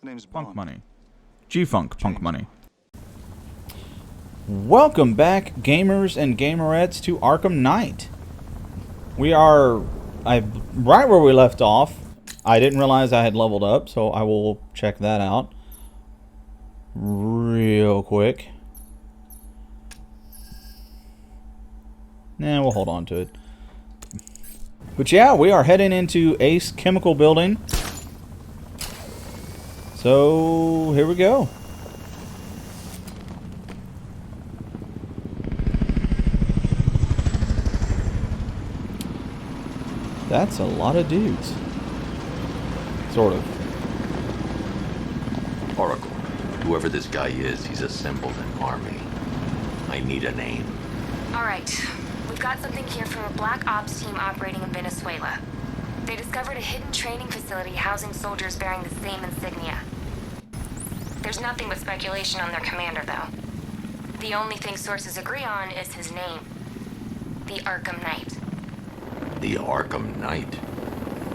The name's Funk Bond. money. G-Funk punk money. Welcome back, gamers and gamerettes, to Arkham Knight. We are right where we left off. I didn't realize I had leveled up, so I will check that out real quick. Nah, we'll hold on to it. But yeah, we are heading into Ace Chemical Building. So, here we go. That's a lot of dudes. Sort of. Oracle, whoever this guy is, he's assembled an army. I need a name. Alright, we've got something here from a Black Ops team operating in Venezuela. They discovered a hidden training facility housing soldiers bearing the same insignia. There's nothing but speculation on their commander, though. The only thing sources agree on is his name. The Arkham Knight. The Arkham Knight.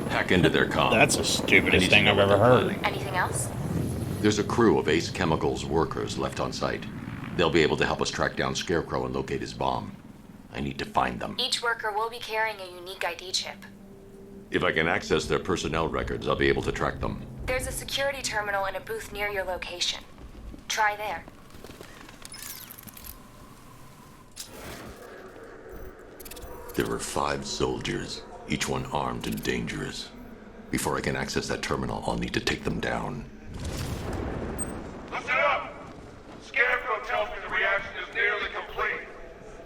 Hack into their comms. That's the stupidest thing I've ever heard. Anything else? There's a crew of Ace Chemicals workers left on site. They'll be able to help us track down Scarecrow and locate his bomb. I need to find them. Each worker will be carrying a unique ID chip. If I can access their personnel records, I'll be able to track them. There's a security terminal in a booth near your location. Try there. There are 5 soldiers, each one armed and dangerous. Before I can access that terminal, I'll need to take them down. Listen up! Scarecrow tells me the reaction is nearly complete.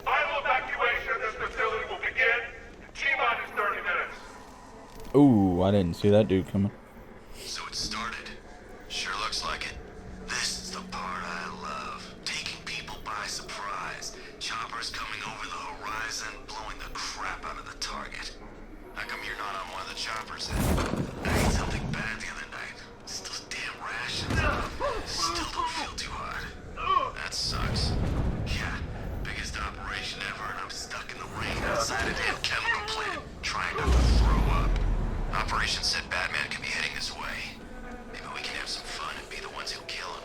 Final evacuation of this facility will begin in T-minus 30 minutes. Ooh, I didn't see that dude coming. So it started. Sure looks like it. This is the part I love. Taking people by surprise. Choppers coming over the horizon, blowing the crap out of the target. How come you're not on one of the choppers then? I ate something bad the other night. It's those damn rations. Still don't feel too hot. That sucks. Yeah, biggest operation ever, and I'm stuck in the rain outside a damn chemical plant, trying not to throw up. Operation said Batman could be heading this way. Maybe we can have some fun and be the ones who kill him.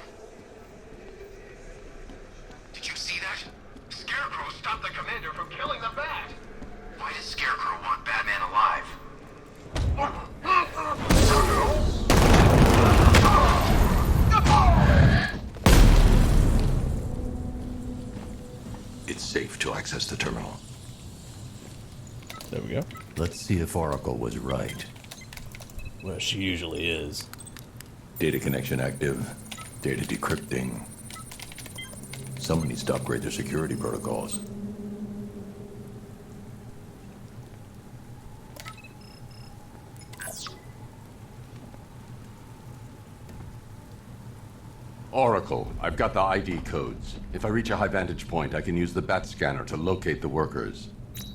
Did you see that? Scarecrow stopped the commander from killing the bat! Why does Scarecrow want Batman alive? It's safe to access the terminal. There we go. Let's see if Oracle was right. Well, she usually is. Data connection active. Data decrypting. Someone needs to upgrade their security protocols. Oracle, I've got the ID codes. If I reach a high vantage point, I can use the bat scanner to locate the workers.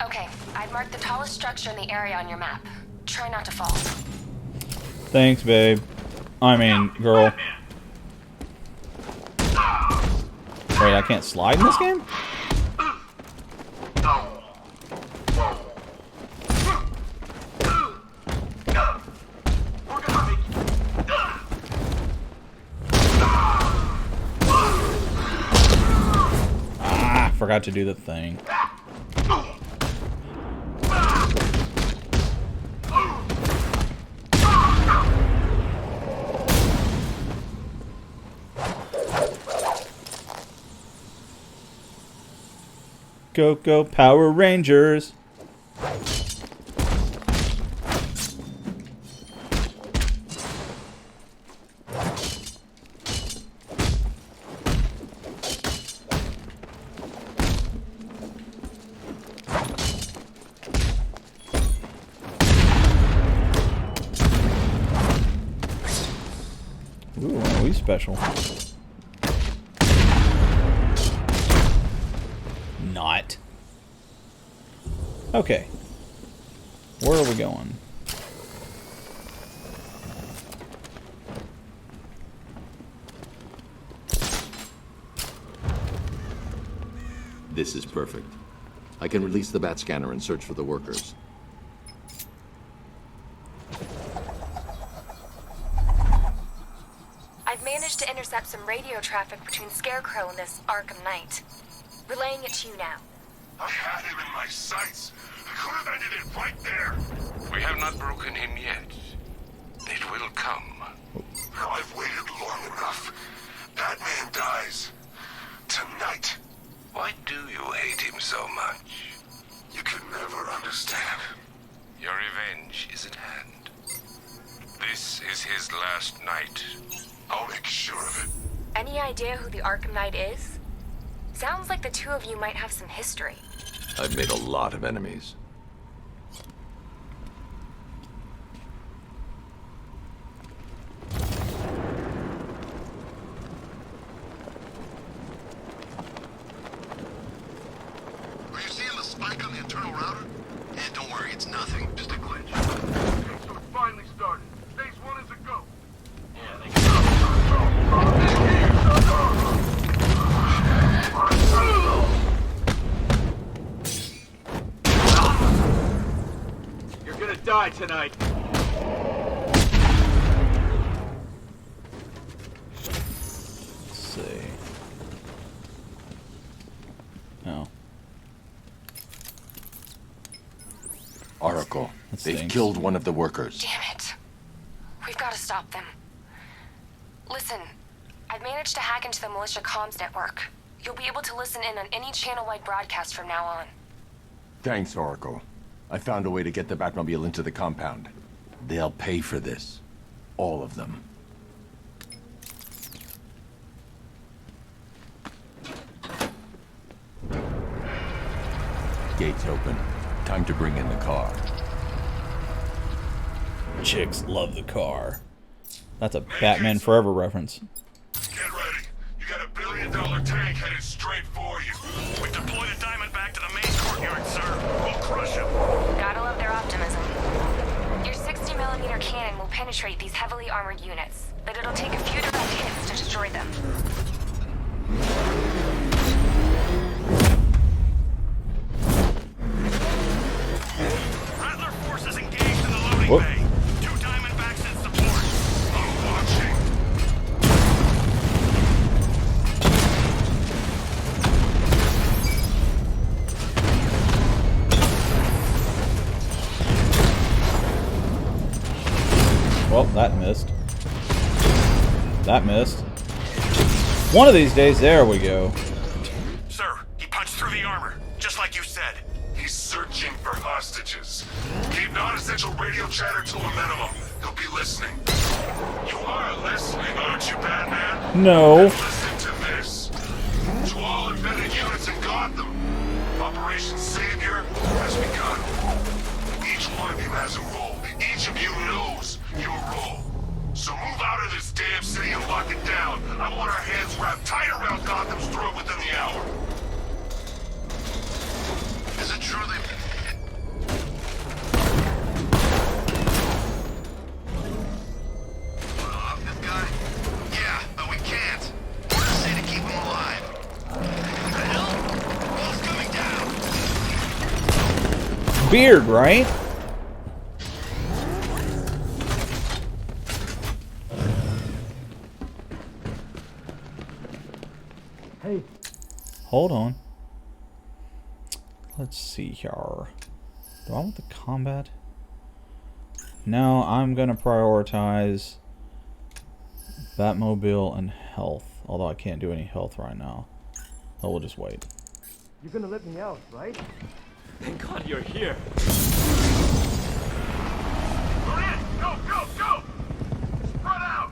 Okay, I've marked the tallest structure in the area on your map. Try not to fall. Thanks, babe. I mean, girl. Wait, I can't slide in this game? Ah, forgot to do the thing. Go, go, Power Rangers! Ooh, are we special? Not. Okay. Where are we going? This is perfect. I can release the bat scanner and search for the workers. I've managed to intercept some radio traffic between Scarecrow and this Arkham Knight. Relaying it to you now. I had him in my sights. I could have ended it right there. We have not broken him yet. It will come. Now I've waited long enough. Batman dies. Tonight. Why do you hate him so much? You can never understand. Your revenge is at hand. This is his last night. I'll make sure of it. Any idea who the Arkham Knight is? Sounds like the two of you might have some history. I've made a lot of enemies. Are you seeing the spike on the internal router? Yeah, don't worry, it's nothing. Just a glitch. Okay, so it's finally started. Phase 1 is a go. You're gonna die tonight. Let's see. Oh. Oracle, That they've stinks. killed one of the workers. Damn it. We've got to stop them. Listen, I've managed to hack into the militia comms network. You'll be able to listen in on any channel-wide broadcast from now on. Thanks, Oracle. I found a way to get the Batmobile into the compound. They'll pay for this. All of them. Gates open. Time to bring in the car. Chicks love the car. That's a Batman Forever reference. Get ready. You got $1 billion tank headed straight for you. We deployed a diamond back to the main courtyard, sir. We'll crush him. Gotta love their optimism. Your 60mm cannon will penetrate these heavily armored units, but it'll take a few direct hits to destroy them. Riddler forces engaged in the loading Whoop. bay. 2 Diamondbacks in support. I'm watching. Well, that missed. That missed. One of these days, there we go. Sir, he punched through the armor, just like you said. He's searching for hostages. Keep non-essential radio chatter to a minimum. He'll be listening. You are listening, aren't you, Batman? No. Listen to this. To all embedded units in Gotham, Operation Savior has begun. Each one of you has a role. Each of you knows your role. So move out of this damn city and lock it down. I want our hands wrapped tight around Gotham's throat within the hour. Is it true they... This guy? Yeah, but we can't. What does it say to keep him alive? What the hell? Wall's coming down! Beard, right? Hey. Hold on. Let's see here. Do I want the combat? No, I'm gonna prioritize Batmobile and health. Although I can't do any health right now. So we'll just wait. You're gonna let me out, right? Thank God you're here. We're in! Go, go, go! Spread out!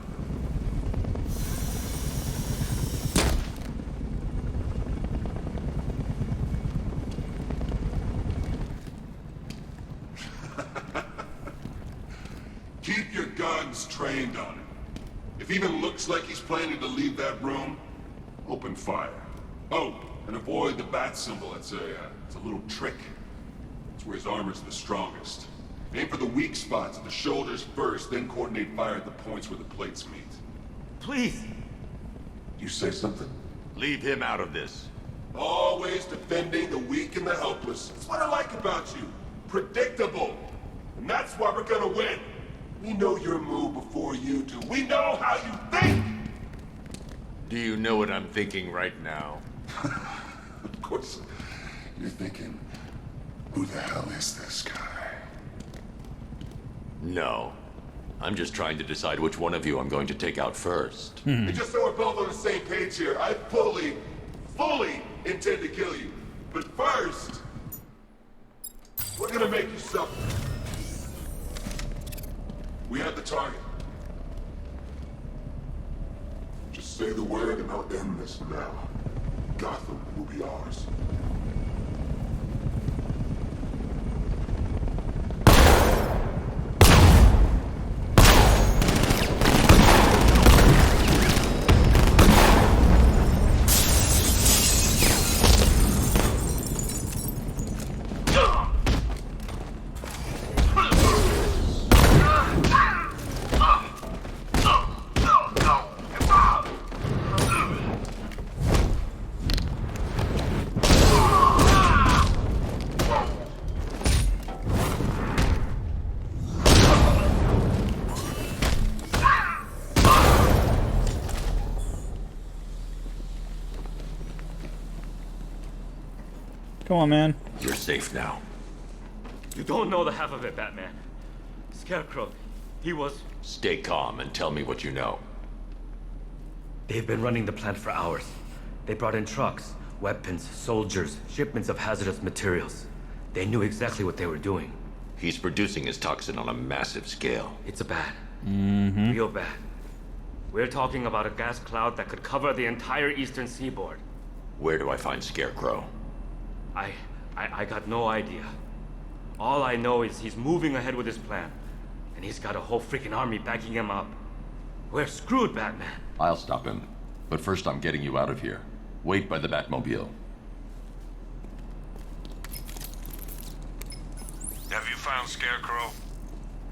Keep your guns trained on him. If he even looks like he's planning to leave that room, open fire. Oh, and avoid the bat symbol. It's a little trick. It's where his armor's the strongest. Aim for the weak spots at the shoulders first, then coordinate fire at the points where the plates meet. Please. You say something? Leave him out of this. Always defending the weak and the helpless. That's what I like about you. Predictable. And that's why we're gonna win. We know your move before you do. We know how you think! Do you know what I'm thinking right now? Of course, you're thinking, who the hell is this guy? No. I'm just trying to decide which one of you I'm going to take out first. And just so we're both on the same page here, I fully intend to kill you. But first, we're gonna make you suffer. We have the target. Just say the word and I'll end this now. Gotham will be ours. Come on, man. You're safe now. You don't know the half of it, Batman. Scarecrow, he was... Stay calm and tell me what you know. They've been running the plant for hours. They brought in trucks, weapons, soldiers, shipments of hazardous materials. They knew exactly what they were doing. He's producing his toxin on a massive scale. It's bad. Real bad. We're talking about a gas cloud that could cover the entire eastern seaboard. Where do I find Scarecrow? I got no idea. All I know is he's moving ahead with his plan. And he's got a whole freaking army backing him up. We're screwed, Batman. I'll stop him. But first I'm getting you out of here. Wait by the Batmobile. Have you found Scarecrow?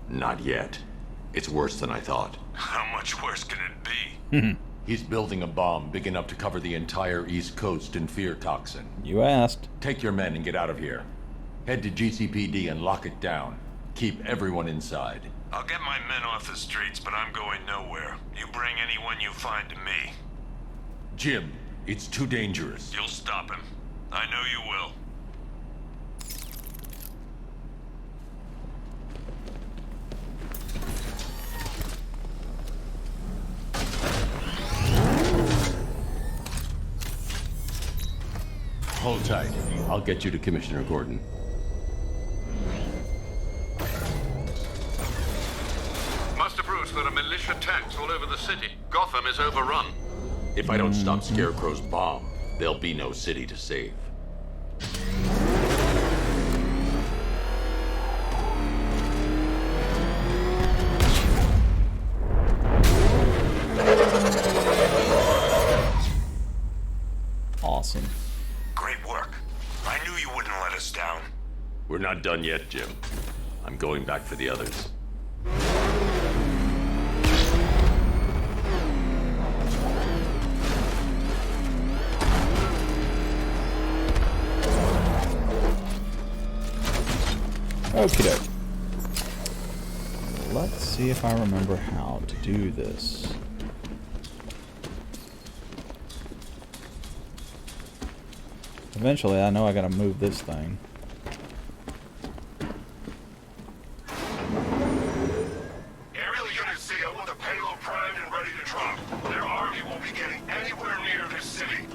Not yet. It's worse than I thought. How much worse can it be? He's building a bomb big enough to cover the entire East Coast in fear toxin. You asked. Take your men and get out of here. Head to GCPD and lock it down. Keep everyone inside. I'll get my men off the streets, but I'm going nowhere. You bring anyone you find to me. Jim, it's too dangerous. You'll stop him. I know you will. Hold tight. I'll get you to Commissioner Gordon. Master Bruce, there are militia tanks all over the city. Gotham is overrun. If I don't stop Scarecrow's bomb, there'll be no city to save. Awesome. Great work. I knew you wouldn't let us down. We're not done yet, Jim. I'm going back for the others. Okie doke. Let's see if I remember how to do this. Eventually, I know I gotta move this thing. Aerial Unit C, I want the payload primed and ready to drop. Their army won't be getting anywhere near this city.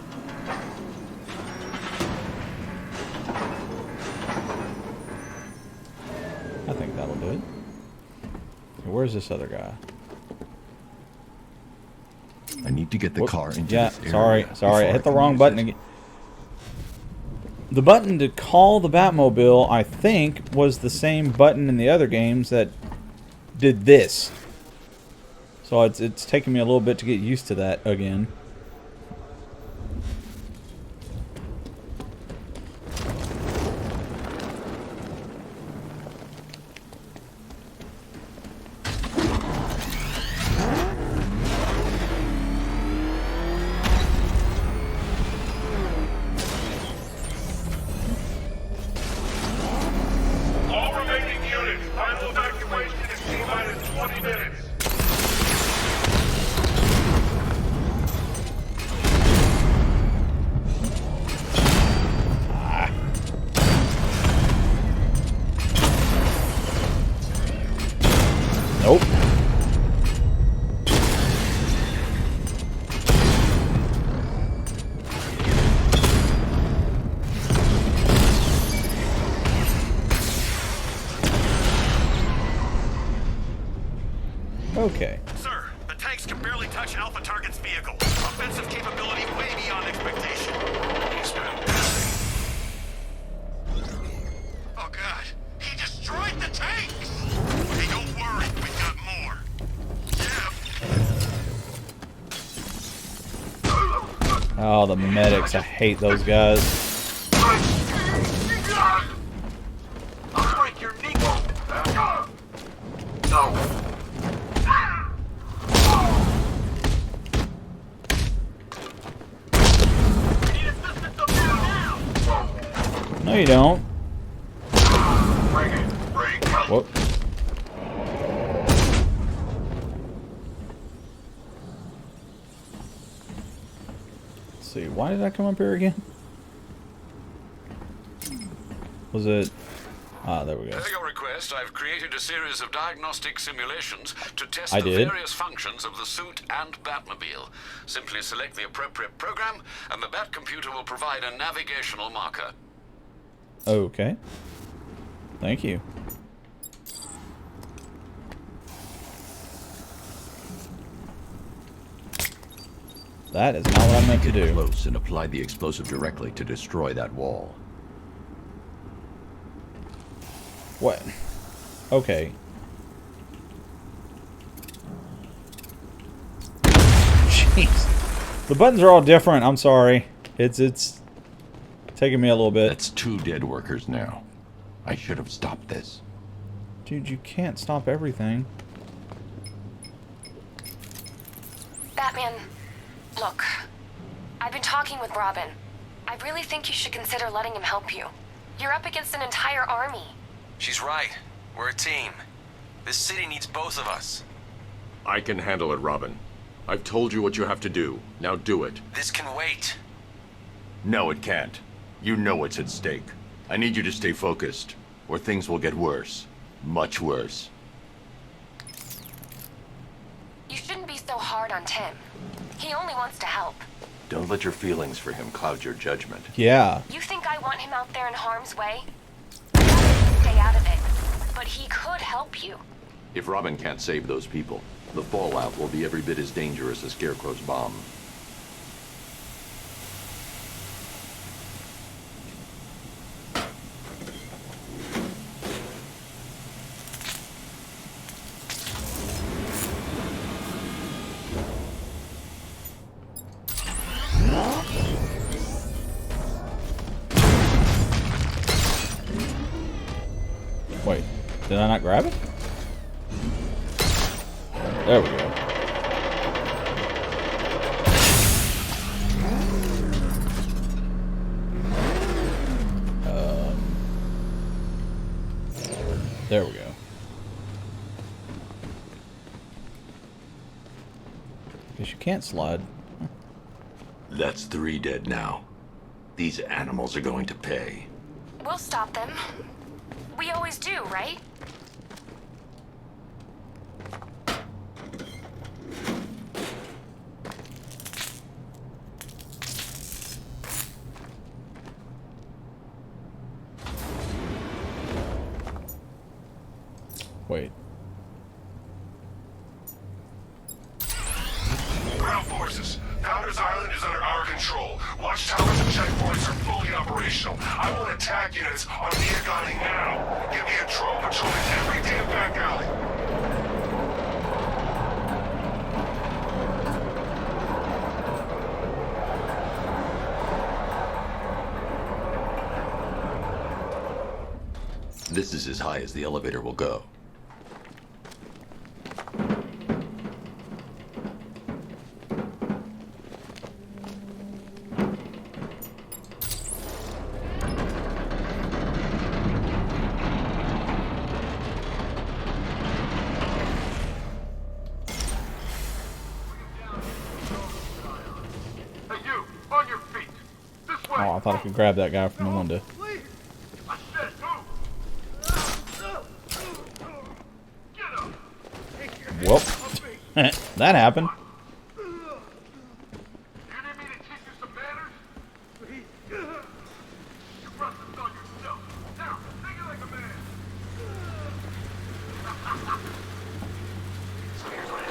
I think that'll do it. Where's this other guy? I need to get the Whoop. car into Yeah, this area. sorry. before I hit the can wrong use button it. again. The button to call the Batmobile, I think, was the same button in the other games that did this. So it's taken me a little bit to get used to that again. All remaining units, final evacuation in T-minus 20 minutes. Okay. Sir, the tanks can barely touch Alpha Target's vehicle. Offensive capability way beyond expectation. He's fantastic. Oh god, he destroyed the tanks! Hey, don't worry, we've got more. Yeah. Oh, the medics. I hate those guys. I'll break your knee. No, you don't. Whoop. Let's see. Why did I come up here again? Was it... Ah, there we go. Per your request, I've created a series of diagnostic simulations to test I the did. various functions of the suit and Batmobile. Simply select the appropriate program, and the Bat computer will provide a navigational marker. Okay. Thank you. That is not what I meant to Get do. close and apply the explosive directly to destroy that wall. What? Okay. Jeez. The buttons are all different. I'm sorry. It's taking me a little bit. That's 2 dead workers now. I should have stopped this. Dude, you can't stop everything. Batman, look. I've been talking with Robin. I really think you should consider letting him help you. You're up against an entire army. She's right. We're a team. This city needs both of us. I can handle it, Robin. I've told you what you have to do. Now do it. This can wait. No, it can't. You know what's at stake. I need you to stay focused, or things will get worse. Much worse. You shouldn't be so hard on Tim. He only wants to help. Don't let your feelings for him cloud your judgment. Yeah. You think I want him out there in harm's way? Stay out of it. But he could help you. If Robin can't save those people, the fallout will be every bit as dangerous as Scarecrow's bomb. Wait, did I not grab it? There we go. There we go. Guess you can't slide. That's 3 dead now. These animals are going to pay. We'll stop them. We always do, right? Wait. Ground forces, Founders Island is under our control. Watchtowers and checkpoints are fully operational. I want attack units on Neogani now. Give me a drone patrolling every damn back alley. This is as high as the elevator will go. Hey, you, on your feet. This way. Oh, I thought I could grab that guy from the window. Please. I said move. Get up. Whoop. That happened. You need me to teach you some manners? Please. You brought this on yourself. Now, take it like a man. So here's what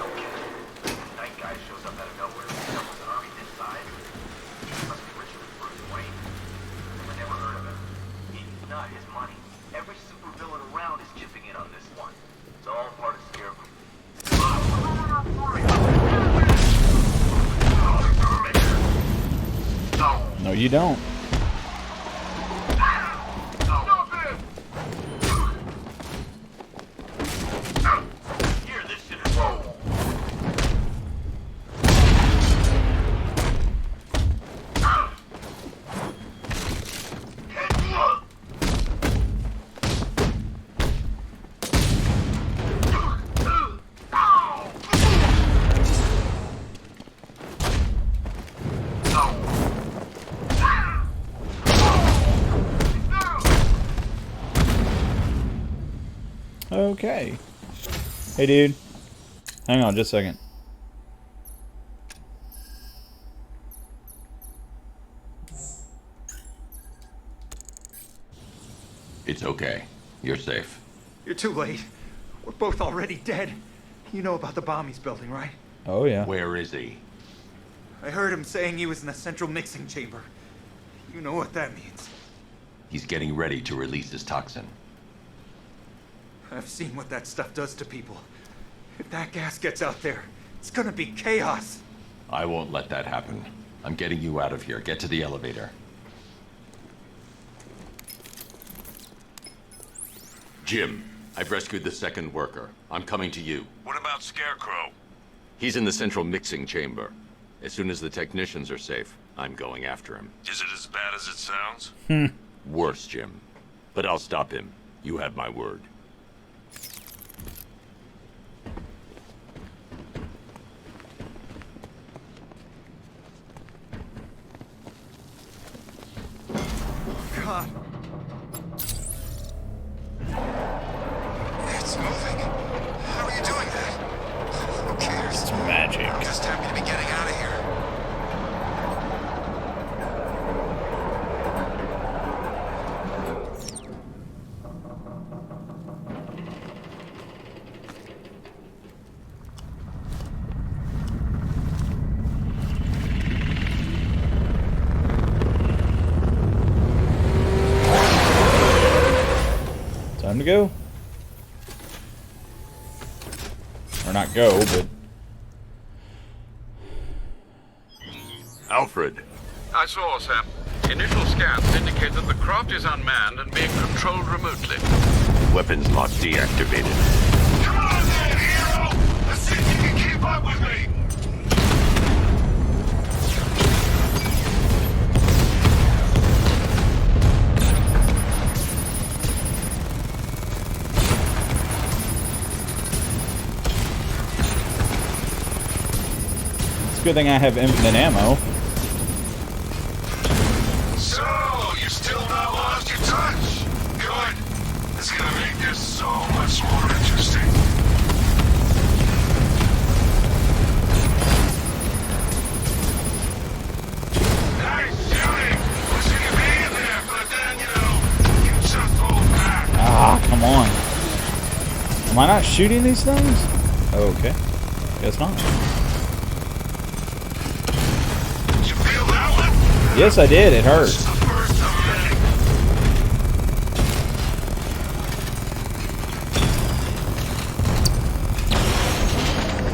you don't. Okay. Hey, dude. Hang on just a second. It's okay. You're safe. You're too late. We're both already dead. You know about the bomb he's building, right? Oh, yeah. Where is he? I heard him saying he was in the central mixing chamber. You know what that means. He's getting ready to release his toxin. I've seen what that stuff does to people. If that gas gets out there, it's gonna be chaos. I won't let that happen. I'm getting you out of here. Get to the elevator. Jim, I've rescued the second worker. I'm coming to you. What about Scarecrow? He's in the central mixing chamber. As soon as the technicians are safe, I'm going after him. Is it as bad as it sounds? Worse, Jim. But I'll stop him. You have my word. God. It's moving. How are you doing that? Who cares? It's magic. I'm just happy to be getting out of here. Time to go. Or not go, but... Alfred! I saw, sir. Initial scans indicate that the craft is unmanned and being controlled remotely. Weapons lock deactivated. Come on then, hero! Let's see if you can keep up with me! It's a good thing I have infinite ammo. So, you still not lost your touch? Good. It's gonna make this so much more interesting. Nice shooting! Wish you could be in there, but then, you know, you just hold back. Ah, come on. Am I not shooting these things? Okay. Guess not. Did you feel that one? Yes, I did. It hurt. It's the first of many.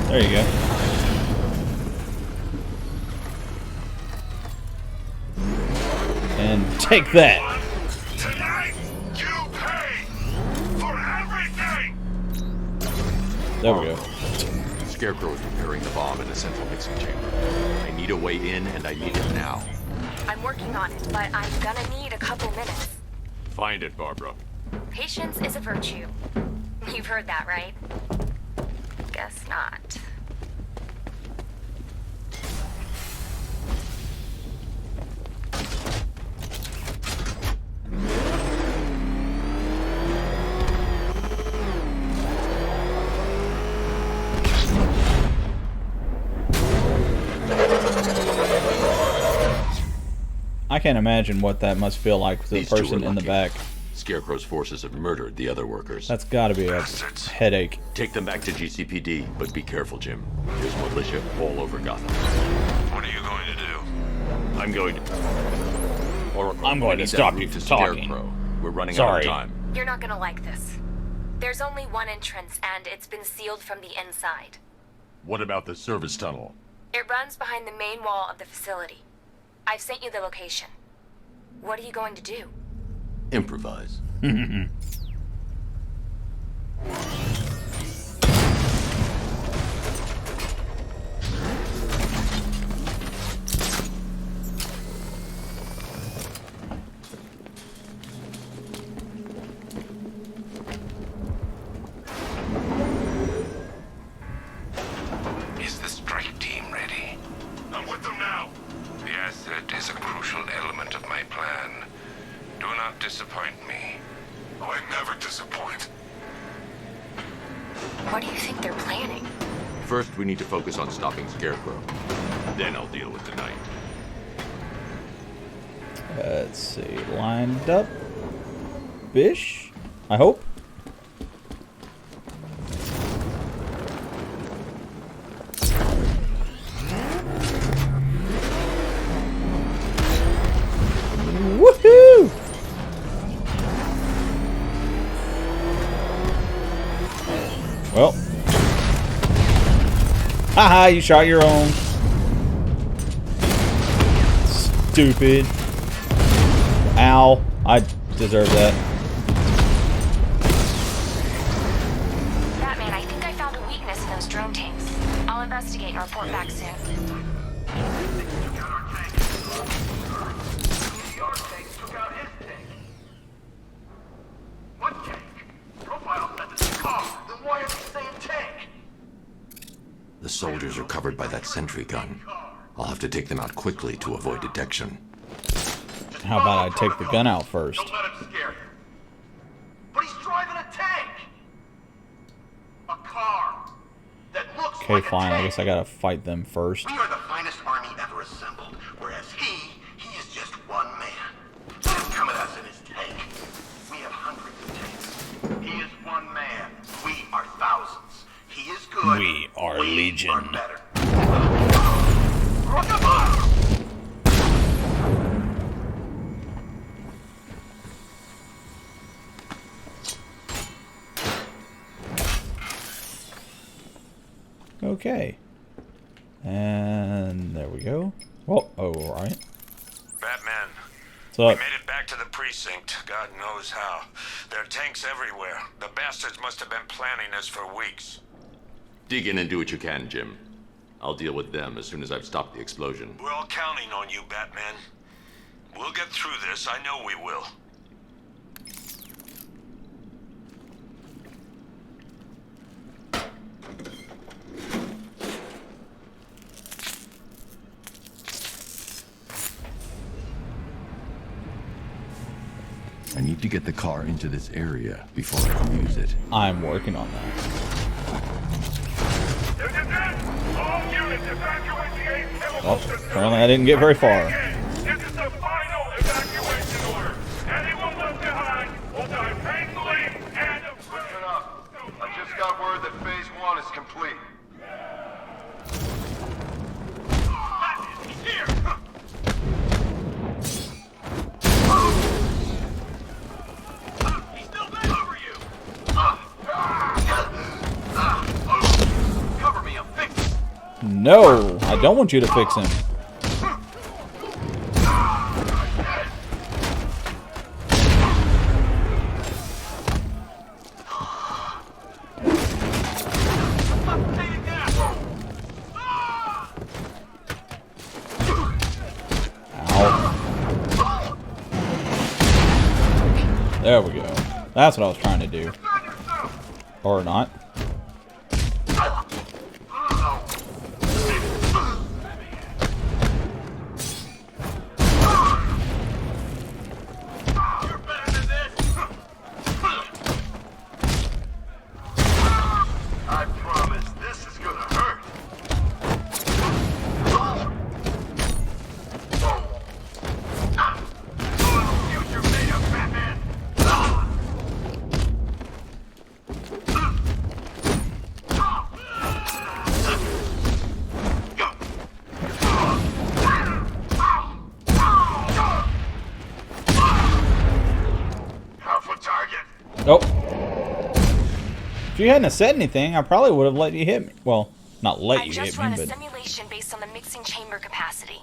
There you go. And take that. Tonight, you pay for everything! There we go. Scarecrow is preparing the bomb in the central mixing chamber. I need a way in, and I need it now. I'm working on it, but I'm gonna need a couple minutes. Find it, Barbara. Patience is a virtue. You've heard that, right? Guess not. I can't imagine what that must feel like for the These two person were in the lucky. back. Scarecrow's forces have murdered the other workers. That's gotta be a headache. Take them back to GCPD, but be careful, Jim. There's militia all over Gotham. What are you going to do? I'm going to... Oracle, I'm going I to need stop that you route from to talking. Scarecrow. We're running out Sorry. of time. You're not gonna like this. There's only one entrance, and it's been sealed from the inside. What about the service tunnel? It runs behind the main wall of the facility. I've sent you the location. What are you going to do? Improvise. Is the strike team ready? I'm with them now. Yes, it is a crucial element of my plan. Do not disappoint me. Oh, I never disappoint. What do you think they're planning? First, we need to focus on stopping Scarecrow. Then I'll deal with the Knight. Let's see. Lined up. Bish? I hope. Woohoo! Well. Haha, you shot your own. Stupid. Ow. I deserve that. Batman, I think I found a weakness in those drone tanks. I'll investigate and report back soon. What tank? Profile said this is car. Then why are they saying tank? The soldiers are covered by that sentry gun. I'll have to take them out quickly to avoid detection. How about I take the gun out first? Don't let him scare you. But he's driving a tank. A car that looks Okay, like fine. a I tank. guess I gotta fight them first. We are the finest army ever assembled, whereas he is just one man. He's coming at us in his tank. We have hundreds of tanks. He is one man. We are thousands. He is good. We are legion. Are better. Rockabye! Okay. And there we go. Oh, alright. Batman, What's up? made it back to the precinct. God knows how. There are tanks everywhere. The bastards must have been planning this for weeks. Dig in and do what you can, Jim. I'll deal with them as soon as I've stopped the explosion. We're all counting on you, Batman. We'll get through this. I know we will. I need to get the car into this area before I can use it. I'm working on that. All units evacuate the 8th chemical Well, facility. apparently I didn't get very far. This is the final evacuation order. Anyone left behind will die painfully and... Listen up. I just got word that phase 1 is complete. He's here! He's still back over you! Cover me, I'm fixing. No, I don't want you to fix him. Ow. There we go. That's what I was trying to do. Or not. I promise this is gonna hurt. Future made of Batman. Half a target. Oh. If you hadn't have said anything, I probably would have let you hit me. Well, not let I you just hit run me, a but... simulation based on the mixing chamber capacity.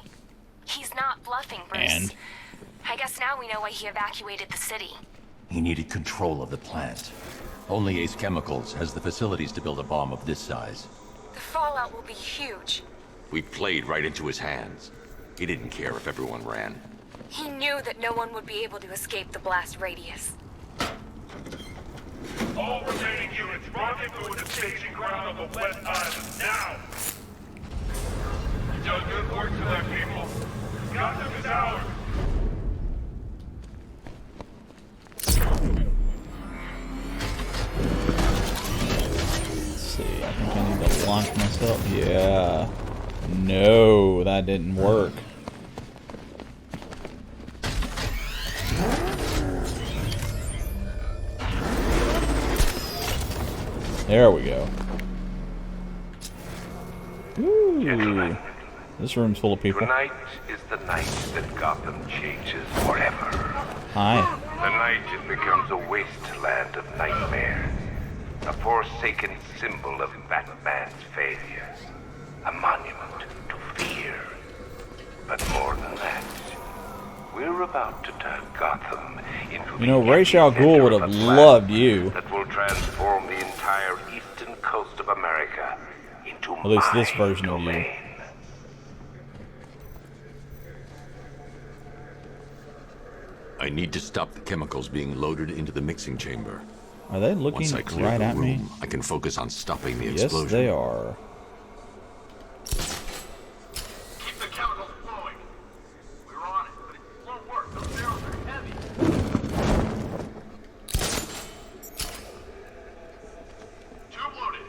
He's not bluffing, Bruce. And? I guess now we know why he evacuated the city. He needed control of the plant. Only Ace Chemicals has the facilities to build a bomb of this size. The fallout will be huge. We played right into his hands. He didn't care if everyone ran. He knew that no one would be able to escape the blast radius. All remaining units, rendezvous at the staging ground on the West Island, now! You've done good work tonight, people. Gotham is ours! Let's see, I think I need to launch myself. Yeah. No, that didn't work. There we go. Ooh. This room's full of people. Tonight is the night that Gotham changes forever. Hi. The night it becomes a wasteland of nightmares. A forsaken symbol of Batman's failures. A monument to fear. But more than that, we're about to turn Gotham into You know, Ra's al Ghul would have loved you. that will transform the entire eastern coast of America into At least this version of you. I need to stop the chemicals being loaded into the mixing chamber. Are they looking Once I clear right the at me? room, I can focus on stopping the Yes, explosion. they are. Keep the chemicals flowing. We're on it, but it won't work. Those barrels are heavy. Tube loaded.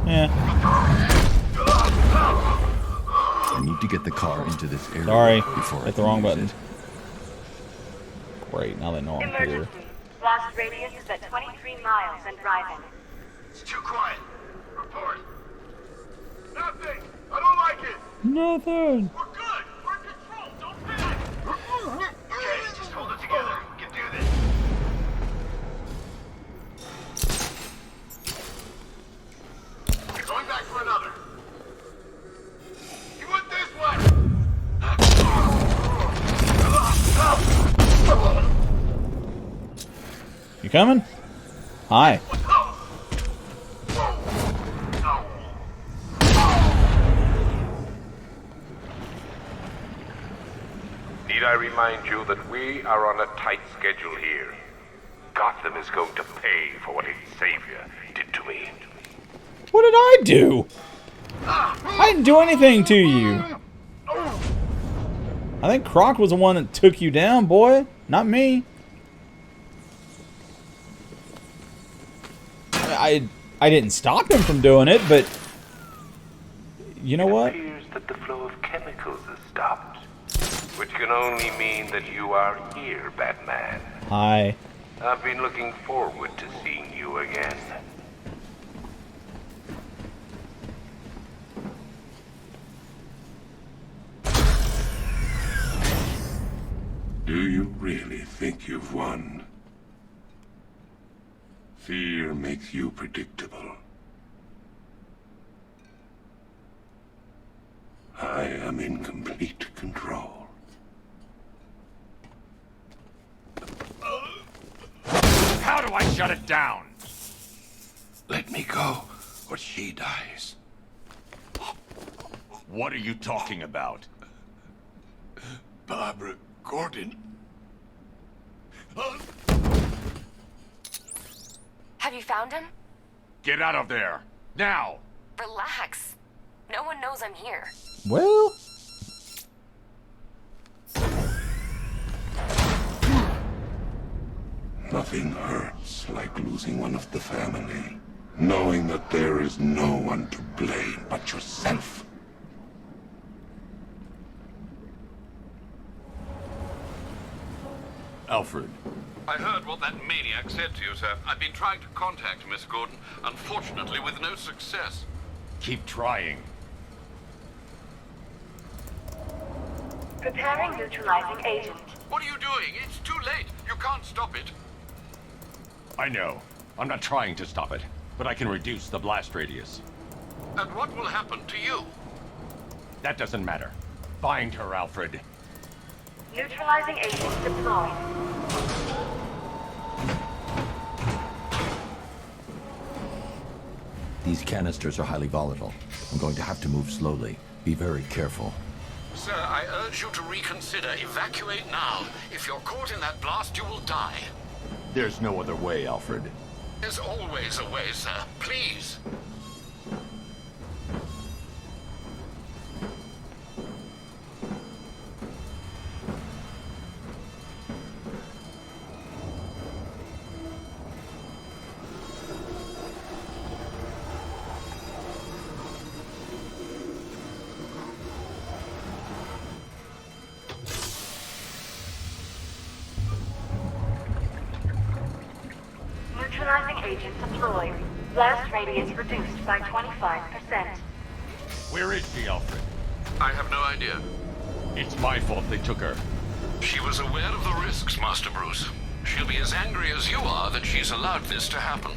Yeah. I need to get the car into this area Sorry, before I hit the can wrong use button. it. Great, now they know I'm here. Emergency. Blast radius is at 23 miles and rising. It's too quiet. Report. Nothing. I don't like it. Nothing. We're good. We're in control. Don't panic. Okay, just hold it together. We can do this. Going back for another. You went this way. You coming? Hi. Need I remind you that we are on a tight schedule here? Gotham is going to pay for what its savior did to me. What did I do? I didn't do anything to you. I think Croc was the one that took you down, boy. Not me. I didn't stop him from doing it, but you know what? It appears that the flow of chemicals has stopped, which can only mean that you are here, Batman. Hi. I've been looking forward to seeing you again. Do you really think you've won? Fear makes you predictable. I am in complete control. How do I shut it down? Let me go, or she dies. What are you talking about? Barbara Gordon. Have you found him? Get out of there! Now! Relax. No one knows I'm here. Well, Nothing hurts like losing one of the family. Knowing that there is no one to blame but yourself. Alfred. I heard what that maniac said to you, sir. I've been trying to contact Miss Gordon, unfortunately with no success. Keep trying. Preparing neutralizing agent. What are you doing? It's too late. You can't stop it. I know. I'm not trying to stop it, but I can reduce the blast radius. And what will happen to you? That doesn't matter. Find her, Alfred. Neutralizing agents deployed. These canisters are highly volatile. I'm going to have to move slowly. Be very careful. Sir, I urge you to reconsider. Evacuate now. If you're caught in that blast, you will die. There's no other way, Alfred. There's always a way, sir. Please. Neutralizing agent deployed. Blast radius reduced by 25%. Where is she, Alfred? I have no idea. It's my fault they took her. She was aware of the risks, Master Bruce. She'll be as angry as you are that she's allowed this to happen.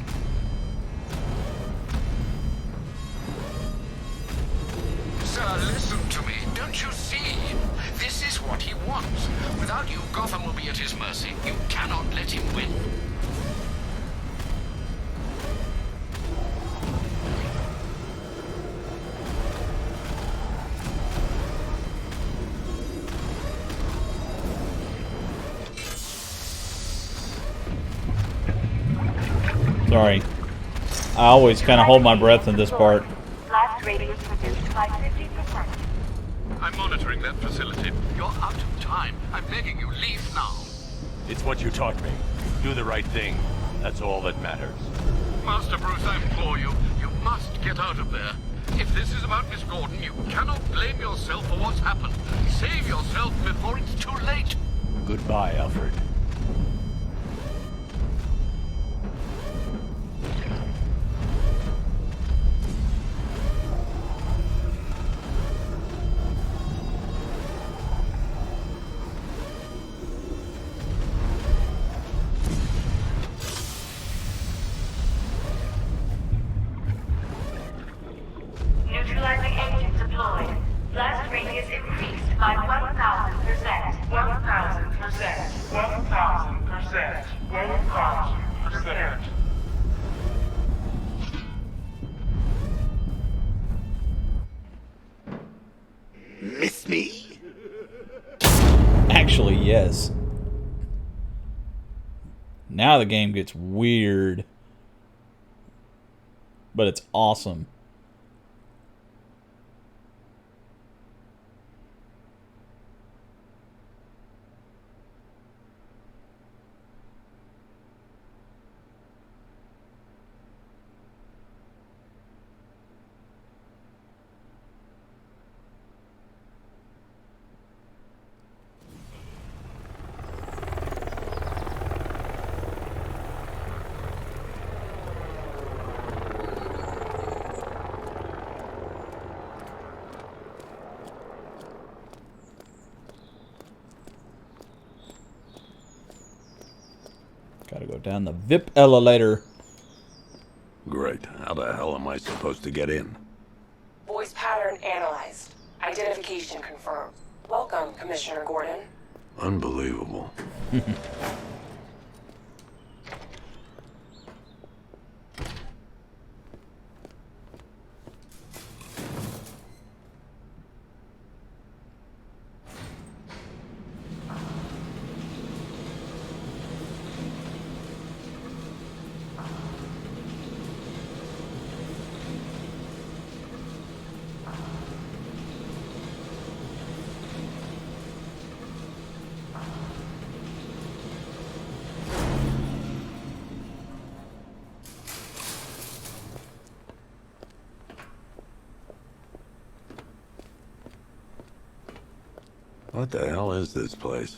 Sir, listen to me. Don't you see? This is what he wants. Without you, Gotham will be at his mercy. You cannot let him win. Sorry. I always kind of hold my breath in this part. Blast radius reduced by 50%. I'm monitoring that facility. You're out of time. I'm begging you, leave now. It's what you taught me. Do the right thing. That's all that matters. Master Bruce, I implore you, you must get out of there. If this is about Miss Gordon, you cannot blame yourself for what's happened. Save yourself before it's too late. Goodbye, Alfred. Neutralizing agent deployed. Blast radius increased by 1,000%. 1,000%. 1,000%. 1,000%. Miss me? Actually, yes. Now the game gets weird. But it's awesome. Gotta go down the VIP elevator. Great. How the hell am I supposed to get in? Voice pattern analyzed. Identification confirmed. Welcome, Commissioner Gordon. Unbelievable. What the hell is this place?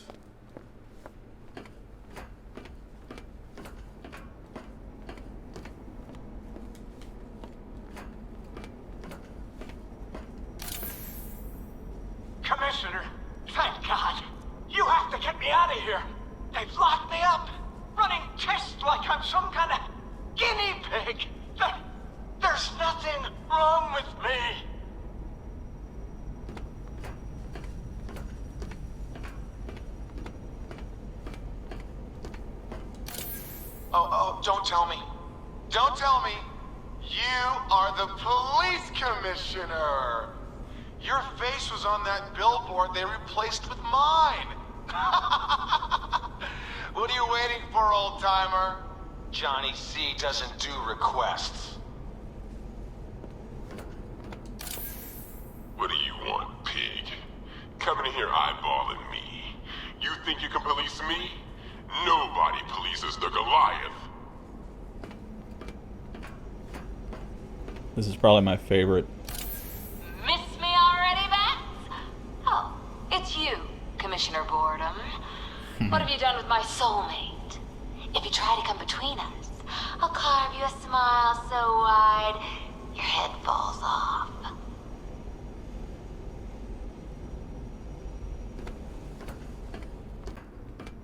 Commissioner, thank God. You have to get me out of here. They've locked me up, running tests like I'm some kind of guinea pig. There's nothing wrong. wrong with me? Oh, don't tell me. Don't tell me. You are the police commissioner. Your face was on that billboard they replaced with mine. What are you waiting for, old-timer? Johnny C doesn't do requests. What do you want, pig? Coming in here eyeballing me. You think you can police me? Nobody polices the Goliath. This is probably my favorite. Miss me already, Bats? Oh, it's you, Commissioner Boredom. What have you done with my soulmate? If you try to come between us, I'll carve you a smile so wide your head falls off.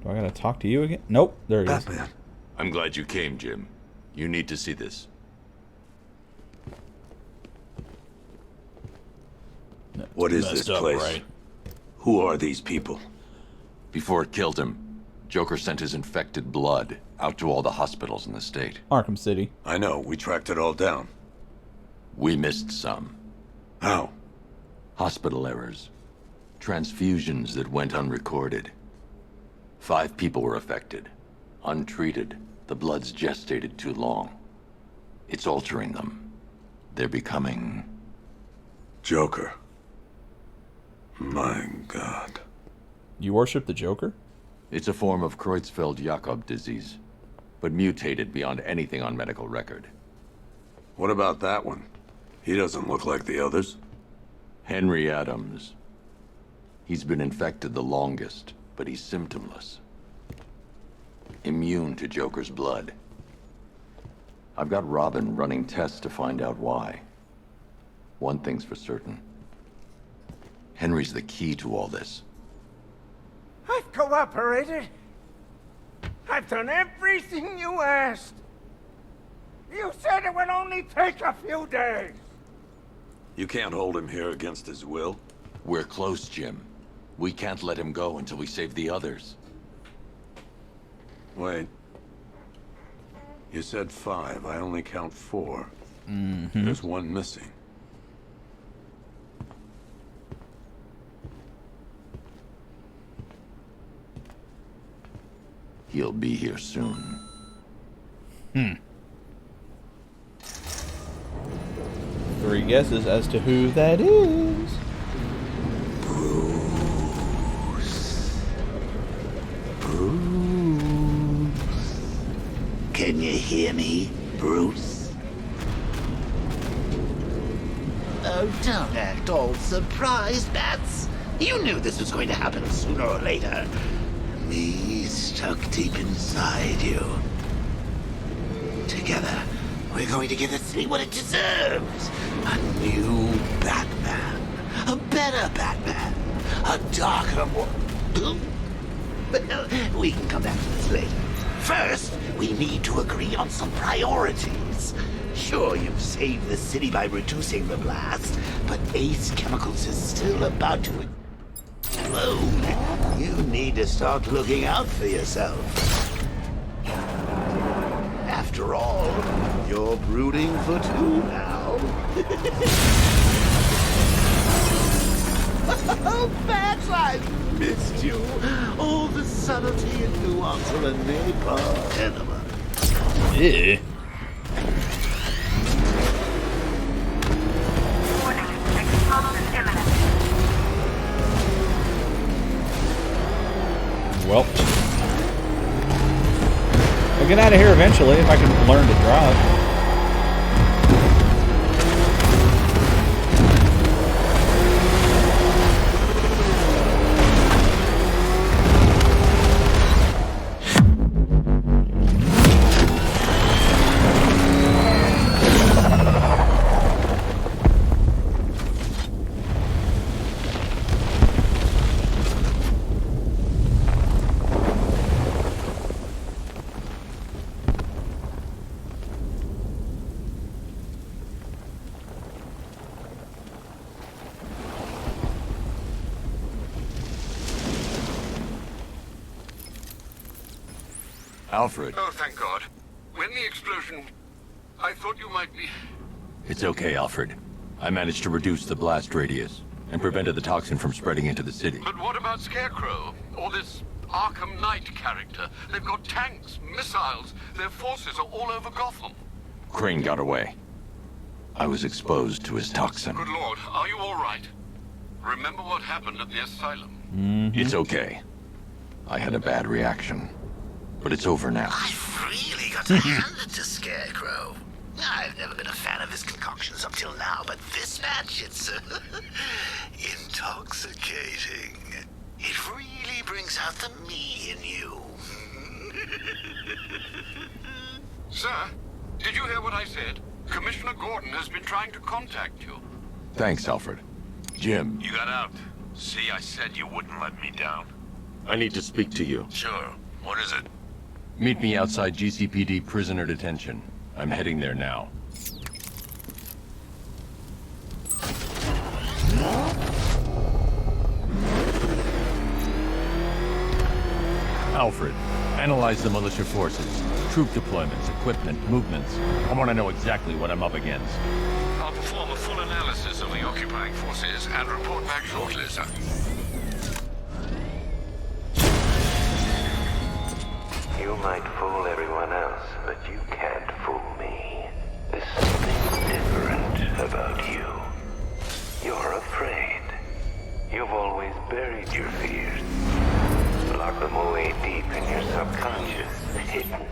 Do I gotta talk to you again? Nope, there he is. I'm glad you came, Jim. You need to see this. What is this place? Right? Who are these people? Before it killed him, Joker sent his infected blood out to all the hospitals in the state. Arkham City. I know, we tracked it all down. We missed some. How? Hospital errors. Transfusions that went unrecorded. 5 people were affected. Untreated, the blood's gestated too long. It's altering them. They're becoming... Joker. My God. You worship the Joker? It's a form of Creutzfeldt-Jakob disease, but mutated beyond anything on medical record. What about that one? He doesn't look like the others. Henry Adams. He's been infected the longest, but he's symptomless. Immune to Joker's blood. I've got Robin running tests to find out why. One thing's for certain. Henry's the key to all this. I've cooperated. I've done everything you asked. You said it would only take a few days. You can't hold him here against his will. We're close, Jim. We can't let him go until we save the others. Wait. You said 5. I only count 4. Mm-hmm. There's one missing. He'll be here soon. 3 guesses as to who that is. Bruce. Can you hear me, Bruce? Oh, don't act all surprised, Bats. You knew this was going to happen sooner or later. Me stuck deep inside you. Together, we're going to give the city what it deserves. A new Batman. A better Batman. A darker one. But we can come back to this later. First, we need to agree on some priorities. Sure, you've saved the city by reducing the blast, but Ace Chemicals is still about to explode. You need to start looking out for yourself. After all, you're brooding for 2 now. Oh, Bats, I've missed you. All the subtlety and nuance of a napalm enema. Yeah. Well, I'll get out of here eventually if I can learn to drive. Alfred. Oh, thank God. When the explosion... I thought you might be... It's okay, Alfred. I managed to reduce the blast radius and prevented the toxin from spreading into the city. But what about Scarecrow? Or this Arkham Knight character? They've got tanks, missiles. Their forces are all over Gotham. Crane got away. I was exposed to his toxin. Good Lord, are you all right? Remember what happened at the asylum? It's okay. I had a bad reaction. But it's over now. I've really got to hand it to Scarecrow. I've never been a fan of his concoctions up till now, but this match, it's intoxicating. It really brings out the me in you. Sir, did you hear what I said? Commissioner Gordon has been trying to contact you. Thanks, Alfred. Jim. You got out. See, I said you wouldn't let me down. I need to speak to you. Sure. What is it? Meet me outside GCPD prisoner detention. I'm heading there now. Alfred, analyze the militia forces, troop deployments, equipment, movements. I want to know exactly what I'm up against. I'll perform a full analysis of the occupying forces and report back shortly, sir. You might fool everyone else, but you can't fool me. There's something different about you. You're afraid. You've always buried your fears. Lock them away deep in your subconscious, hidden.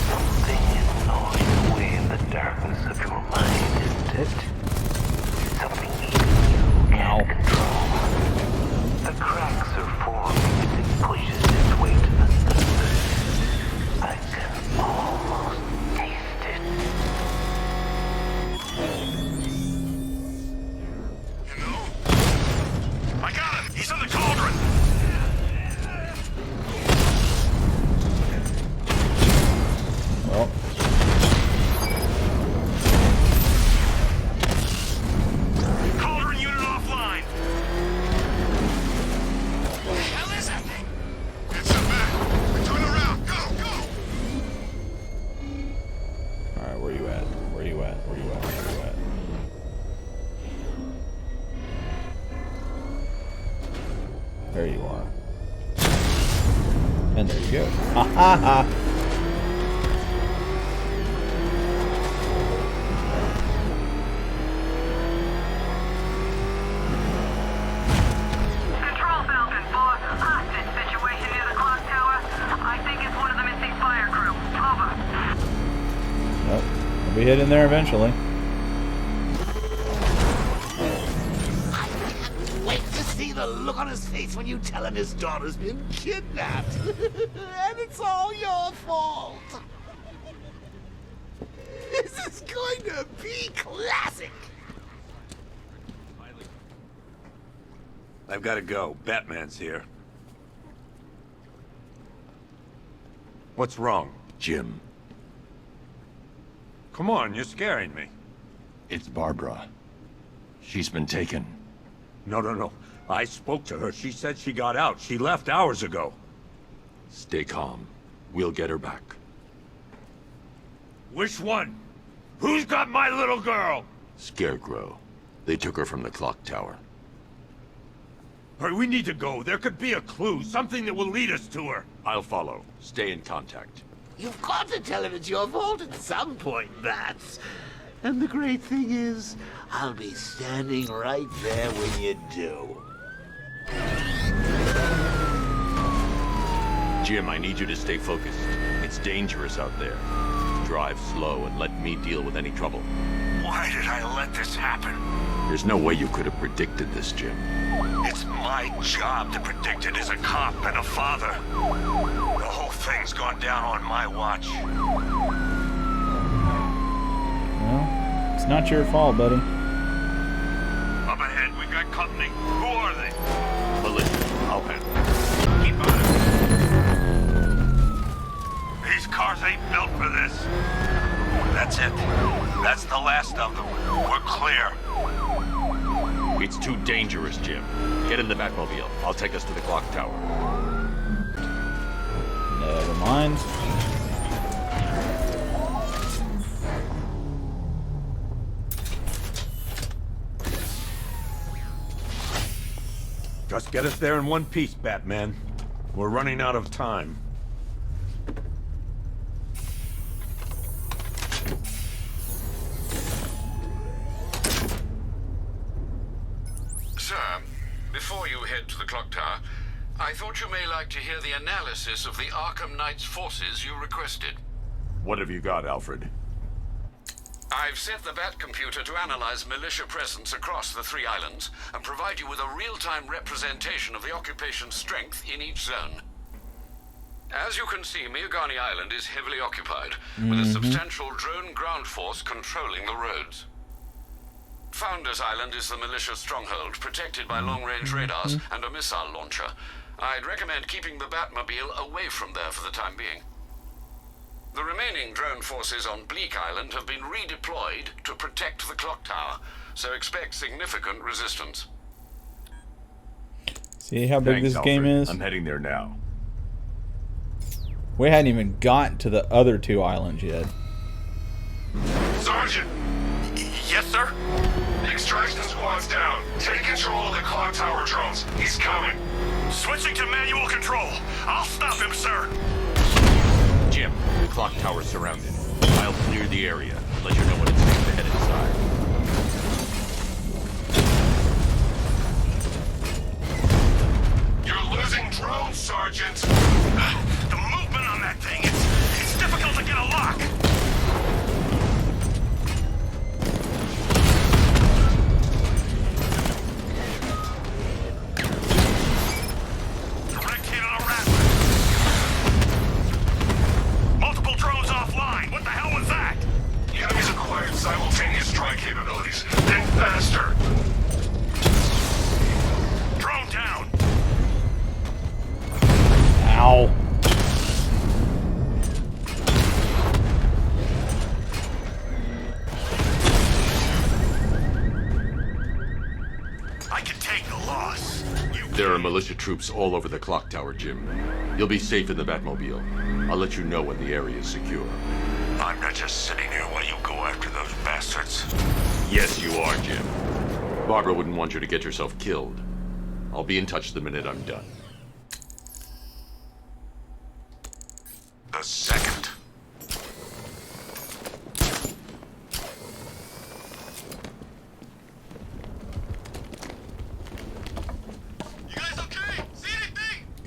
Something is gnawing away in the darkness of your mind, isn't it? Something you can't control. The cracks are forming as it pushes its way to the surface. I can almost taste it. I got him! He's in the cauldron! Well. Cauldron unit offline! What the hell is that thing? It's a back! Turn around! Go! Go! Alright, where you at? Where you at? Where you at? Where you at? There you are. And there you go. Ha ha ha! Control Falcon 4, hostage situation near the clock tower. I think it's one of the missing fire crew. Over. Yep. We'll be hitting there eventually. Wait to see the look on his face when you tell him his daughter's been kidnapped. And it's all your fault. This is going to be classic. I've got to go. Batman's here. What's wrong? Jim. Come on, you're scaring me. It's Barbara. She's been taken. No. I spoke to her. She said she got out. She left hours ago. Stay calm. We'll get her back. Which one? Who's got my little girl? Scarecrow. They took her from the clock tower. Hurry, we need to go. There could be a clue, something that will lead us to her. I'll follow. Stay in contact. You've got to tell him it's your fault at some point, Bats. And the great thing is, I'll be standing right there when you do. Jim, I need you to stay focused. It's dangerous out there. Drive slow and let me deal with any trouble. Why did I let this happen? There's no way you could have predicted this, Jim. It's my job to predict it as a cop and a father. The whole thing's gone down on my watch. Well, it's not your fault, buddy. Up ahead, we got company. Who are they? Militia. I'll handle it. Keep on it. These cars ain't built for this. That's it. That's the last of them. We're clear. It's too dangerous, Jim. Get in the Batmobile. I'll take us to the clock tower. Never mind. Just get us there in one piece, Batman. We're running out of time. Sir, before you head to the clock tower, I thought you may like to hear the analysis of the Arkham Knight's forces you requested. What have you got, Alfred? I've set the Bat computer to analyze militia presence across the 3 islands and provide you with a real-time representation of the occupation's strength in each zone. As you can see, Miagani Island is heavily occupied, with a substantial drone ground force controlling the roads. Founders Island is the militia stronghold, protected by long-range radars and a missile launcher. I'd recommend keeping the Batmobile away from there for the time being. The remaining drone forces on Bleak Island have been redeployed to protect the clock tower, so expect significant resistance. See how big Thanks, this game Alfred. is? I'm heading there now. We hadn't even gotten to the other 2 islands yet. Sergeant! Yes, sir? The extraction squad's down. Take control of the clock tower drones. He's coming. Switching to manual control. I'll stop him, sir. Jim, the clock tower's surrounded. I'll clear the area. Let you know when it's safe to head inside. You're losing drones, Sergeant. The movement on that thing, it's difficult to get a lock. Direct hit on a Rattler. Multiple drones offline. What the hell was that? The enemy's acquired simultaneous strike capabilities. Think faster. Drone down. Ow. I can take the loss. There are militia troops all over the clock tower, Jim. You'll be safe in the Batmobile. I'll let you know when the area is secure. I'm not just sitting here while you go after those bastards. Yes, you are, Jim. Barbara wouldn't want you to get yourself killed. I'll be in touch the minute I'm done. The second.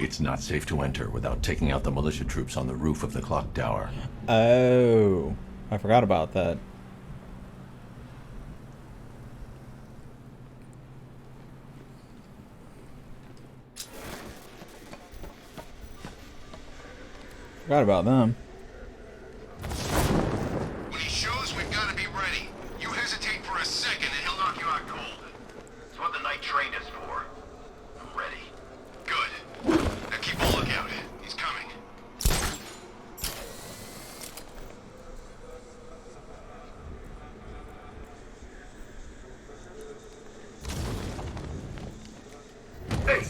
It's not safe to enter without taking out the militia troops on the roof of the clock tower. Oh, I forgot about that. Forgot about them. When he shows, we've got to be ready. You hesitate for a second and he'll knock you out cold. It's what the night trained us for. I'm ready. Good. Now keep a lookout. He's coming. Hey!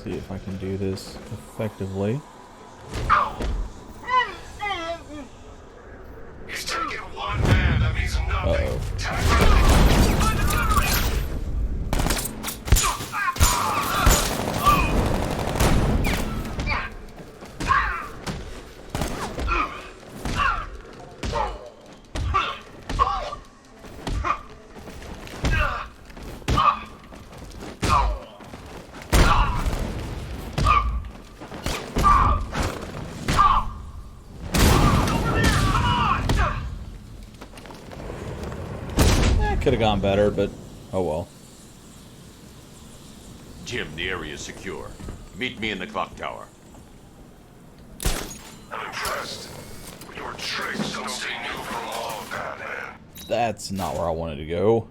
See if I can do this effectively. He's taking one man. That means nothing. Could have gone better, but oh well. Jim, the area is secure. Meet me in the clock tower. I'm impressed. Your tricks don't stay new for long, Batman. That's not where I wanted to go.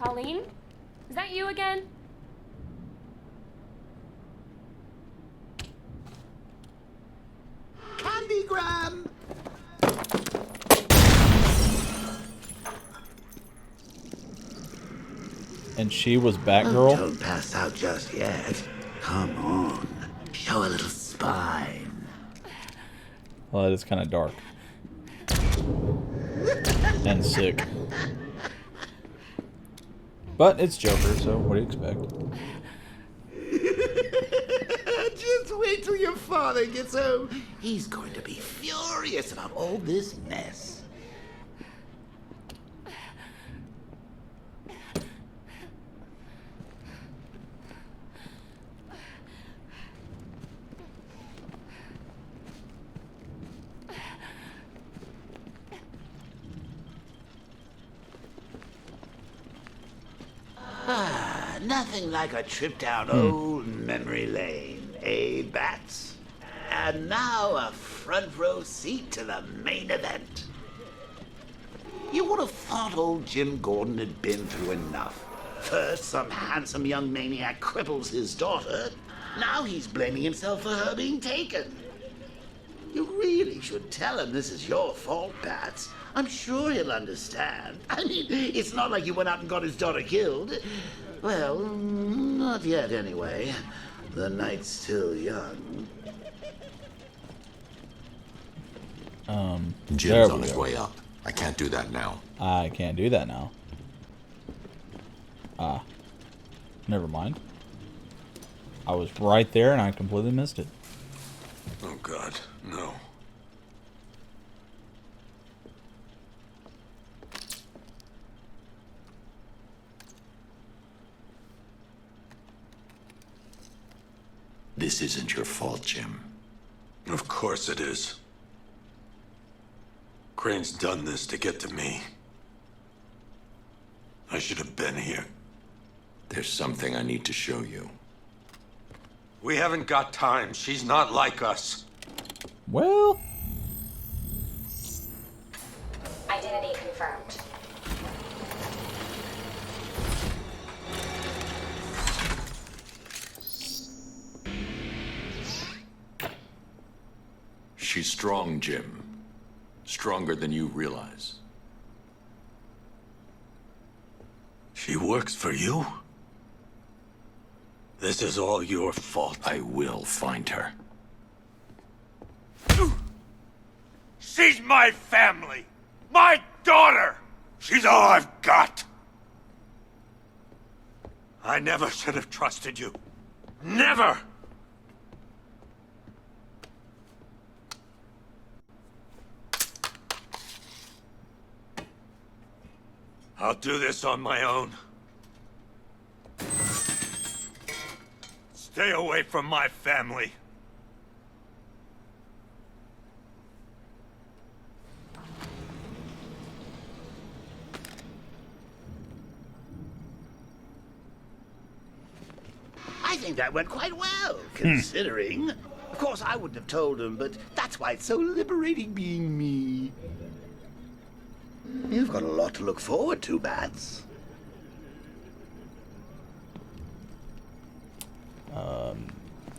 Colleen? Is that you again? Candygram! And she was Batgirl? Oh, don't pass out just yet. Come on. Show a little spine. Well, that is kind of dark. And sick. But it's Joker, so what do you expect? Just wait till your father gets home. He's going to be furious about all this mess. Nothing like a trip down old memory lane, eh, Bats? And now a front row seat to the main event. You would have thought old Jim Gordon had been through enough. First, some handsome young maniac cripples his daughter. Now he's blaming himself for her being taken. You really should tell him this is your fault, Bats. I'm sure he'll understand. I mean, it's not like you went out and got his daughter killed. Well, not yet anyway. The night's still young. Jim's on his way up. I can't do that now. I can't do that now. Ah. Never mind. I was right there and I completely missed it. Oh, God, no. This isn't your fault, Jim. Of course it is. Crane's done this to get to me. I should have been here. There's something I need to show you. We haven't got time. She's not like us. Well... Identity confirmed. She's strong, Jim. Stronger than you realize. She works for you? This is all your fault. I will find her. She's my family! My daughter! She's all I've got! I never should have trusted you. Never! I'll do this on my own. Stay away from my family. I think that went quite well, considering. Of course, I wouldn't have told him, but that's why it's so liberating being me. You've got a lot to look forward to, Bats.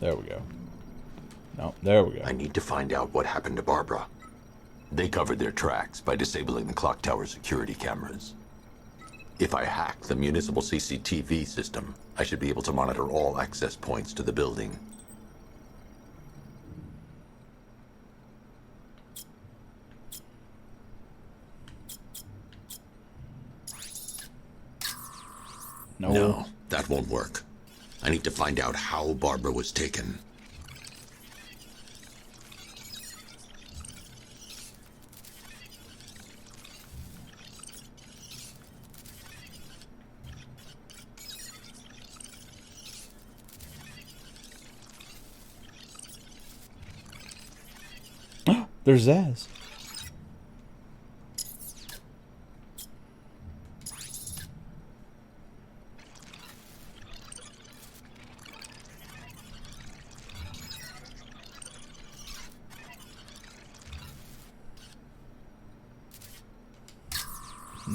There we go. No, there we go. I need to find out what happened to Barbara. They covered their tracks by disabling the clock tower security cameras. If I hack the municipal CCTV system, I should be able to monitor all access points to the building. No, that won't work. I need to find out how Barbara was taken. There's Zaz.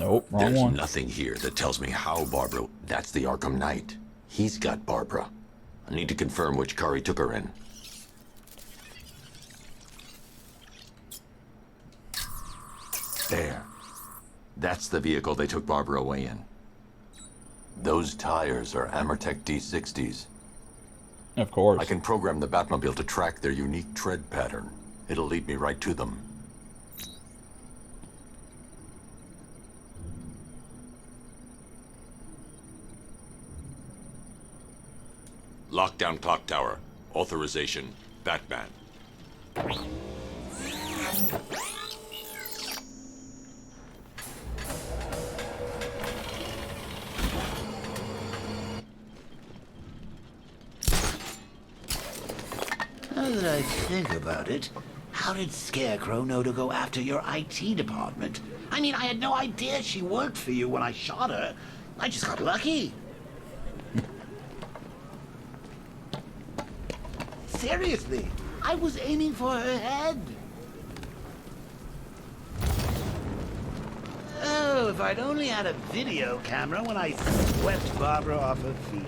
Nope, wrong There's one. nothing here that tells me how Barbara... That's the Arkham Knight. He's got Barbara. I need to confirm which car he took her in. There. That's the vehicle they took Barbara away in. Those tires are Amertech D60s. Of course. I can program the Batmobile to track their unique tread pattern. It'll lead me right to them. Lockdown clock tower. Authorization, Batman. Now that I think about it, how did Scarecrow know to go after your IT department? I mean, I had no idea she worked for you when I shot her. I just got lucky. Seriously, I was aiming for her head. Oh, if I'd only had a video camera when I swept Barbara off her feet.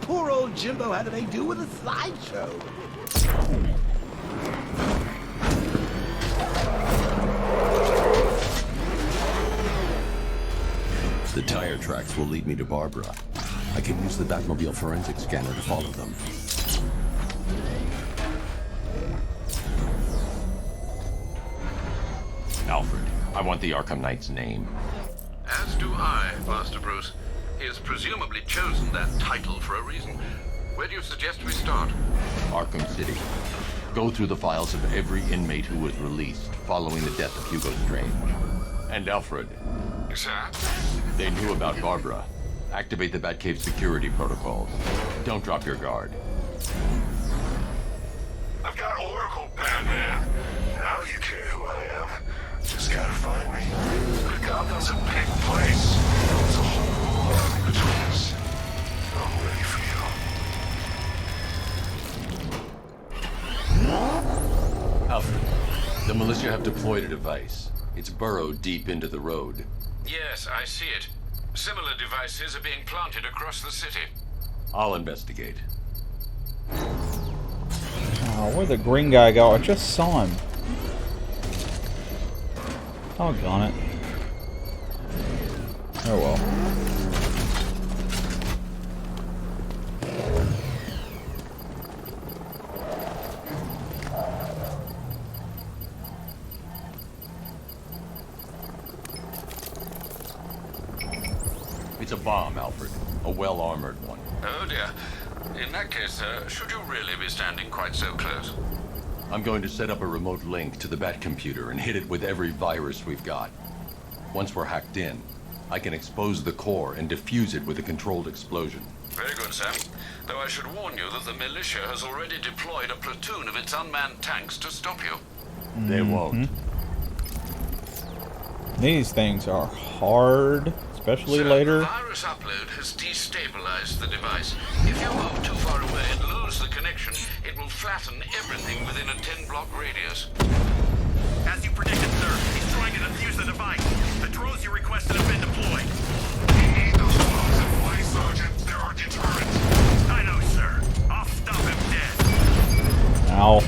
Poor old Jimbo had to make do with a slideshow. The tire tracks will lead me to Barbara. I can use the Batmobile forensic scanner to follow them. Alfred, I want the Arkham Knight's name. As do I, Master Bruce. He has presumably chosen that title for a reason. Where do you suggest we start? Arkham City. Go through the files of every inmate who was released following the death of Hugo Strange. And Alfred. Sir? They knew about Barbara. Activate the Batcave security protocols. Don't drop your guard. I've got Oracle, Batman. Now you care who I am. Just gotta find me. But Gotham's a big place. There's a whole lot between us. I'm ready for you. Alfred, the militia have deployed a device. It's burrowed deep into the road. Yes, I see it. Similar devices are being planted across the city. I'll investigate. Oh, where'd the green guy go? I just saw him. Doggone it. Oh well. It's a bomb, Alfred. A well-armored one. Oh dear. In that case, should you really be standing quite so close? I'm going to set up a remote link to the Bat computer and hit it with every virus we've got. Once we're hacked in, I can expose the core and defuse it with a controlled explosion. Very good, sir. Though I should warn you that the militia has already deployed a platoon of its unmanned tanks to stop you. They won't. These things are hard, especially Sir, later. The virus upload has destabilized the device. If you move too far away and lose the connection, it will flatten everything within a 10-block radius. As you predicted, sir, he's trying to defuse the device. The drones you requested have been deployed. We need those drones in place, Sergeant. There are deterrents. I know, sir. I'll stop him dead. Ow.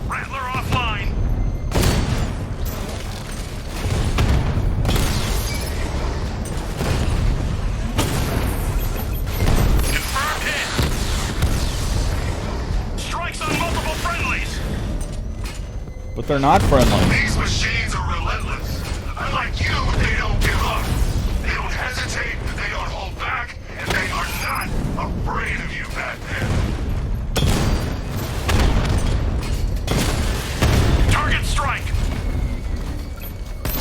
Rattler offline. Confirmed hit. Strikes on multiple friendlies. But they're not friendly. These machines are relentless. Unlike you, they don't give up. They don't hesitate, they don't hold back, and they are not afraid of you, Batman. Target strike.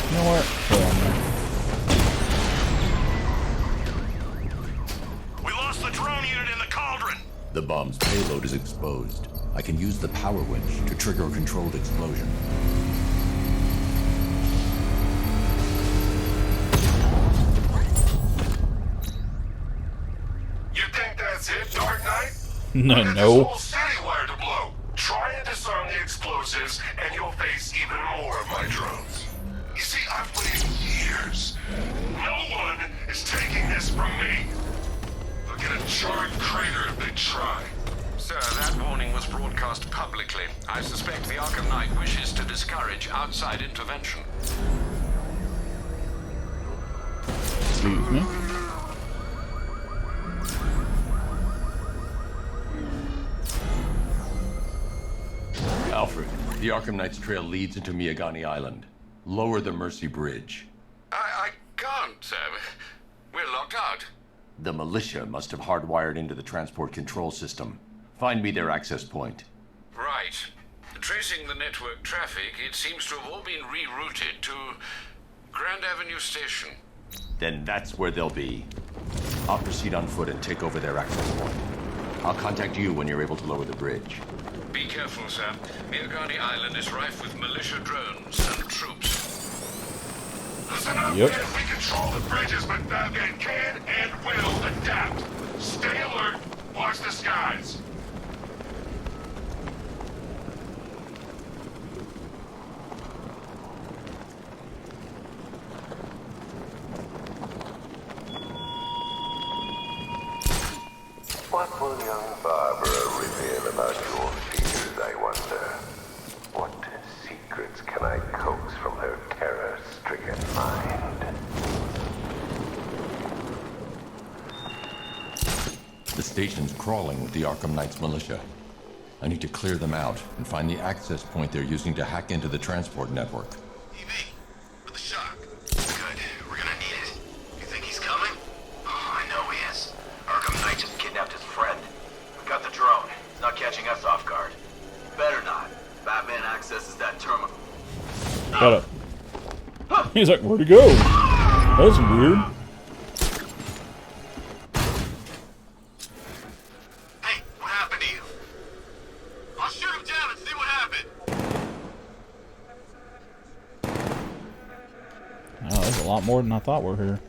You know what? We lost the drone unit in the cauldron. The bomb's payload is exposed. I can use the power winch to trigger a controlled explosion. You think that's it, Dark Knight? No, This no. whole city wired to blow. Try and disarm the explosives, and you'll face even more of my drones. You see, I'm charred crater if they try. Sir, that warning was broadcast publicly. I suspect the Arkham Knight wishes to discourage outside intervention. Excuse me. Alfred, the Arkham Knight's trail leads into Miyagani Island. Lower the Mercy Bridge. I can't, sir. We're locked out. The militia must have hardwired into the transport control system. Find me their access point. Right. Tracing the network traffic, it seems to have all been rerouted to Grand Avenue Station. Then that's where they'll be. I'll proceed on foot and take over their access point. I'll contact you when you're able to lower the bridge. Be careful, sir. Miyagani Island is rife with militia drones and troops. Listen up, Yep. kid. We control the bridges, but Batman can and will adapt. Stay alert. Watch the skies. What will young Barbara reveal about your fears, I wonder? What secrets can I coax from her terror-stricken mind? The station's crawling with the Arkham Knight's militia. I need to clear them out and find the access point they're using to hack into the transport network. With the shock. Good. We're gonna need it. You think he's coming? Oh, I know he is. Arkham Knight just kidnapped his friend. We got the drone. He's not catching us off guard. Better not. Batman accesses that terminal. Shut up. He's like, where'd he go? That's weird. Hey, what happened to you? I'll shoot him down and see what happened. Oh, there's a lot more than I thought were here.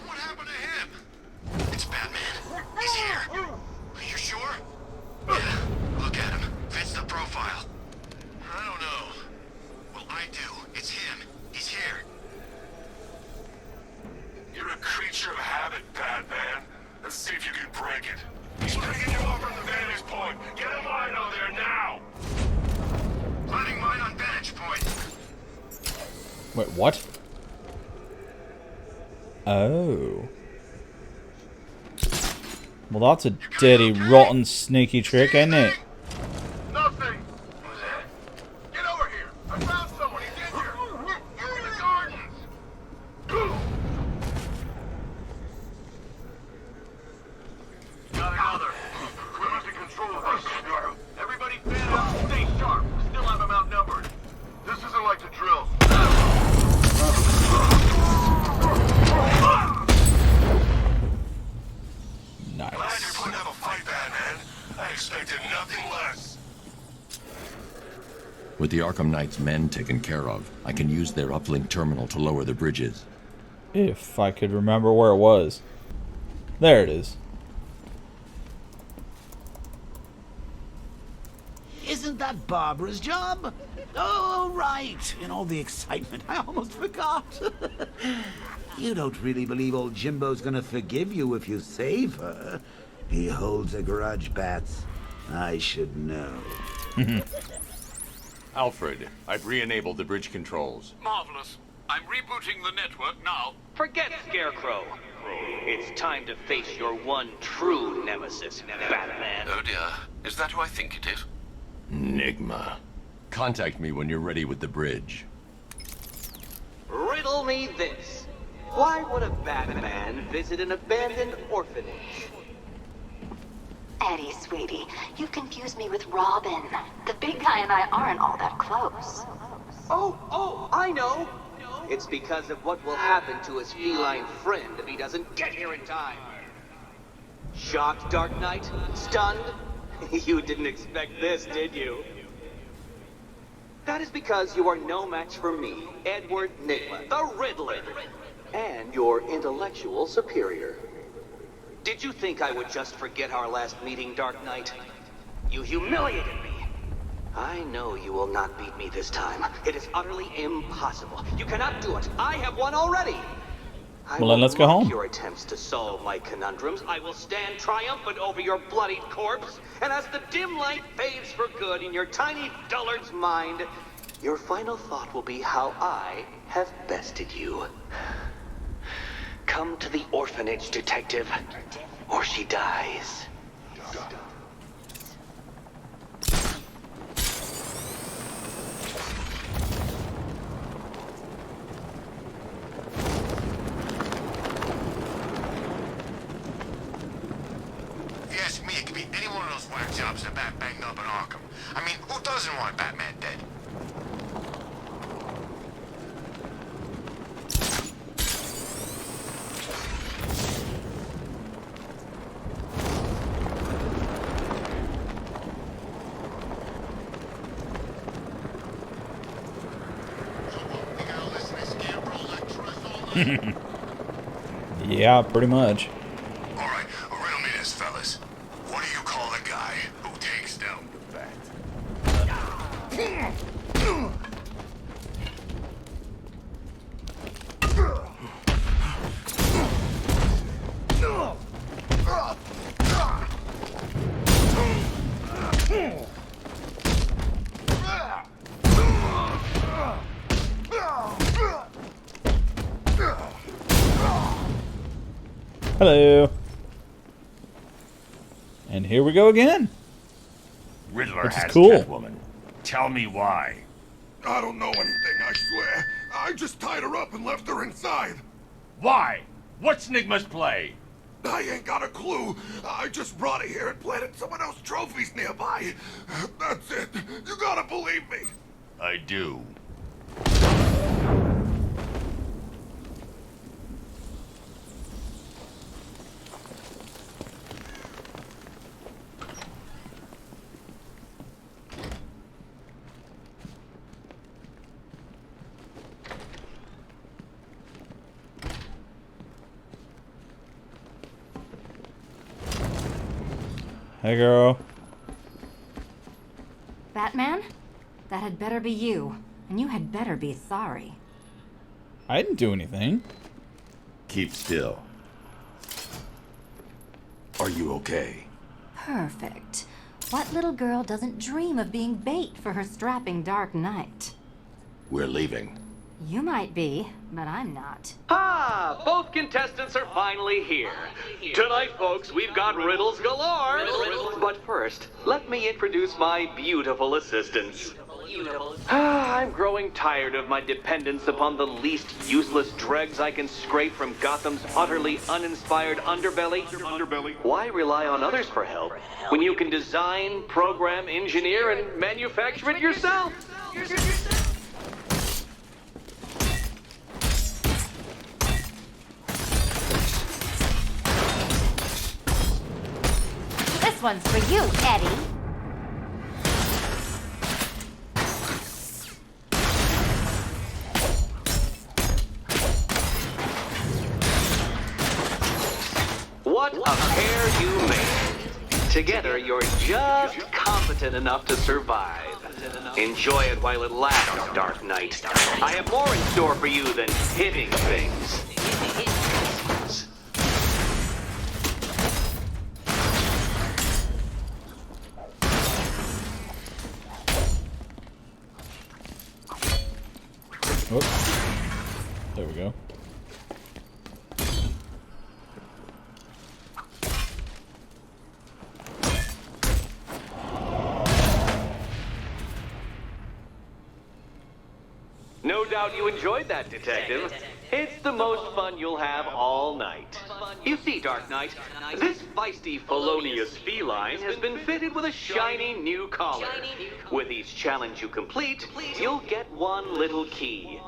What happened to him? It's Batman. He's here. You're sure? Yeah, look at him. Fits the profile. I don't know. Well, I do. It's him. He's here. You're a creature of habit, Batman. Let's see if you can break it. He's picking you up from the vantage point. Get a line on there now. Planning mine on vantage point. Wait, what? Oh. Well, that's a dirty, rotten, sneaky trick, ain't it? Nothing. Who's that? Get over here. I found someone. He's in here. In the gardens. Got another. We're losing control of this. Everybody fan out and stay sharp. Still have them outnumbered. This isn't like the drill. Glad you're putting up a fight, Batman. I expected nothing less. With the Arkham Knight's men taken care of, I can use their uplink terminal to lower the bridges. If I could remember where it was. There it is. Isn't that Barbara's job? Oh, right. In all the excitement, I almost forgot. You don't really believe old Jimbo's gonna forgive you if you save her. He holds a grudge, Bats. I should know. Alfred, I've re-enabled the bridge controls. Marvelous. I'm rebooting the network now. Forget Scarecrow. It's time to face your one true nemesis, Batman. Oh dear. Is that who I think it is? Enigma. Contact me when you're ready with the bridge. Riddle me this. Why would a Batman visit an abandoned orphanage? Eddie, sweetie, you confused me with Robin. The big guy and I aren't all that close. Oh, I know. It's because of what will happen to his feline friend if he doesn't get here in time. Shocked, Dark Knight? Stunned? You didn't expect this, did you? That is because you are no match for me, Edward Nigma, the Riddler, and your intellectual superior. Did you think I would just forget our last meeting, Dark Knight? You humiliated me. I know you will not beat me this time. It is utterly impossible. You cannot do it. I have won already. Well, then let's go home. Your attempts to solve my conundrums. I will stand triumphant over your bloodied corpse, and as the dim light fades for good in your tiny dullard's mind, your final thought will be how I have bested you. Come to the orphanage, detective, or she dies. If you ask me, it could be any one of those whack jobs that Bat banged up in Arkham. I mean, who doesn't want Batman dead? Yeah, pretty much. All right, riddle me this, fellas. What do you call the guy who takes down the Bat? Hello. And here we go again. Riddler Which is has cool. Catwoman. Tell me why. I don't know anything, I swear. I just tied her up and left her inside. Why? What's Nigma's play? I ain't got a clue. I just brought her here and planted someone else's trophies nearby. That's it. You gotta believe me. I do. Hey, girl. Batman? That had better be you. And you had better be sorry. I didn't do anything. Keep still. Are you okay? Perfect. What little girl doesn't dream of being bait for her strapping Dark Knight? We're leaving. You might be, but I'm not. Ah, both contestants are finally here. Tonight, folks, we've got riddles galore. But first, let me introduce my beautiful assistants. I'm growing tired of my dependence upon the least useless dregs I can scrape from Gotham's utterly uninspired underbelly. Why rely on others for help when you can design, program, engineer, and manufacture it yourself? This one's for you, Eddie. What a pair you made. Together, you're just competent enough to survive. Enjoy it while it lasts, Dark Knight. I have more in store for you than hitting things. Whoops. There we go. No doubt you enjoyed that, Detective. It's the most fun you'll have all night. You see, Dark Knight, this feisty, felonious feline has been fitted with a shiny new collar. With each challenge you complete, you'll get one little key.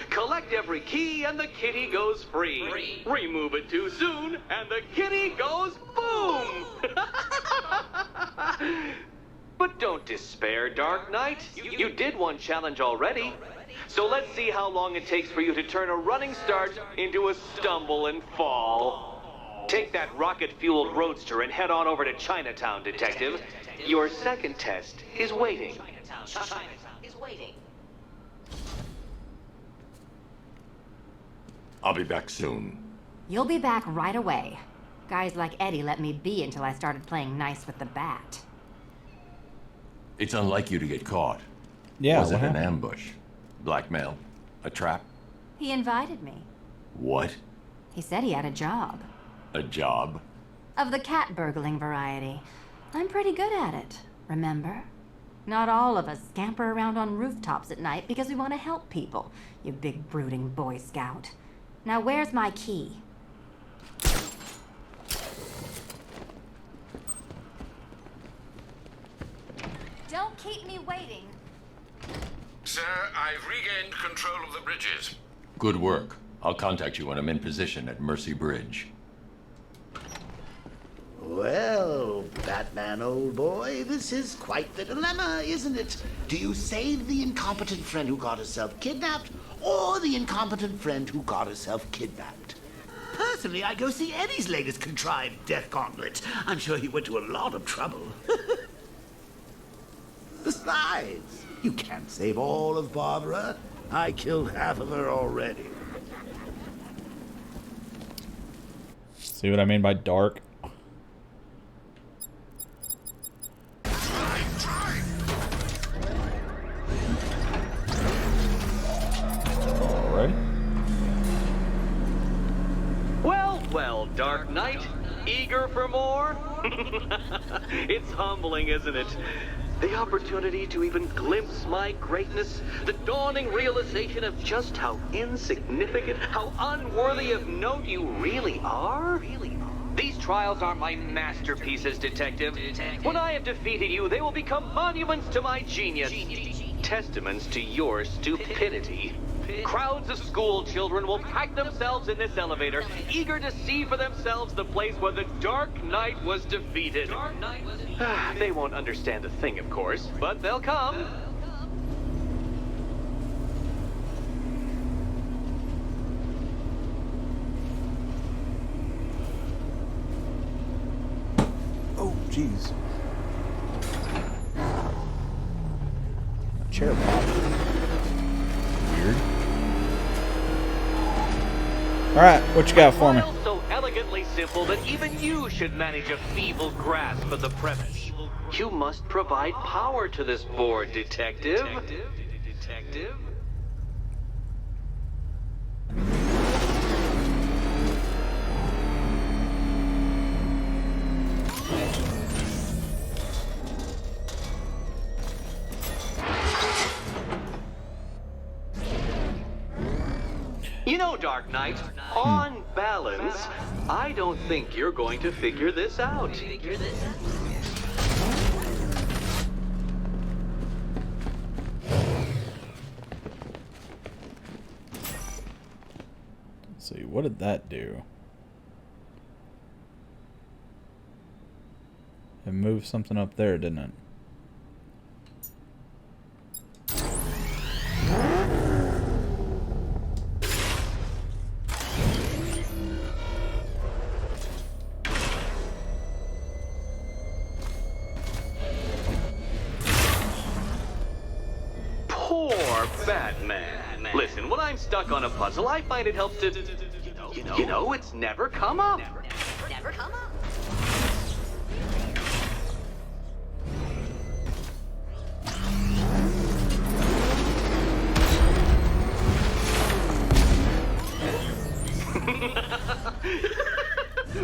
Collect every key and the kitty goes free. Remove it too soon and the kitty goes boom! But don't despair, Dark Knight. You did one challenge already. So let's see how long it takes for you to turn a running start into a stumble and fall. Take that rocket-fueled roadster and head on over to Chinatown, Detective. Your second test is waiting. I'll be back soon. You'll be back right away. Guys like Eddie let me be until I started playing nice with the bat. It's unlike you to get caught. Yeah, Was it what an happened? ambush? Blackmail? A trap? He invited me. What? He said he had a job. A job? Of the cat burgling variety. I'm pretty good at it, remember? Not all of us scamper around on rooftops at night because we want to help people, you big brooding Boy Scout. Now where's my key? Don't keep me waiting. Sir, I've regained control of the bridges. Good work. I'll contact you when I'm in position at Mercy Bridge. Well, Batman, old boy, this is quite the dilemma, isn't it? Do you save the incompetent friend who got herself kidnapped, or the incompetent friend who got herself kidnapped? Personally, I go see Eddie's latest contrived death gauntlet. I'm sure he went to a lot of trouble. Besides, you can't save all of Barbara. I killed half of her already. See what I mean by dark? Alright. Well, Dark Knight, eager for more? It's humbling, isn't it? The opportunity to even glimpse my greatness, the dawning realization of just how insignificant, how unworthy of note you really are? These trials are my masterpieces, Detective. When I have defeated you, they will become monuments to my genius, testaments to your stupidity. Crowds of school children will pack themselves in this elevator, eager to see for themselves the place where the Dark Knight was defeated. They won't understand a thing, of course, but they'll come. Oh, jeez. Chair pop. Weird. Alright, what you got for me? So elegantly simple that even you should manage a feeble grasp of the premise. You must provide power to this board, Detective. Detective? You know, Dark Knight, on balance, I don't think you're going to figure this out. Let's see, what did that do? It moved something up there, didn't it? Batman. Listen, when I'm stuck on a puzzle, I find it helps to... You know, it's never come up. Never come up.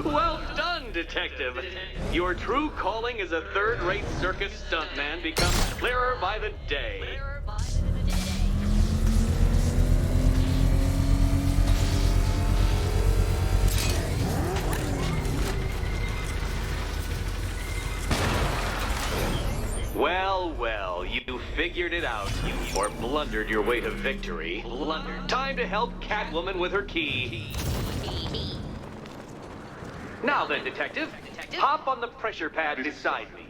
Well done, Detective. Your true calling as a third-rate circus stuntman becomes clearer by the day. Well, you figured it out, or blundered your way to victory. Time to help Catwoman with her key. Now then, Detective, hop on the pressure pad beside me.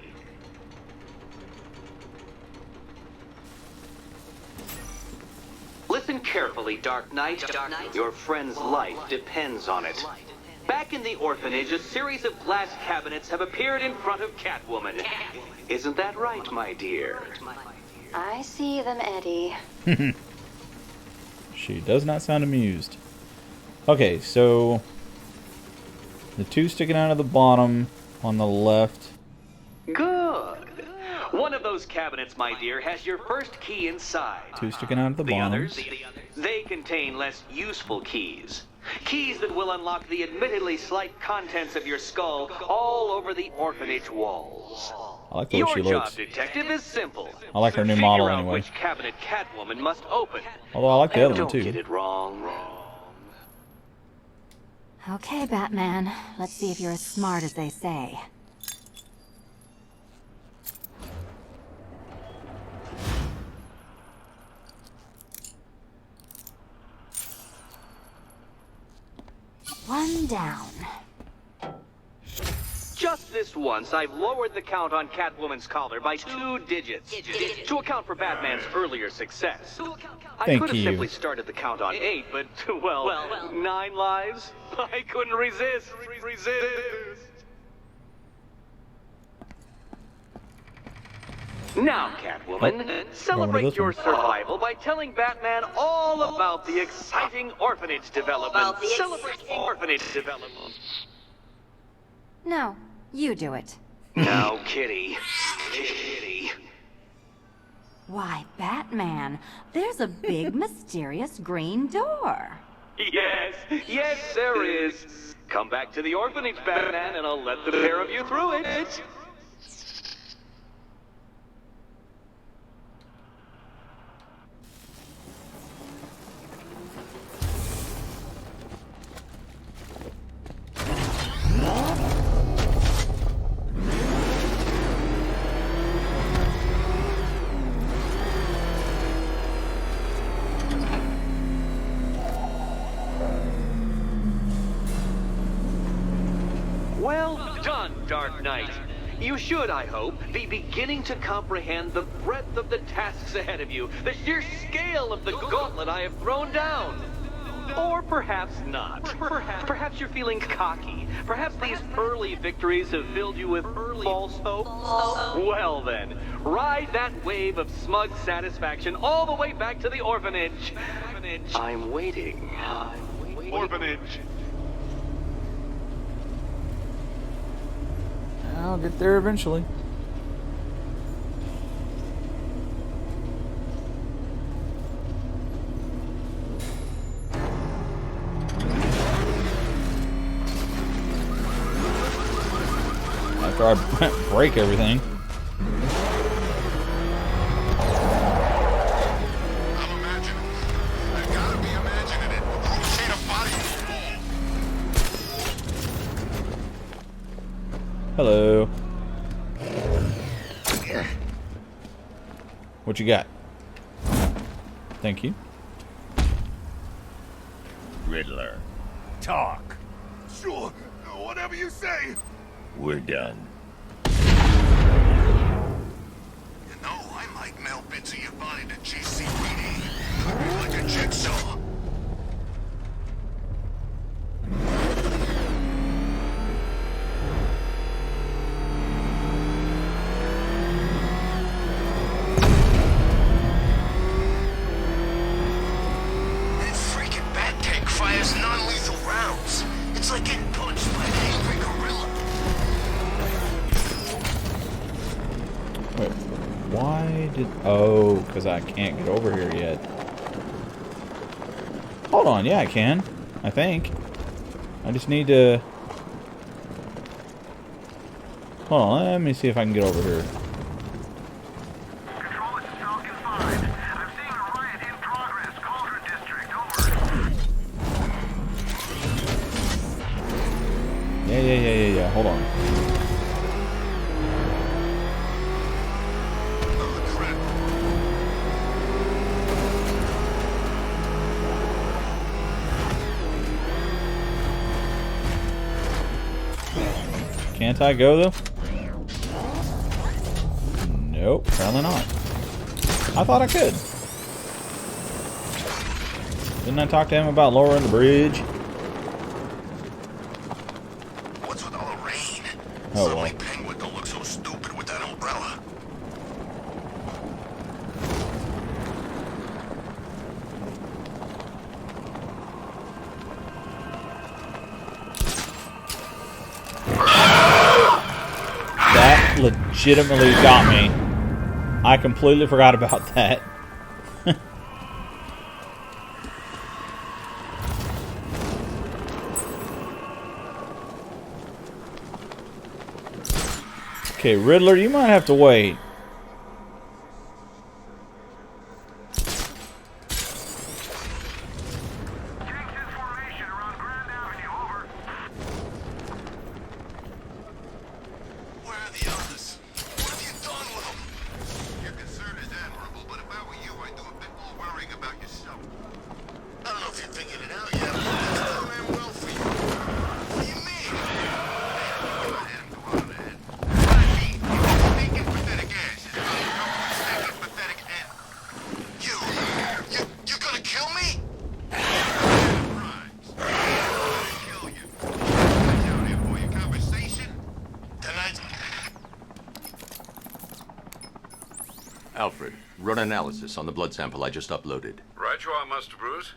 Listen carefully, Dark Knight. Your friend's life depends on it. Back in the orphanage, a series of glass cabinets have appeared in front of Catwoman. Isn't that right, my dear? I see them, Eddie. She does not sound amused. Okay, so the two sticking out of the bottom on the left. Good. One of those cabinets, my dear, has your first key inside. Two sticking out of the bottom. Others, they contain less useful keys. Keys that will unlock the admittedly slight contents of your skull all over the orphanage walls. I like the way she Your looks. job, detective, is simple. I like her new model Figure out anyway. which cabinet Catwoman must open. Although I like the And other one don't too. get it wrong. Okay, Batman. Let's see if you're as smart as they say. One down. Just this once, I've lowered the count on Catwoman's collar by 2 digits to account for Batman's earlier success. I Thank could have you. simply started the count on 8, but, well, 9 lives? I couldn't resist. Now, Catwoman, celebrate your survival by telling Batman all about the exciting orphanage development. Celebrate orphanage development. No, you do it. Now, Kitty. Why, Batman, there's a big mysterious green door. Yes, there is. Come back to the orphanage, Batman, and I'll let the pair of you through it. Well done, Dark Knight. You should, I hope, be beginning to comprehend the breadth of the tasks ahead of you, the sheer scale of the gauntlet I have thrown down. Or perhaps not. Perhaps you're feeling cocky. Perhaps these early victories have filled you with false hope. Well then, ride that wave of smug satisfaction all the way back to the orphanage. I'm waiting. Orphanage. I'll get there eventually. After I break everything. Hello. What you got? Thank you. Riddler. Talk. Sure, whatever you say. We're done. You know, I might mail bits of your body to GCPD. Like a jigsaw. That freaking bat tank fires non-lethal rounds. It's like getting punched by an angry gorilla. Wait, why did... Oh, because I can't get over here yet. Hold on, yeah I can. I think. I just need to... Hold on, let me see if I can get over here. Yeah, hold on. Can't I go though? Nope, apparently not. I thought I could. Didn't I talk to him about lowering the bridge? What's with all the rain? Oh well. Suddenly Penguin don't look so stupid with that umbrella. legitimately got me. I completely forgot about that. Okay, Riddler, you might have to wait. Alfred, run analysis on the blood sample I just uploaded. Right you are, Master Bruce.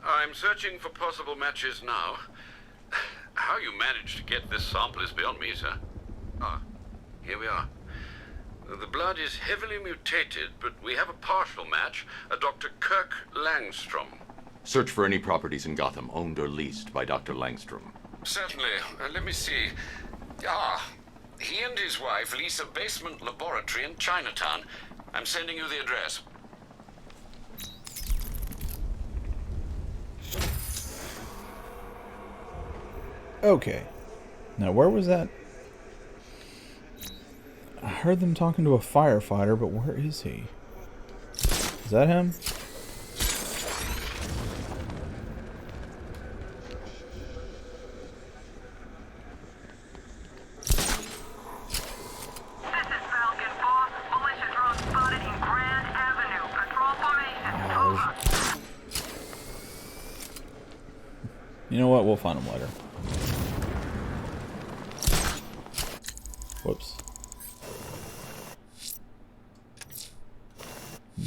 I'm searching for possible matches now. How you managed to get this sample is beyond me, sir. Ah, here we are. The blood is heavily mutated, but we have a partial match, a Dr. Kirk Langstrom. Search for any properties in Gotham owned or leased by Dr. Langstrom. Certainly. Let me see. Ah, he and his wife lease a basement laboratory in Chinatown. I'm sending you the address. Okay. Now, where was that? I heard them talking to a firefighter, but where is he? Is that him? You know what? We'll find him later. Whoops.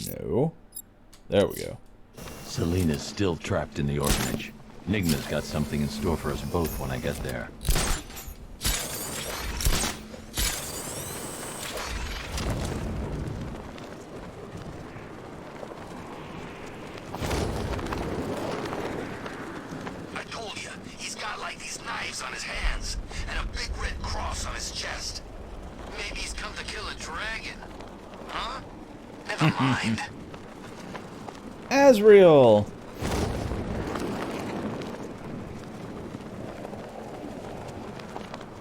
No. There we go. Selena's still trapped in the orphanage. Nigma's got something in store for us both when I get there. On his hands and a big red cross on his chest. Maybe he's come to kill a dragon. Huh? Never mind. Azrael!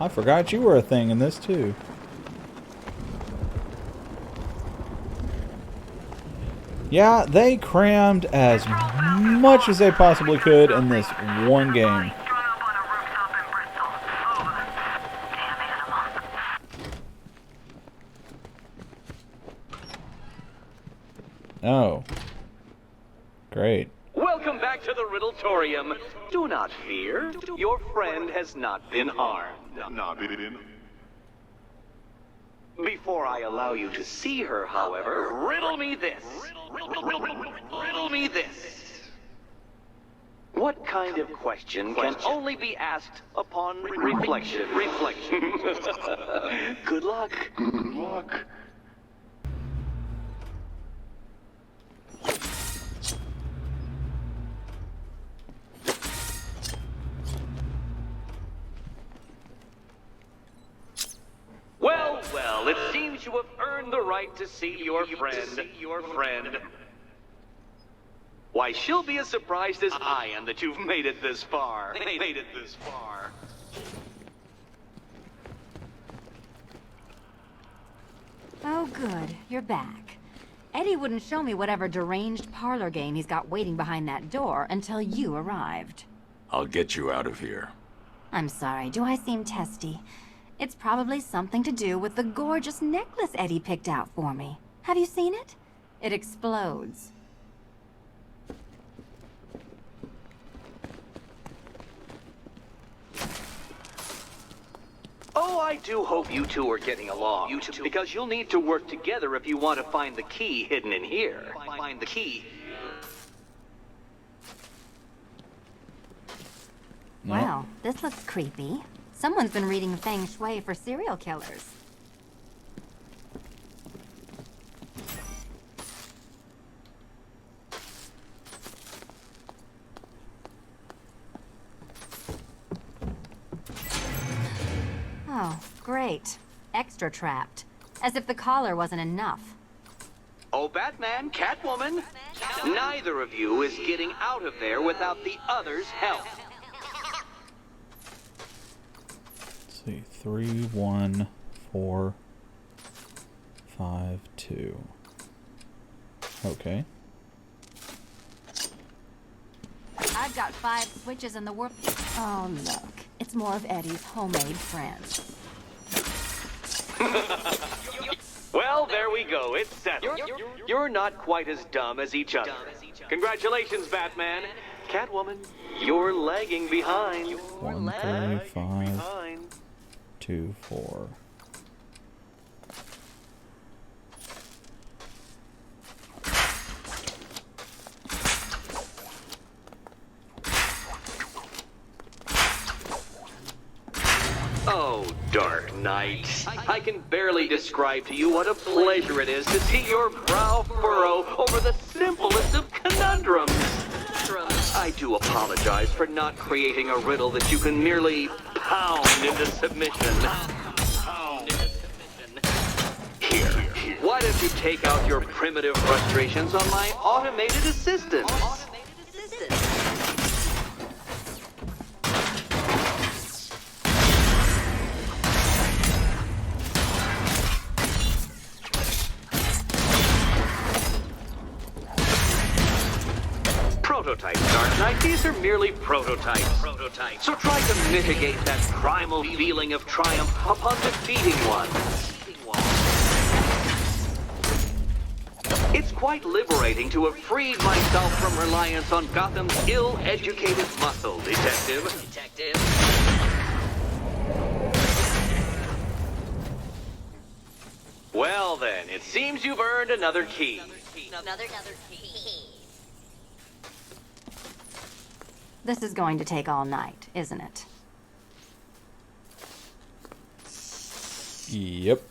I forgot you were a thing in this too. Yeah, they crammed as much as they possibly could in this one game. Oh. Great. Welcome back to the Riddletorium. Do not fear. Your friend has not been harmed. Before I allow you to see her, however, riddle me this. Riddle me this. What kind of question can only be asked upon reflection? Good luck. Good luck. Well, it seems you have earned the right to see your friend. Why, she'll be as surprised as I am that you've made it this far. Oh, good. You're back. Eddie wouldn't show me whatever deranged parlor game he's got waiting behind that door until you arrived. I'll get you out of here. I'm sorry, do I seem testy? It's probably something to do with the gorgeous necklace Eddie picked out for me. Have you seen it? It explodes. Oh, I do hope you two are getting along. Because you'll need to work together if you want to find the key hidden in here. Find the key. Wow, this looks creepy. Someone's been reading Feng Shui for serial killers. Great. Extra trapped. As if the collar wasn't enough. Oh, Batman, Catwoman, neither of you is getting out of there without the other's help. Let's see. 3, 1, 4, 5, 2. Okay. I've got 5 switches in the world. Oh, look. It's more of Eddie's homemade friends. Well, there we go. It's settled. You're not quite as dumb as each other. Congratulations, Batman. Catwoman, you're lagging behind. 1, 3, 5, 2, 4. Oh, Dark Knight. I can barely describe to you what a pleasure it is to see your brow furrow over the simplest of conundrums. I do apologize for not creating a riddle that you can merely pound into submission. Here, why don't you take out your primitive frustrations on my automated assistant? Prototypes, Dark Knight. These are merely prototypes. So try to mitigate that primal feeling of triumph upon defeating one. It's quite liberating to have freed myself from reliance on Gotham's ill-educated muscle, Detective. Well then, it seems you've earned another key. Another key. This is going to take all night, isn't it? Yep.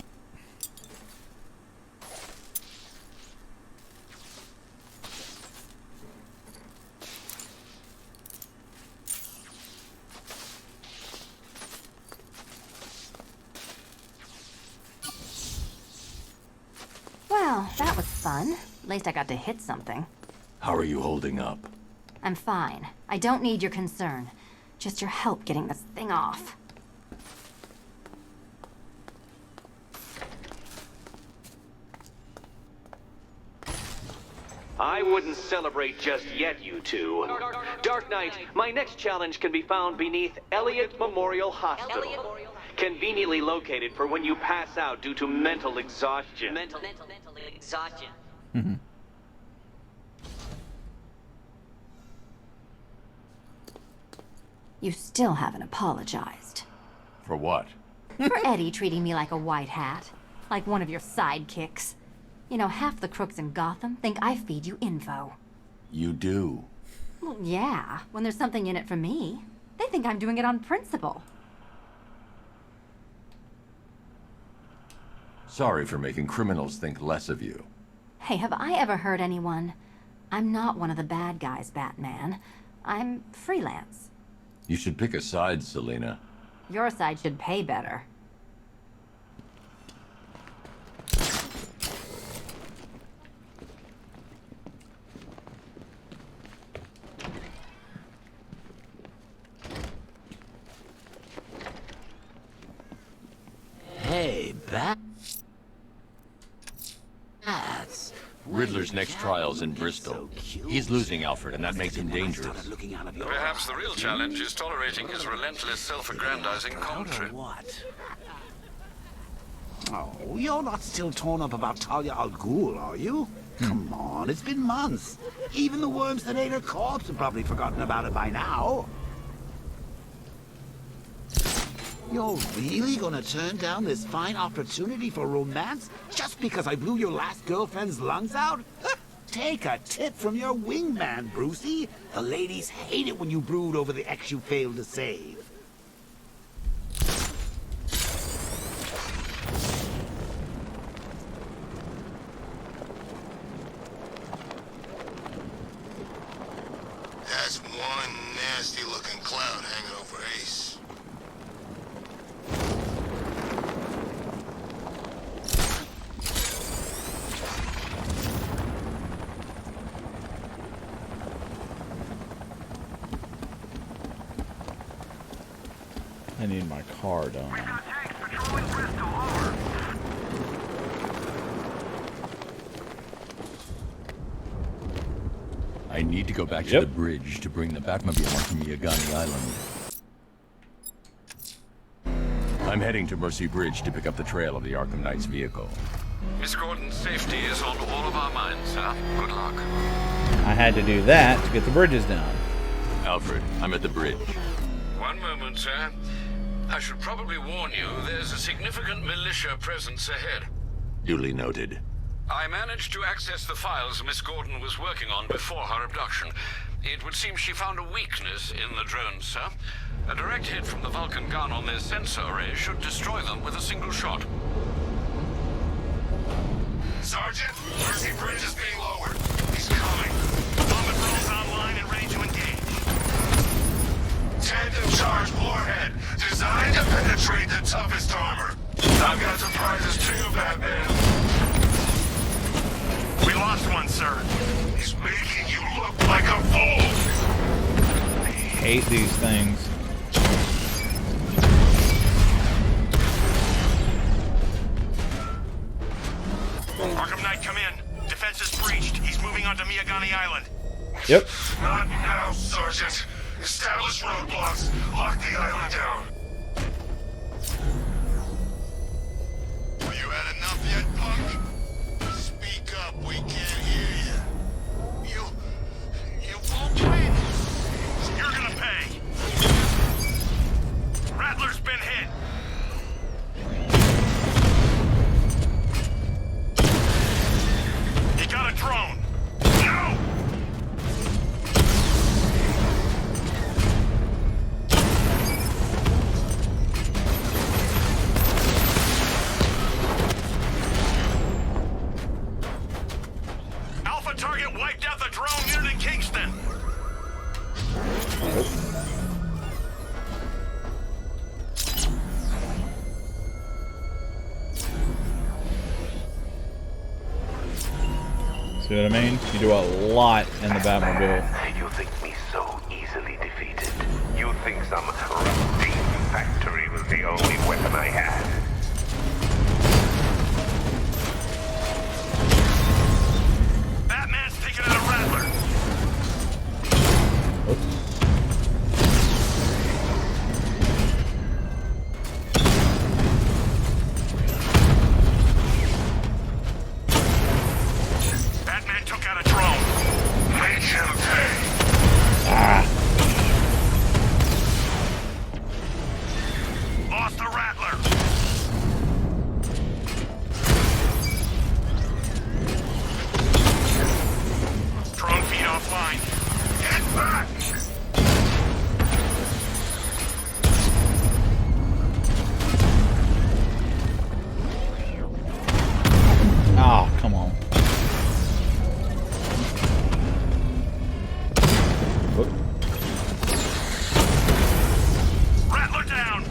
Well, that was fun. At least I got to hit something. How are you holding up? I'm fine. I don't need your concern. Just your help getting this thing off. I wouldn't celebrate just yet, you two. Dark Knight, my next challenge can be found beneath Elliott Memorial Hospital. Conveniently located for when you pass out due to mental exhaustion. Mental exhaustion. Mm-hmm. You still haven't apologized. For what? For Eddie treating me like a white hat. Like one of your sidekicks. You know, half the crooks in Gotham think I feed you info. You do. Well, yeah, when there's something in it for me. They think I'm doing it on principle. Sorry for making criminals think less of you. Hey, have I ever hurt anyone? I'm not one of the bad guys, Batman. I'm freelance. You should pick a side, Selina. Your side should pay better. Hey, Bats. Riddler's next trial's in Bristol. He's losing Alfred, and that makes him dangerous. Perhaps the real challenge is tolerating his relentless self-aggrandizing commentary. What? Oh, you're not still torn up about Talia al Ghul, are you? Come on, it's been months. Even the worms that ate her corpse have probably forgotten about it by now. You're really gonna turn down this fine opportunity for romance just because I blew your last girlfriend's lungs out? Take a tip from your wingman, Brucey. The ladies hate it when you brood over the ex you failed to save. That's one nasty-looking cloud hanging over Ace. I need my car done. I need to go back to the bridge to bring the Batmobile onto Miyagani Island. I'm heading to Mercy Bridge to pick up the trail of the Arkham Knight's vehicle. Miss Gordon's safety is on all of our minds, sir. Good luck. I had to do that to get the bridges down. Alfred, I'm at the bridge. One moment, sir. I should probably warn you, there's a significant militia presence ahead. Duly noted. I managed to access the files Miss Gordon was working on before her abduction. It would seem she found a weakness in the drones, sir. A direct hit from the Vulcan gun on their sensor array should destroy them with a single shot. Sergeant, Mercy Bridge is being lowered. He's coming. Bomber drones online and ready to engage. Tandem charge warhead, designed to penetrate the toughest armor. I've got surprises too, Batman. We lost one, sir. He's making you look like a fool. I hate these things. Arkham Knight, come in. Defense is breached. He's moving onto Miyagani Island. Yep. Not now, Sergeant. Establish roadblocks. Lock the island down. Are you had enough yet, punk? Speak up, we can't hear you. You won't win. You're gonna pay. Rattler's been hit. He got a drone. No! Alpha target wiped out the drone unit in Kingston. See what I mean? You do a lot in the Batmobile. You think me so easily defeated? You think some rusty factory was the only weapon I had? Batman's taking out a Rattler. Batman took out a drone. Make him pay. Lost the Rattler. Drone feed offline. Get back! Oh, come on. Rattler down.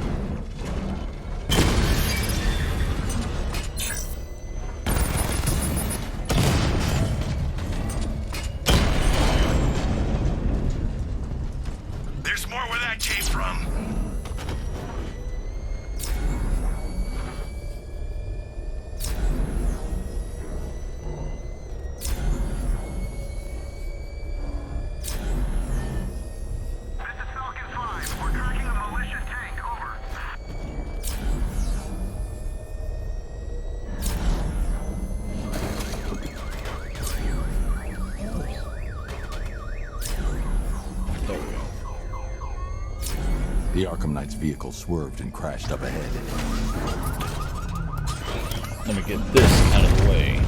There's more where that came from. This is Falcon 5. We're tracking a militia tank. Over. The Arkham Knight's vehicle swerved and crashed up ahead. Let me get this out of the way.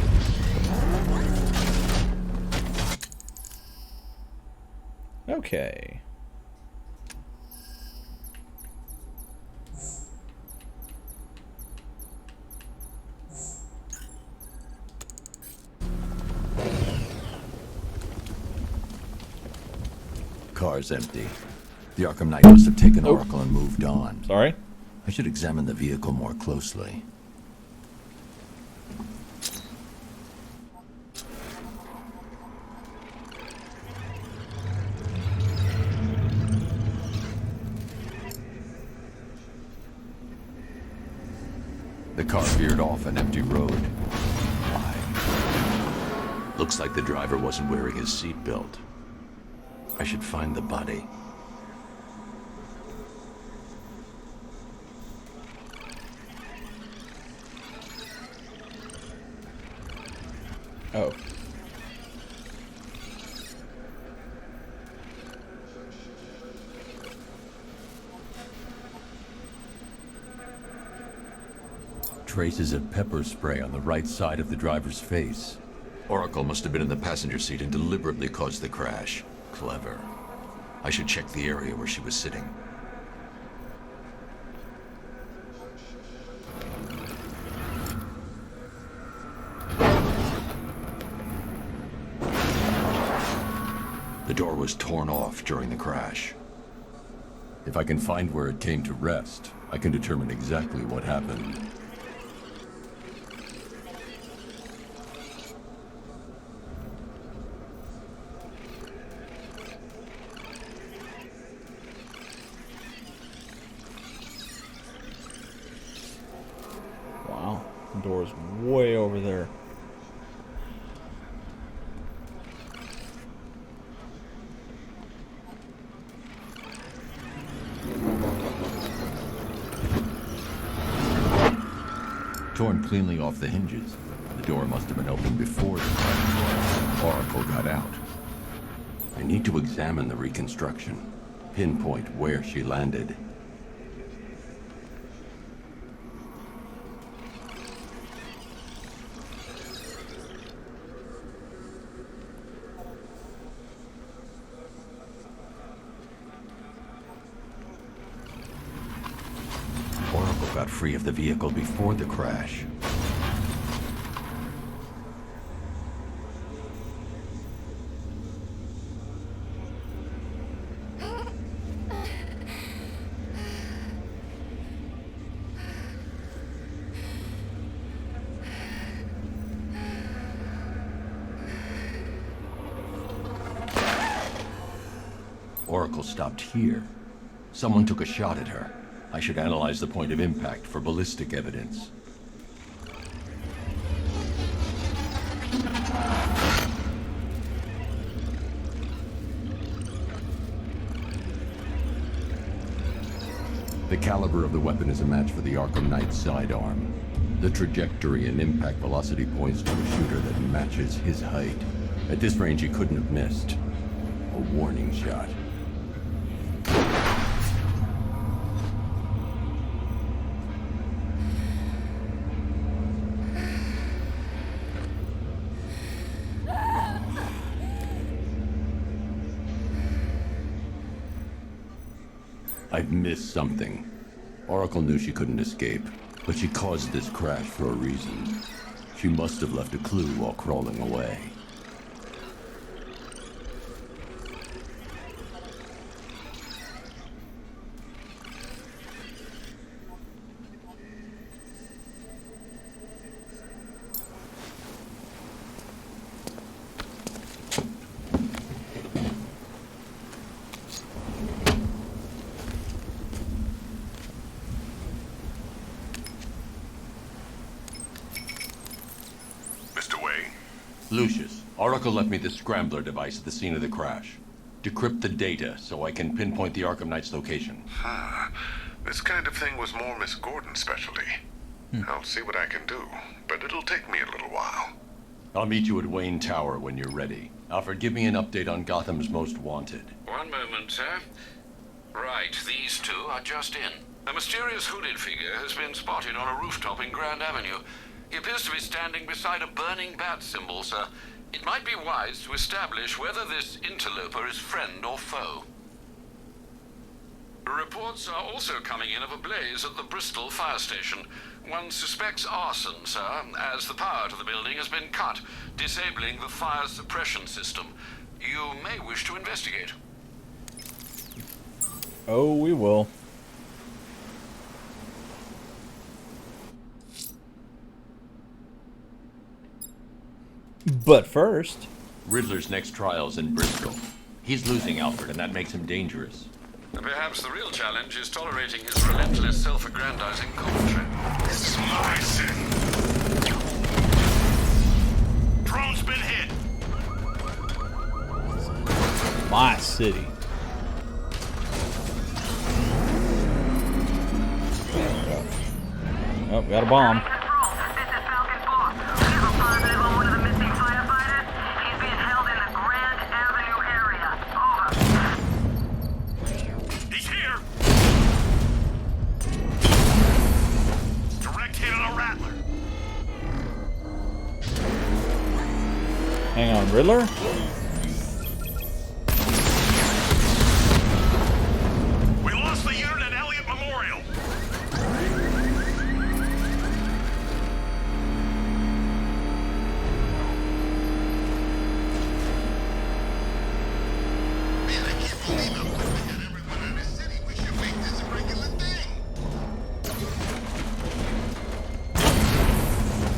Okay. Car's empty. The Arkham Knight must have taken Oracle and moved on. Sorry? I should examine the vehicle more closely. The car veered off an empty road. Why? Looks like the driver wasn't wearing his seatbelt. I should find the body. Oh. Traces of pepper spray on the right side of the driver's face. Oracle must have been in the passenger seat and deliberately caused the crash. Clever. I should check the area where she was sitting. The door was torn off during the crash. If I can find where it came to rest, I can determine exactly what happened. Wow, the door's way over there. Torn cleanly off the hinges. The door must have been opened before the crash. Oracle got out. I need to examine the reconstruction. Pinpoint where she landed. Oracle got free of the vehicle before the crash. Oracle stopped here. Someone took a shot at her. I should analyze the point of impact for ballistic evidence. The caliber of the weapon is a match for the Arkham Knight's sidearm. The trajectory and impact velocity points to a shooter that matches his height. At this range, he couldn't have missed. A warning shot. I've missed something. Oracle knew she couldn't escape, but she caused this crash for a reason. She must have left a clue while crawling away. Lucius, Oracle left me the scrambler device at the scene of the crash. Decrypt the data so I can pinpoint the Arkham Knight's location. This kind of thing was more Miss Gordon's specialty. I'll see what I can do, but it'll take me a little while. I'll meet you at Wayne Tower when you're ready. Alfred, give me an update on Gotham's Most Wanted. One moment, sir. Right, these two are just in. A mysterious hooded figure has been spotted on a rooftop in Grand Avenue. He appears to be standing beside a burning bat symbol, sir. It might be wise to establish whether this interloper is friend or foe. Reports are also coming in of a blaze at the Bristol fire station. One suspects arson, sir, as the power to the building has been cut, disabling the fire suppression system. You may wish to investigate. Oh, we will. But first... Riddler's next trial's in Bristol. He's losing Alfred, and that makes him dangerous. Perhaps the real challenge is tolerating his relentless self-aggrandizing commentary. This is my city. Drone's been hit. My city. Oh, got a bomb. He's here. Direct hit on a Rattler. Hang on, Riddler? We lost the unit at Elliott Memorial.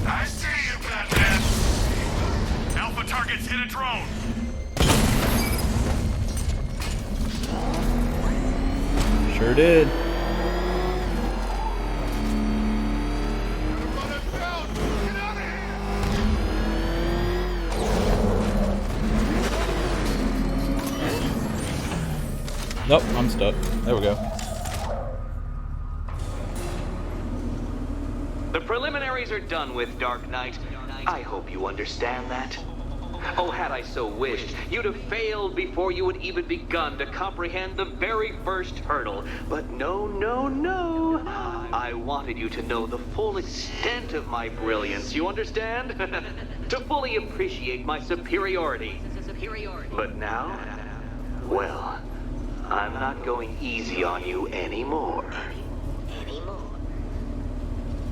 I see you, Batman. Alpha targets hit a drone. Sure did. Nope, I'm stuck. There we go. The preliminaries are done with, Dark Knight. I hope you understand that. Oh, had I so wished, you'd have failed before you had even begun to comprehend the very first hurdle. But no, no, no. I wanted you to know the full extent of my brilliance, you understand? To fully appreciate my superiority. But now, well, I'm not going easy on you anymore.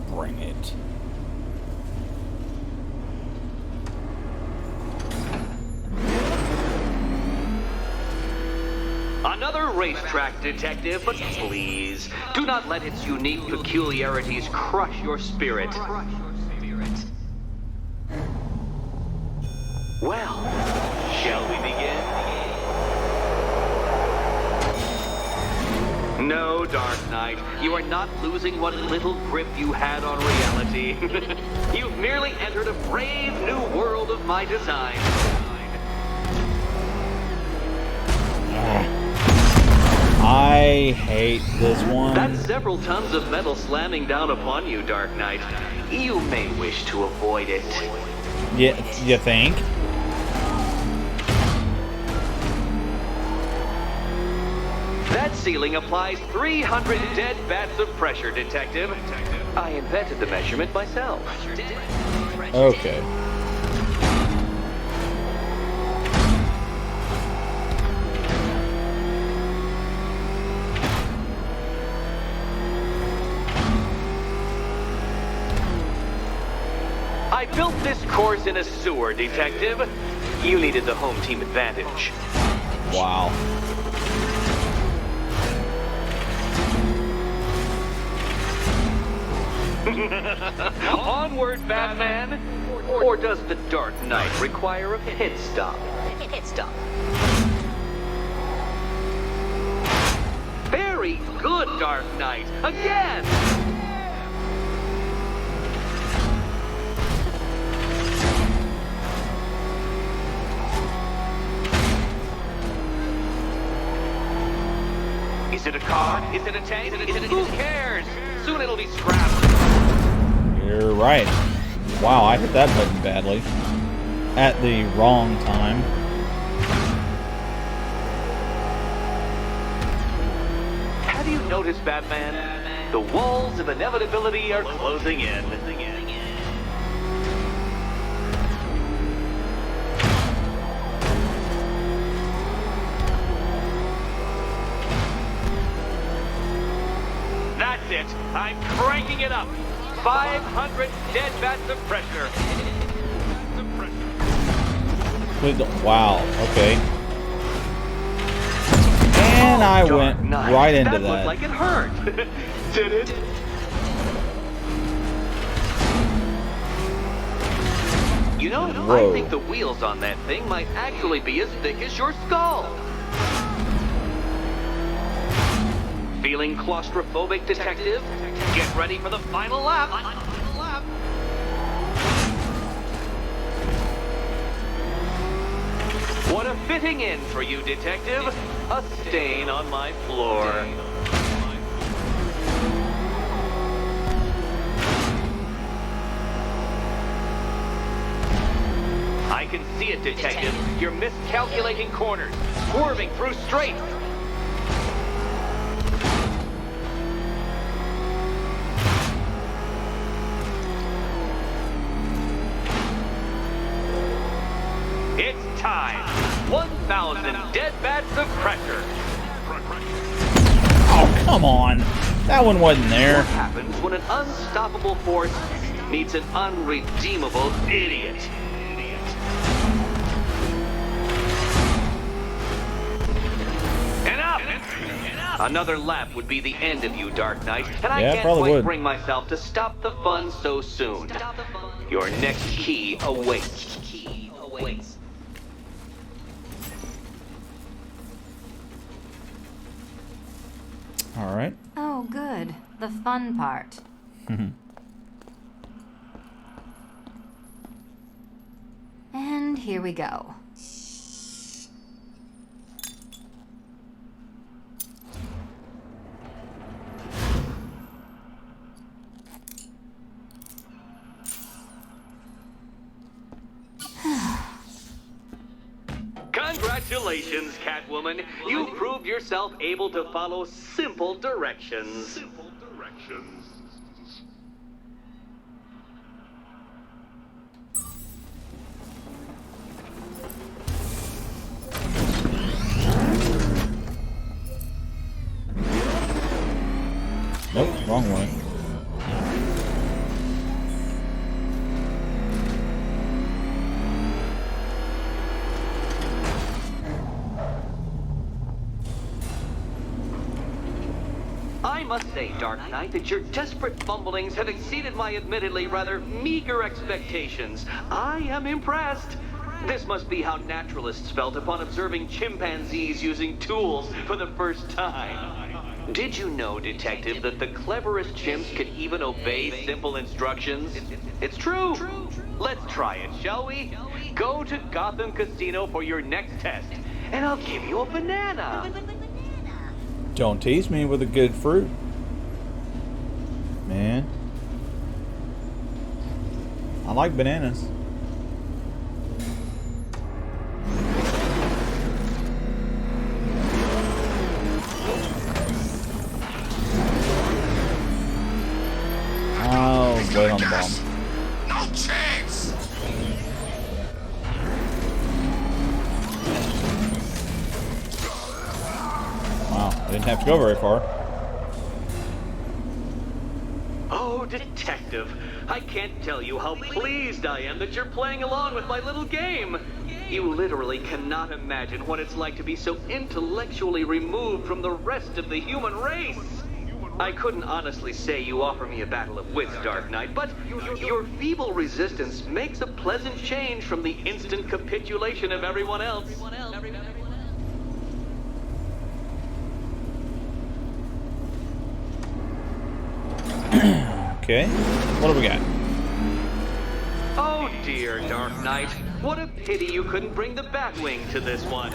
Bring it. Another racetrack detective, but please, do not let its unique peculiarities crush your spirit. Well, shall we begin? No, Dark Knight, you are not losing what little grip you had on reality. You've merely entered a brave new world of my design. I hate this one. That's several tons of metal slamming down upon you, Dark Knight. You may wish to avoid it. Yeah, you think? That ceiling applies 300 dead bats of pressure, Detective. I invented the measurement myself. Okay. I built this course in a sewer, Detective. You needed the home team advantage. Wow. Onward, Batman! Or does the Dark Knight require a pit stop? Pit stop. Very good, Dark Knight. Again! Is it a car? Is it a tank? Who cares? Soon it'll be scrapped. You're right. Wow, I hit that button badly. At the wrong time. Have you noticed, Batman? The walls of inevitability are closing in. That's it. I'm cranking it up. 500 dead bats of pressure. Wow, okay. And I went right into that. That looked like it hurt. Did it? You know, Whoa. I think the wheels on that thing might actually be as thick as your skull. Feeling claustrophobic, detective? Get ready for the final lap. What a fitting end for you, detective. A stain on my floor. I can see it, detective. You're miscalculating corners, swerving through straights. It's time. 1,000 dead bats of pressure. Oh, come on. That one wasn't there. What happens when an unstoppable force meets an unredeemable idiot? Enough! Another lap would be the end of you, Dark Knight, and I can't quite bring myself to stop the fun so soon. Your next key awaits. All right. Oh, good. The fun part. And here we go. Congratulations, Catwoman. You proved yourself able to follow simple directions. Nope, wrong way. I must say, Dark Knight, that your desperate fumblings have exceeded my admittedly rather meager expectations. I am impressed. This must be how naturalists felt upon observing chimpanzees using tools for the first time. Did you know, Detective, that the cleverest chimps can even obey simple instructions? It's true. Let's try it, shall we? Go to Gotham Casino for your next test, and I'll give you a banana. Don't tease me with a good fruit. Man. I like bananas. Oh, wait on the bomb. No chance! Wow, I didn't have to go very far. Oh, Detective, I can't tell you how pleased I am that you're playing along with my little game. You literally cannot imagine what it's like to be so intellectually removed from the rest of the human race. I couldn't honestly say you offer me a battle of wits, Dark Knight, but your feeble resistance makes a pleasant change from the instant capitulation of everyone else. Okay, what do we got? Oh dear, Dark Knight. What a pity you couldn't bring the Batwing to this one.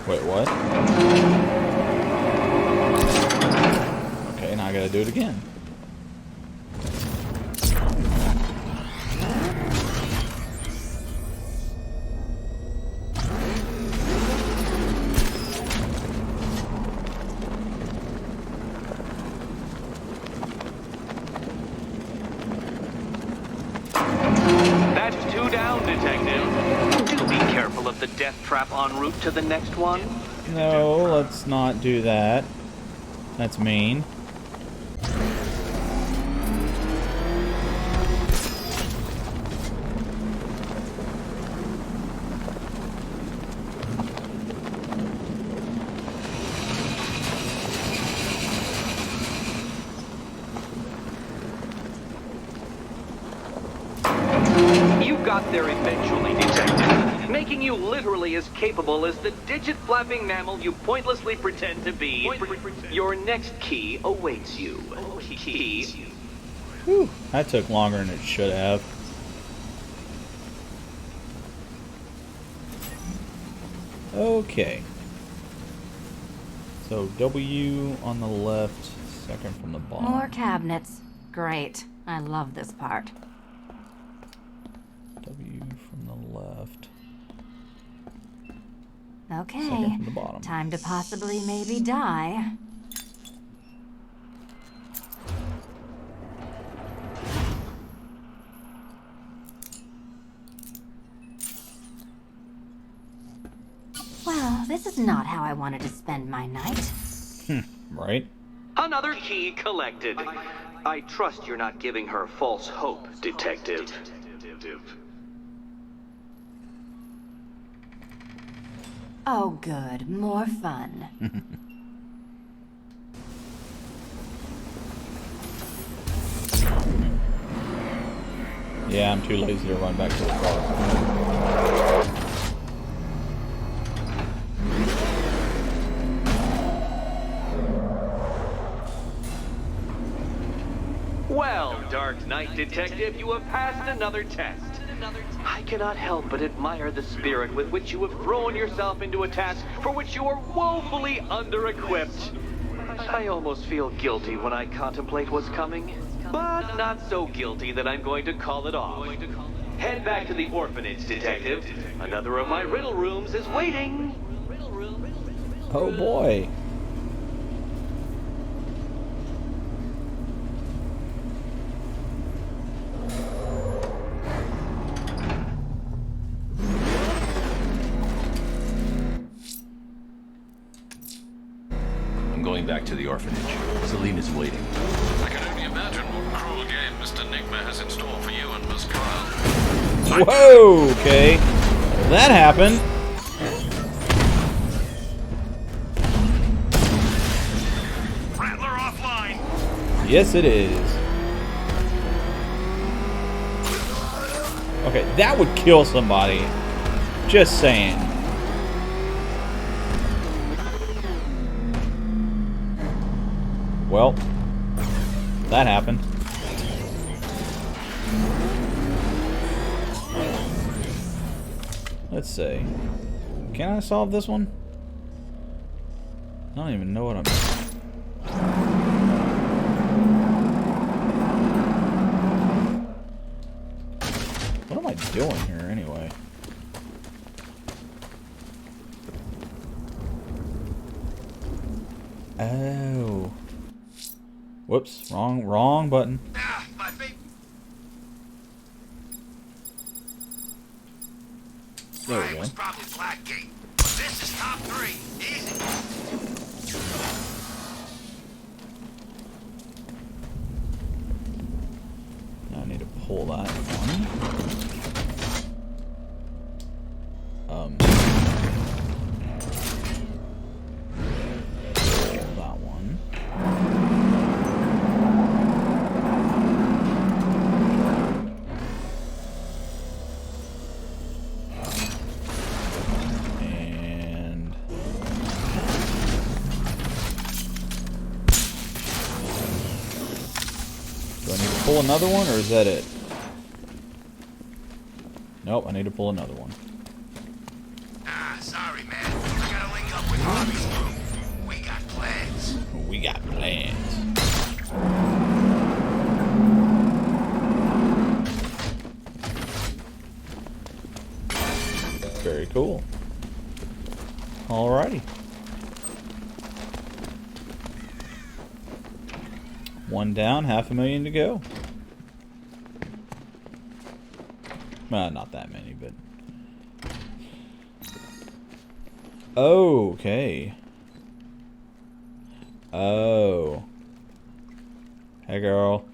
Wait, what? Okay, now I gotta do it again. That's 2 down, Detective. Do be careful of the death trap en route to the next one. No, let's not do that. That's mean. there eventually, Detective, making you literally as capable as the digit-flapping mammal you pointlessly pretend to be. Your next key awaits you. Key. Whew, that took longer than it should have. Okay. So W on the left, second from the bottom. More cabinets. Great. I love this part. W from the left. Okay. Second from the bottom. Time to possibly maybe die. Well, this is not how I wanted to spend my night. Right? Another key collected. I trust you're not giving her false hope, Detective. Oh, good. More fun. Yeah, I'm too lazy to run back to the car. Well, Dark Knight Detective, you have passed another test. I cannot help but admire the spirit with which you have thrown yourself into a task for which you are woefully under-equipped. I almost feel guilty when I contemplate what's coming, but not so guilty that I'm going to call it off. Head back to the orphanage, Detective. Another of my riddle rooms is waiting. Oh boy. Going back to the orphanage. Selena's waiting. I can only imagine what cruel game Mr. Nigma has in store for you and Miss Kyle. Whoa, okay. That happened. Rattler offline. Yes, it is. Okay, that would kill somebody. Just saying. Well, that happened. Let's see. Can I solve this one? I don't even know what I'm... What am I doing here anyway? Oh. Whoops, wrong button. There we go. Was probably Blackgate. But this is top 3. Easy. Now I need to pull that one. Pull that one. Pull another one, or is that it? Nope, I need to pull another one. Ah, sorry, man. I gotta link up with Harvey's group. We got plans. We got plans. Very cool. Alrighty. One down, 500,000 to go. Well, not that many, but... Okay. Oh. Hey, girl.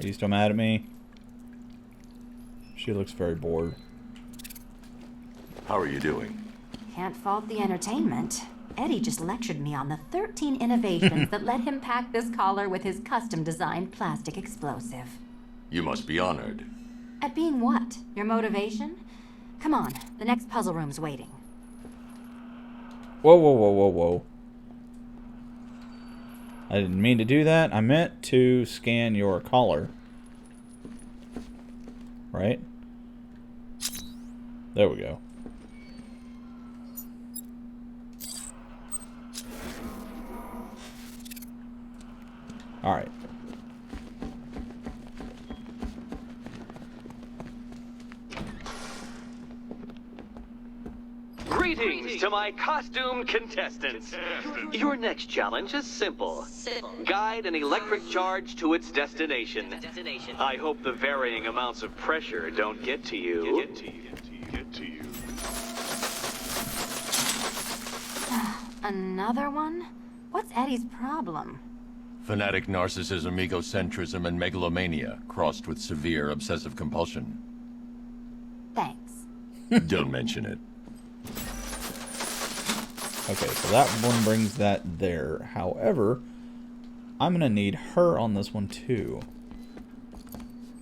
Are you still mad at me? She looks very bored. How are you doing? Can't fault the entertainment. Eddie just lectured me on the 13 innovations that let him pack this collar with his custom-designed plastic explosive. You must be honored. At being what? Your motivation? Come on, the next puzzle room's waiting. Whoa, whoa, whoa, whoa, whoa. I didn't mean to do that. I meant to scan your collar. Right? There we go. Alright. Greetings to my costumed contestants. Your next challenge is simple. Guide an electric charge to its destination. I hope the varying amounts of pressure don't get to you. Another one? What's Eddie's problem? Fanatic narcissism, egocentrism, and megalomania, crossed with severe obsessive compulsion. Thanks. Don't mention it. Okay, so that one brings that there. However, I'm going to need her on this one too.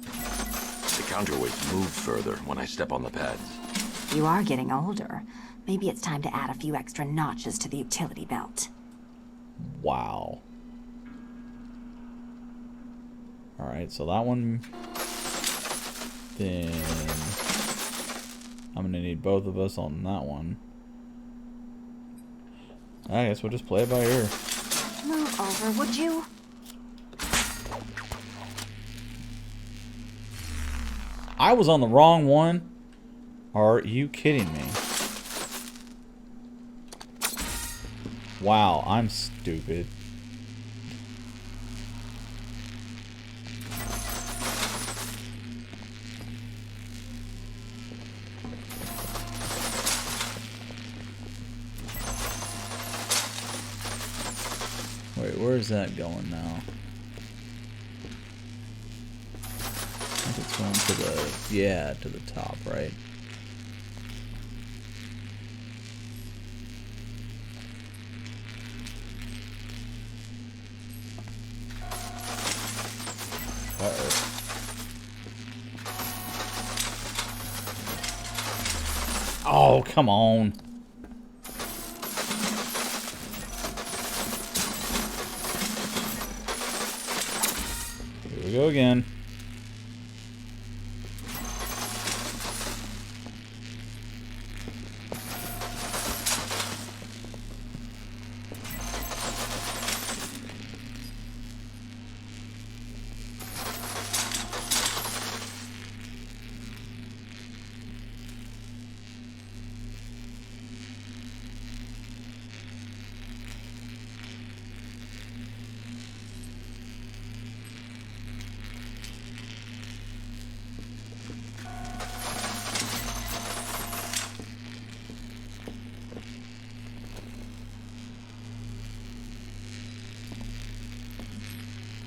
The counterweights move further when I step on the pads. You are getting older. Maybe it's time to add a few extra notches to the utility belt. Wow. Alright, so that one... Then... I'm going to need both of us on that one. I guess we'll just play it by ear. Move over, would you? I was on the wrong one? Are you kidding me? Wow, I'm stupid. Wait, where's that going now? I think it's going to the, yeah, to the top, right? Uh-oh. Oh, come on. Here we go again.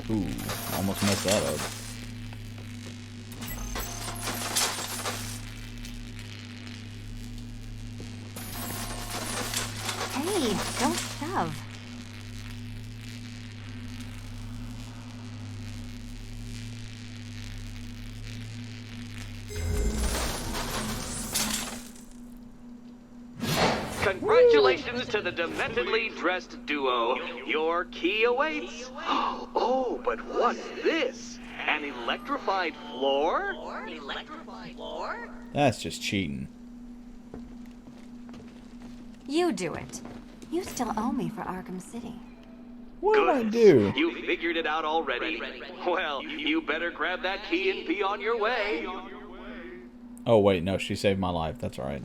Ooh, almost messed that up. Hey, don't shove. Congratulations to the dementedly dressed duo. Your key awaits. Oh, but what's this? An electrified floor? That's just cheating. You do it. You still owe me for Arkham City. What did I do? You figured it out already. Well, you better grab that key and be on your way. Oh, wait, no, she saved my life. That's alright.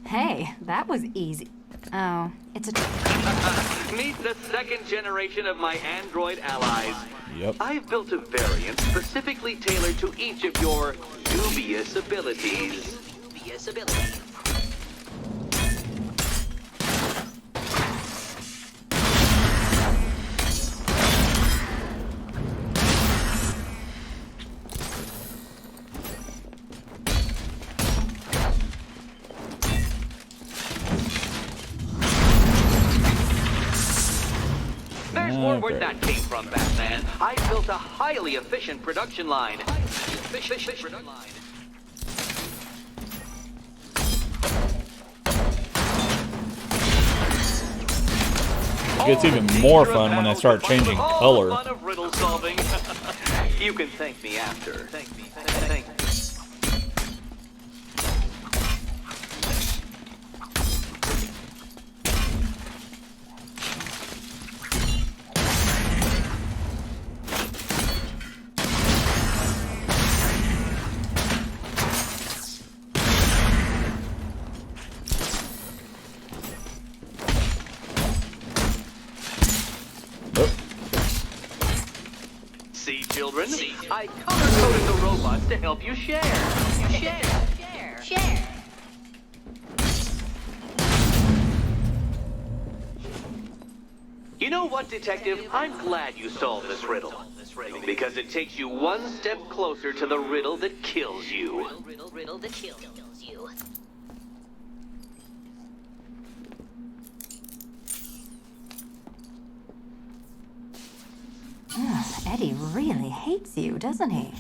Hey, that was easy. Oh, it's a... Meet the second generation of my android allies. Yep. I've built a variant specifically tailored to each of your dubious abilities. There's more where that came from, Batman. I built a highly efficient production line. It gets even more fun when I start changing color. Fun of riddle solving. You can thank me after. Thank me. Thank me. Children, I color-coded the robots to help you share. Share. You know what, Detective? I'm glad you solved this riddle. Because it takes you one step closer to the riddle that kills you. Riddle that kills you. Eddie really hates you, doesn't he?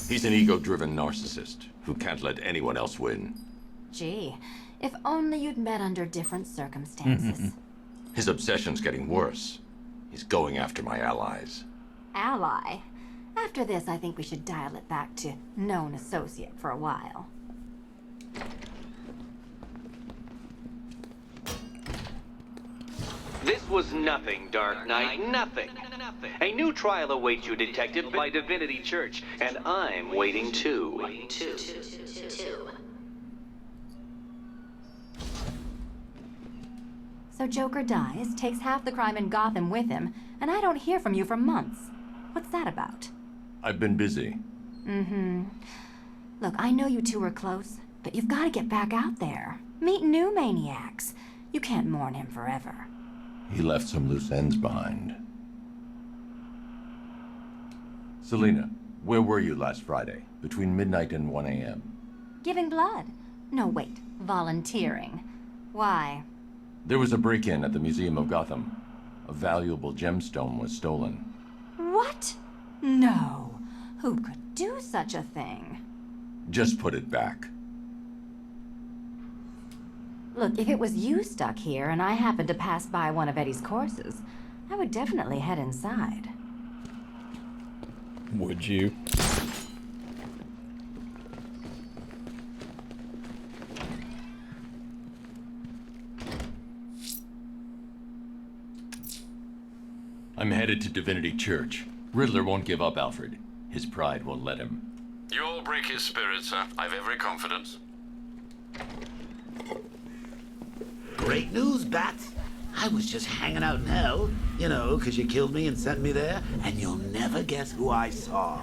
He's an ego-driven narcissist who can't let anyone else win. Gee, if only you'd met under different circumstances. His obsession's getting worse. He's going after my allies. Ally? After this, I think we should dial it back to known associate for a while. This was nothing, Dark Knight, nothing. A new trial awaits you, Detective, by Divinity Church, and I'm waiting too. So Joker dies, takes half the crime in Gotham with him, and I don't hear from you for months. What's that about? I've been busy. Look, I know you two are close, but you've got to get back out there. Meet new maniacs. You can't mourn him forever. He left some loose ends behind. Selina, where were you last Friday, between midnight and 1 a.m.? Giving blood. No, wait. Volunteering. Why? There was a break-in at the Museum of Gotham. A valuable gemstone was stolen. What? No. Who could do such a thing? Just put it back. Look, if it was you stuck here and I happened to pass by one of Eddie's courses, I would definitely head inside. Would you? I'm headed to Divinity Church. Riddler won't give up, Alfred. His pride won't let him. You'll break his spirit, sir. I've every confidence. Great news, Bat. I was just hanging out in hell, you know, 'cause you killed me and sent me there, and you'll never guess who I saw.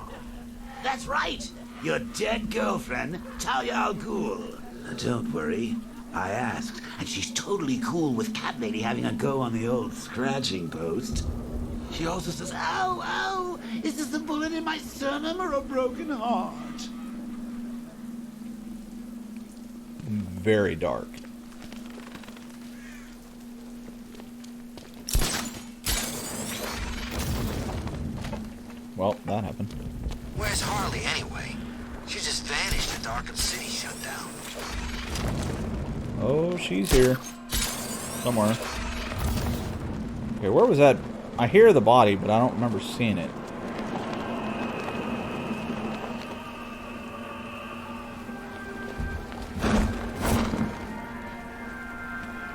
That's right, your dead girlfriend, Talia al Ghul. Don't worry, I asked, and she's totally cool with Cat Lady having a go on the old scratching post. She also says, ow, ow, is this a bullet in my sternum or a broken heart? Very dark. Well, that happened. Where's Harley anyway? She just vanished after Arkham City shut down. Oh, she's here. Somewhere. Okay, where was that? I hear the body, but I don't remember seeing it.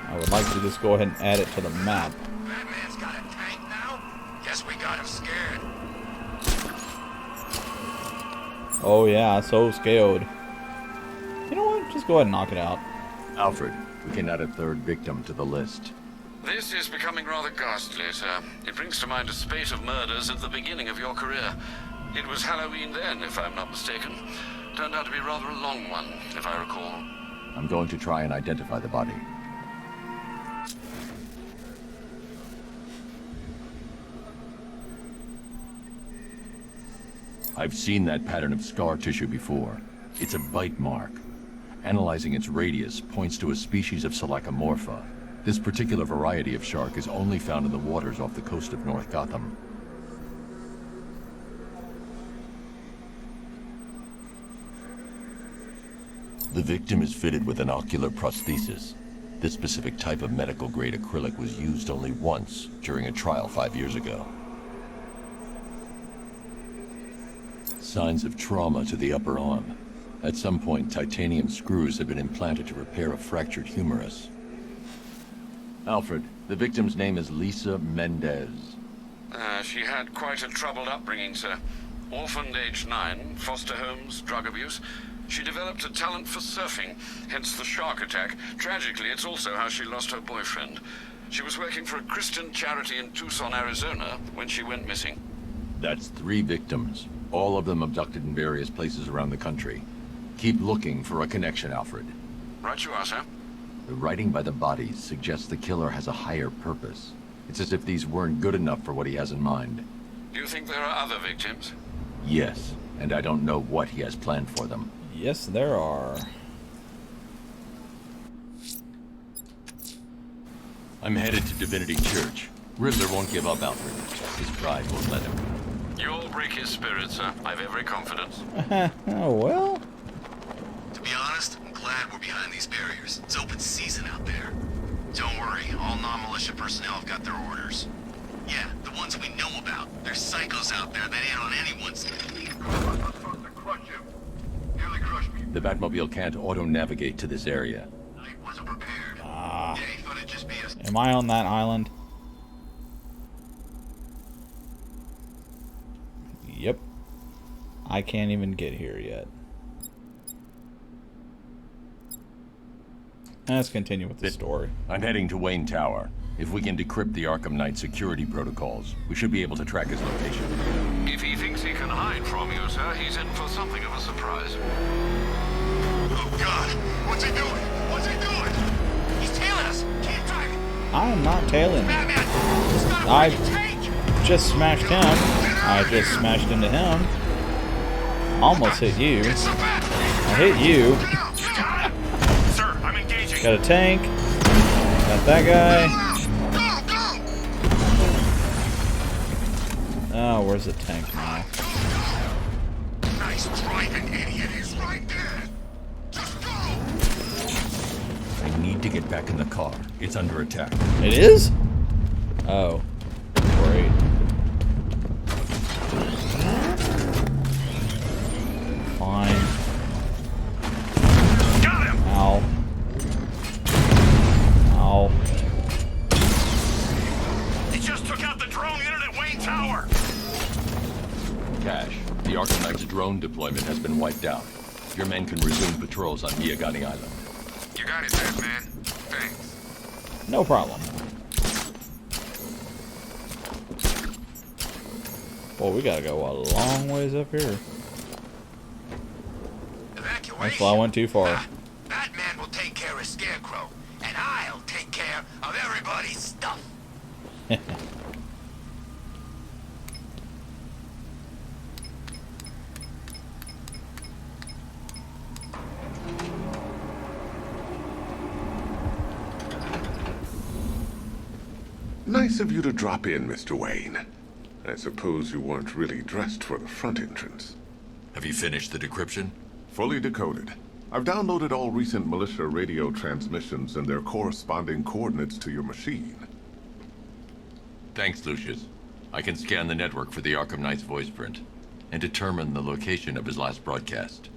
I would like to just go ahead and add it to the map. Batman's got a tank now? Guess we got him scared. Oh yeah, so scared. You know what? Just go ahead and knock it out. Alfred, we can add a third victim to the list. This is becoming rather ghastly, sir. It brings to mind a spate of murders at the beginning of your career. It was Halloween then, if I'm not mistaken. Turned out to be rather a long one, if I recall. I'm going to try and identify the body. I've seen that pattern of scar tissue before. It's a bite mark. Analyzing its radius points to a species of Selachomorpha. This particular variety of shark is only found in the waters off the coast of North Gotham. The victim is fitted with an ocular prosthesis. This specific type of medical-grade acrylic was used only once during a trial 5 years ago. Signs of trauma to the upper arm. At some point, titanium screws had been implanted to repair a fractured humerus. Alfred, the victim's name is Lisa Mendez. She had quite a troubled upbringing, sir. Orphaned age 9, foster homes, drug abuse. She developed a talent for surfing, hence the shark attack. Tragically, it's also how she lost her boyfriend. She was working for a Christian charity in Tucson, Arizona, when she went missing. That's 3 victims, all of them abducted in various places around the country. Keep looking for a connection, Alfred. Right you are, sir. The writing by the bodies suggests the killer has a higher purpose. It's as if these weren't good enough for what he has in mind. Do you think there are other victims? Yes, and I don't know what he has planned for them. Yes, there are. I'm headed to Divinity Church. Riddler won't give up, Alfred. His pride won't let him. You'll break his spirit, sir. I've every confidence. Oh, well. To be honest, I'm glad we're behind these barriers. It's open season out there. Don't worry, all non-militia personnel have got their orders. Yeah, the ones we know about. There's psychos out there that ain't on anyone's... The Batmobile can't auto-navigate to this area. Am I on that island? Yep. I can't even get here yet. Let's continue with the story. I'm heading to Wayne Tower. If we can decrypt the Arkham Knight security protocols, we should be able to track his location. If he thinks he can hide from you, sir, he's in for something of a surprise. Oh, God! What's he doing? What's he doing? He's tailing us! Keep driving! I am not tailing you. Batman! I just smashed him. I just smashed into him. Almost hit you. I hit you. Sir, I'm engaging. Got a tank. Got that guy. Oh, where's the tank now? Nice driving, idiot! He's right there! Just go! I need to get back in the car. It's under attack. It is? Oh. Great. Fine. Got him! Ow. Ow. He just took out the drone unit at Wayne Tower! Cash, the Arkham Knight's drone deployment has been wiped out. Your men can resume patrols on Miyagani Island. You got it, Batman. Thanks. No problem. Well, we gotta go a long ways up here. Actually, I went too far. Batman will take care of Scarecrow, and I'll take care of everybody's stuff. Nice of you to drop in, Mr. Wayne. I suppose you weren't really dressed for the front entrance. Have you finished the decryption? Fully decoded. I've downloaded all recent militia radio transmissions and their corresponding coordinates to your machine. Thanks, Lucius. I can scan the network for the Arkham Knight's voice print and determine the location of his last broadcast.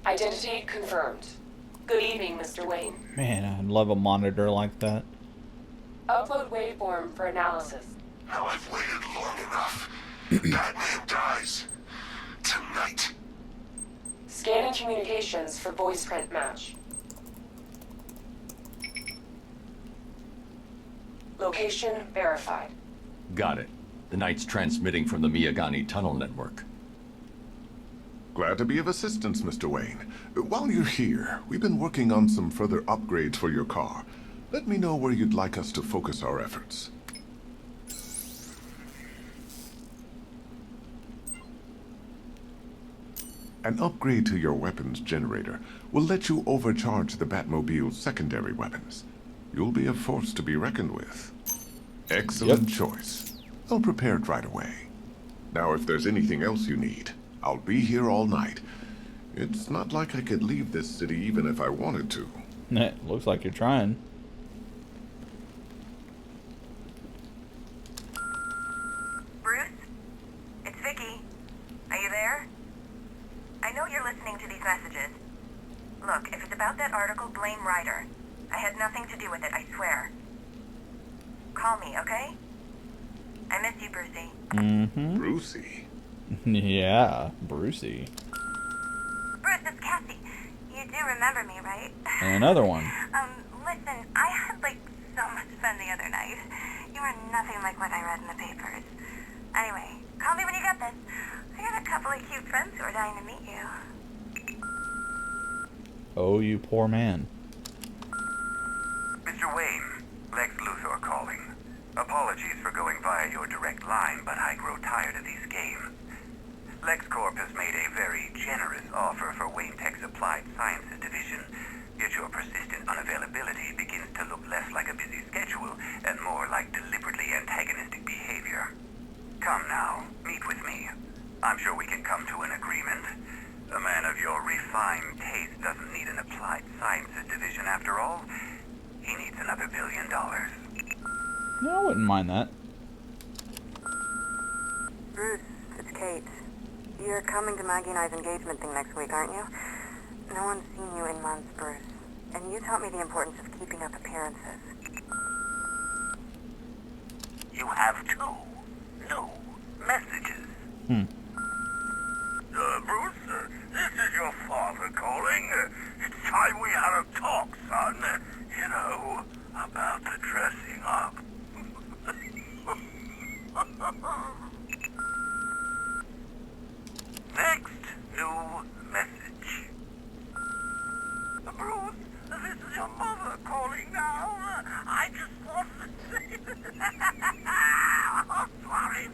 Identity confirmed. Good evening, Mr. Wayne. Man, I'd love a monitor like that. Upload waveform for analysis. Now I've waited long enough. Batman dies. Tonight. Scanning communications for voice print match. Location verified. Got it. The Knight's transmitting from the Miyagani tunnel network. Glad to be of assistance, Mr. Wayne. While you're here, we've been working on some further upgrades for your car. Let me know where you'd like us to focus our efforts. An upgrade to your weapons generator will let you overcharge the Batmobile's secondary weapons. You'll be a force to be reckoned with. Excellent choice. I'll prepare it right away. Now, if there's anything else you need, I'll be here all night. It's not like I could leave this city even if I wanted to. Looks like you're trying. Bruce? It's Vicky. Are you there? I know you're listening to these messages. Look, if it's about that article, blame Ryder. I had nothing to do with it, I swear. Call me, okay? I miss you, Brucey. Mm-hmm. Brucey? Yeah, Brucey. Bruce, it's Cassie. You do remember me, right? And another one. Listen, I had, so much fun the other night. You are nothing like what I read in the papers. Anyway, call me when you get this. I got a couple of cute friends who are dying to meet you. Oh, you poor man. Mr. Wayne, Lex Luthor calling. Apologies for going via your direct line, but I grow tired of these games. LexCorp has made a very generous offer for Wayne Tech's Applied Sciences division, yet your persistent unavailability begins to look less like a busy schedule and more like deliberately antagonistic behavior. Come now, meet with me. I'm sure we can come to an agreement. A man of your refined taste doesn't need an Applied Sciences division after all. He needs another $1 billion. Yeah, I wouldn't mind that. Bruce, it's Kate. You're coming to Maggie and I's engagement thing next week, aren't you? No one's seen you in months, Bruce. And you taught me the importance of keeping up appearances. You have two new messages. Bruce, this is your father calling. It's time we had a talk, son. You know, about the dressing up. Next new message. Bruce, this is your mother calling now. I just want to say... Oh, sorry.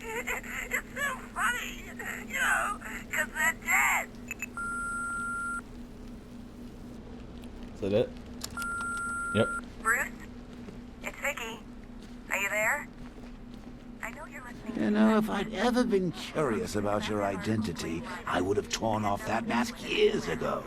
It's so funny, you know, because they're dead. Is that it? Yep. Bruce? It's Vicky. Are you there? I know you're listening. You know, if I'd ever been curious about your identity, I would have torn off that mask years ago.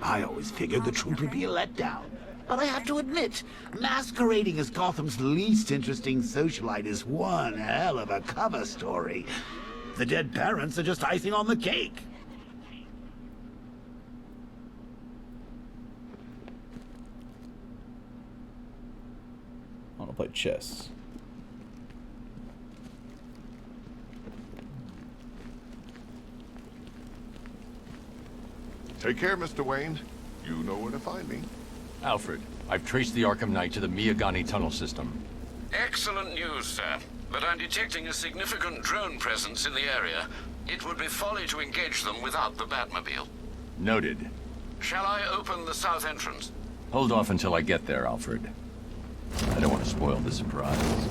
I always figured the truth would be a letdown. But I have to admit, masquerading as Gotham's least interesting socialite is one hell of a cover story. The dead parents are just icing on the cake. I want to play chess. Take care, Mr. Wayne. You know where to find me. Alfred, I've traced the Arkham Knight to the Miyagani tunnel system. Excellent news, sir. But I'm detecting a significant drone presence in the area. It would be folly to engage them without the Batmobile. Noted. Shall I open the south entrance? Hold off until I get there, Alfred. I don't want to spoil the surprise.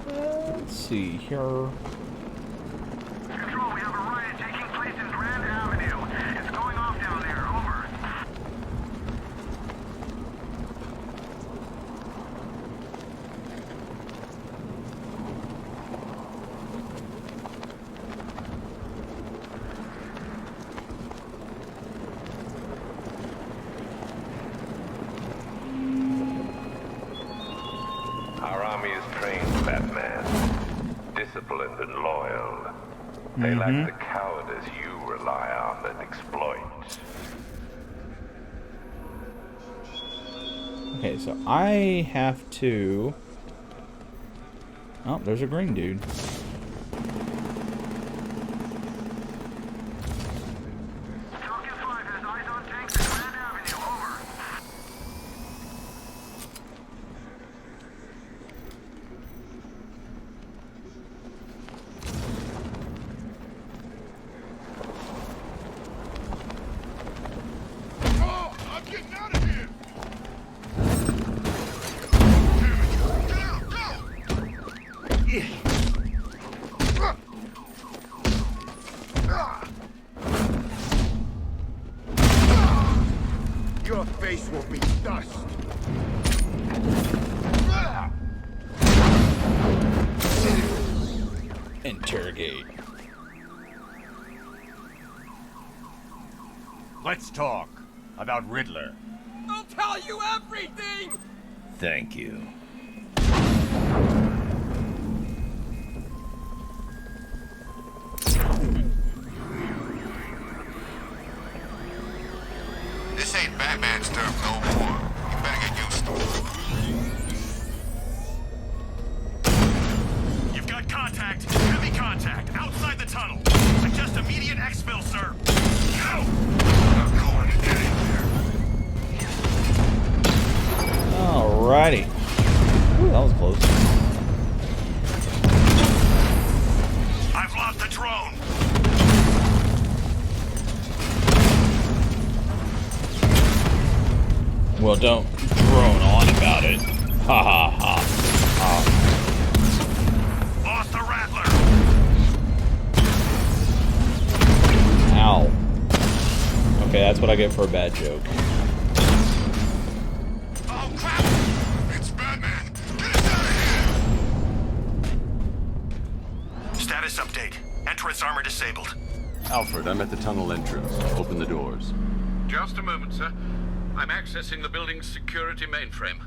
Let's see here. Control, we have a riot taking place in Grand Avenue. It's going off down there. Over. Our army is trained, Batman. Disciplined and loyal. They lack the cowardice you rely on and exploit. Okay, so I have to... Oh, there's a green dude. Interrogate. Let's talk about Riddler. I'll tell you everything! Thank you. This ain't Batman's turf no more. You better get used to it. You've got contact, heavy contact, outside the tunnel. Suggest immediate exfil, sir. Go! I'm going to get in there. Alrighty. Ooh, that was close. I've lost the drone. Well, don't drone on about it. Ha ha ha. Lost the Rattler. Ow. Okay, that's what I get for a bad joke. Oh crap! It's Batman. Get us out of here! Status update. Entrance armor disabled. Alfred, I'm at the tunnel entrance. Open the doors. Just a moment, sir. I'm accessing the building's security mainframe.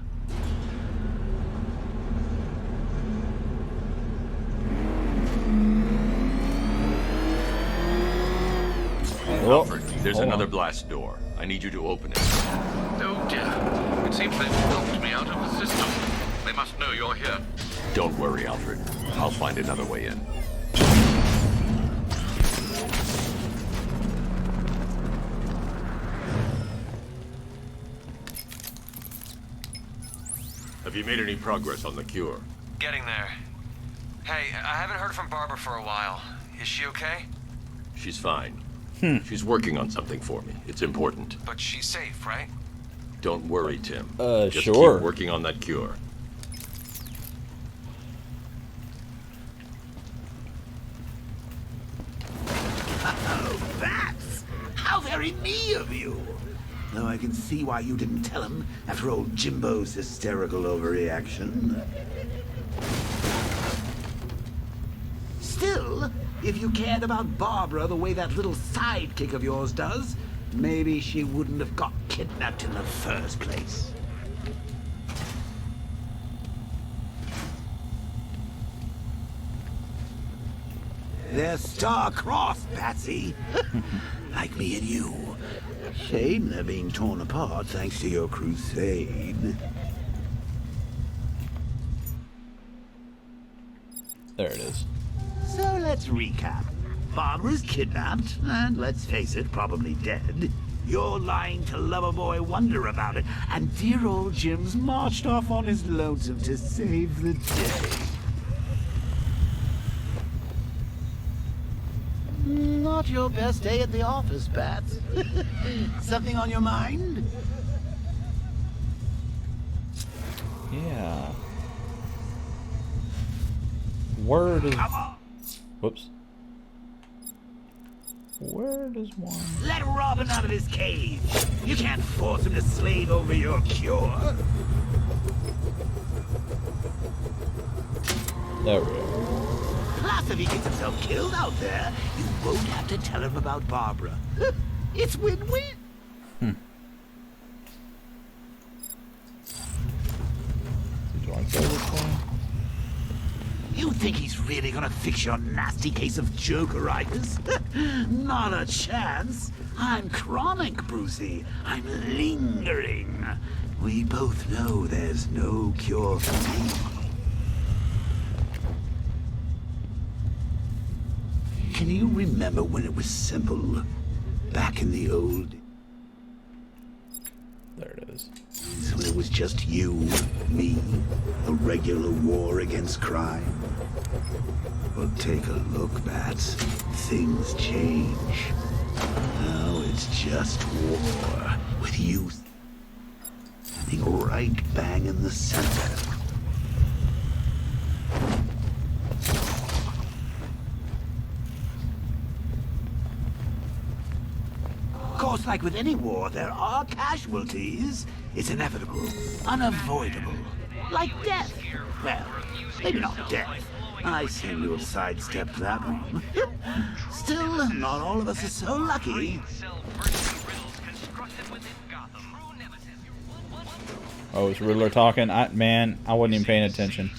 Alfred, there's another blast door. I need you to open it. Oh dear. It seems they've locked me out of the system. They must know you're here. Don't worry, Alfred. I'll find another way in. Have you made any progress on the cure? Getting there. Hey, I haven't heard from Barbara for a while. Is she okay? She's fine. She's working on something for me. It's important. But she's safe, right? Don't worry, Tim. Just sure. keep working on that cure. Oh, bats! How very me of you! Though I can see why you didn't tell him after old Jimbo's hysterical overreaction. Still, if you cared about Barbara the way that little sidekick of yours does, maybe she wouldn't have got kidnapped in the first place. They're star-crossed, Patsy. Like me and you. Shame they're being torn apart thanks to your crusade. There it is. So let's recap. Barbara's kidnapped, and let's face it, probably dead. You're lying to Loverboy Wonder about it, and dear old Jim's marched off on his lonesome to save the day. Not your best day at the office, Bats. Something on your mind? Yeah. Where does... Whoops. Where does one... Let Robin out of his cage. You can't force him to slave over your cure. There we go. Plus, if he gets himself killed out there, you won't have to tell him about Barbara. It's win-win. Do I go this way? You think he's really gonna fix your nasty case of jokeritis? Not a chance. I'm chronic, Brucey. I'm lingering. We both know there's no cure for me. Can you remember when it was simple? Back in the old... There it is. When it was just you, me, a regular war against crime? Well, take a look, Bats. Things change. Now it's just war, with you standing right bang in the center. Of course, like with any war, there are casualties. It's inevitable, unavoidable. Like death. Well, maybe not death. I seem to have sidestepped that one. Still, not all of us are so lucky. Oh, is Riddler talking? Man, I wasn't even paying attention.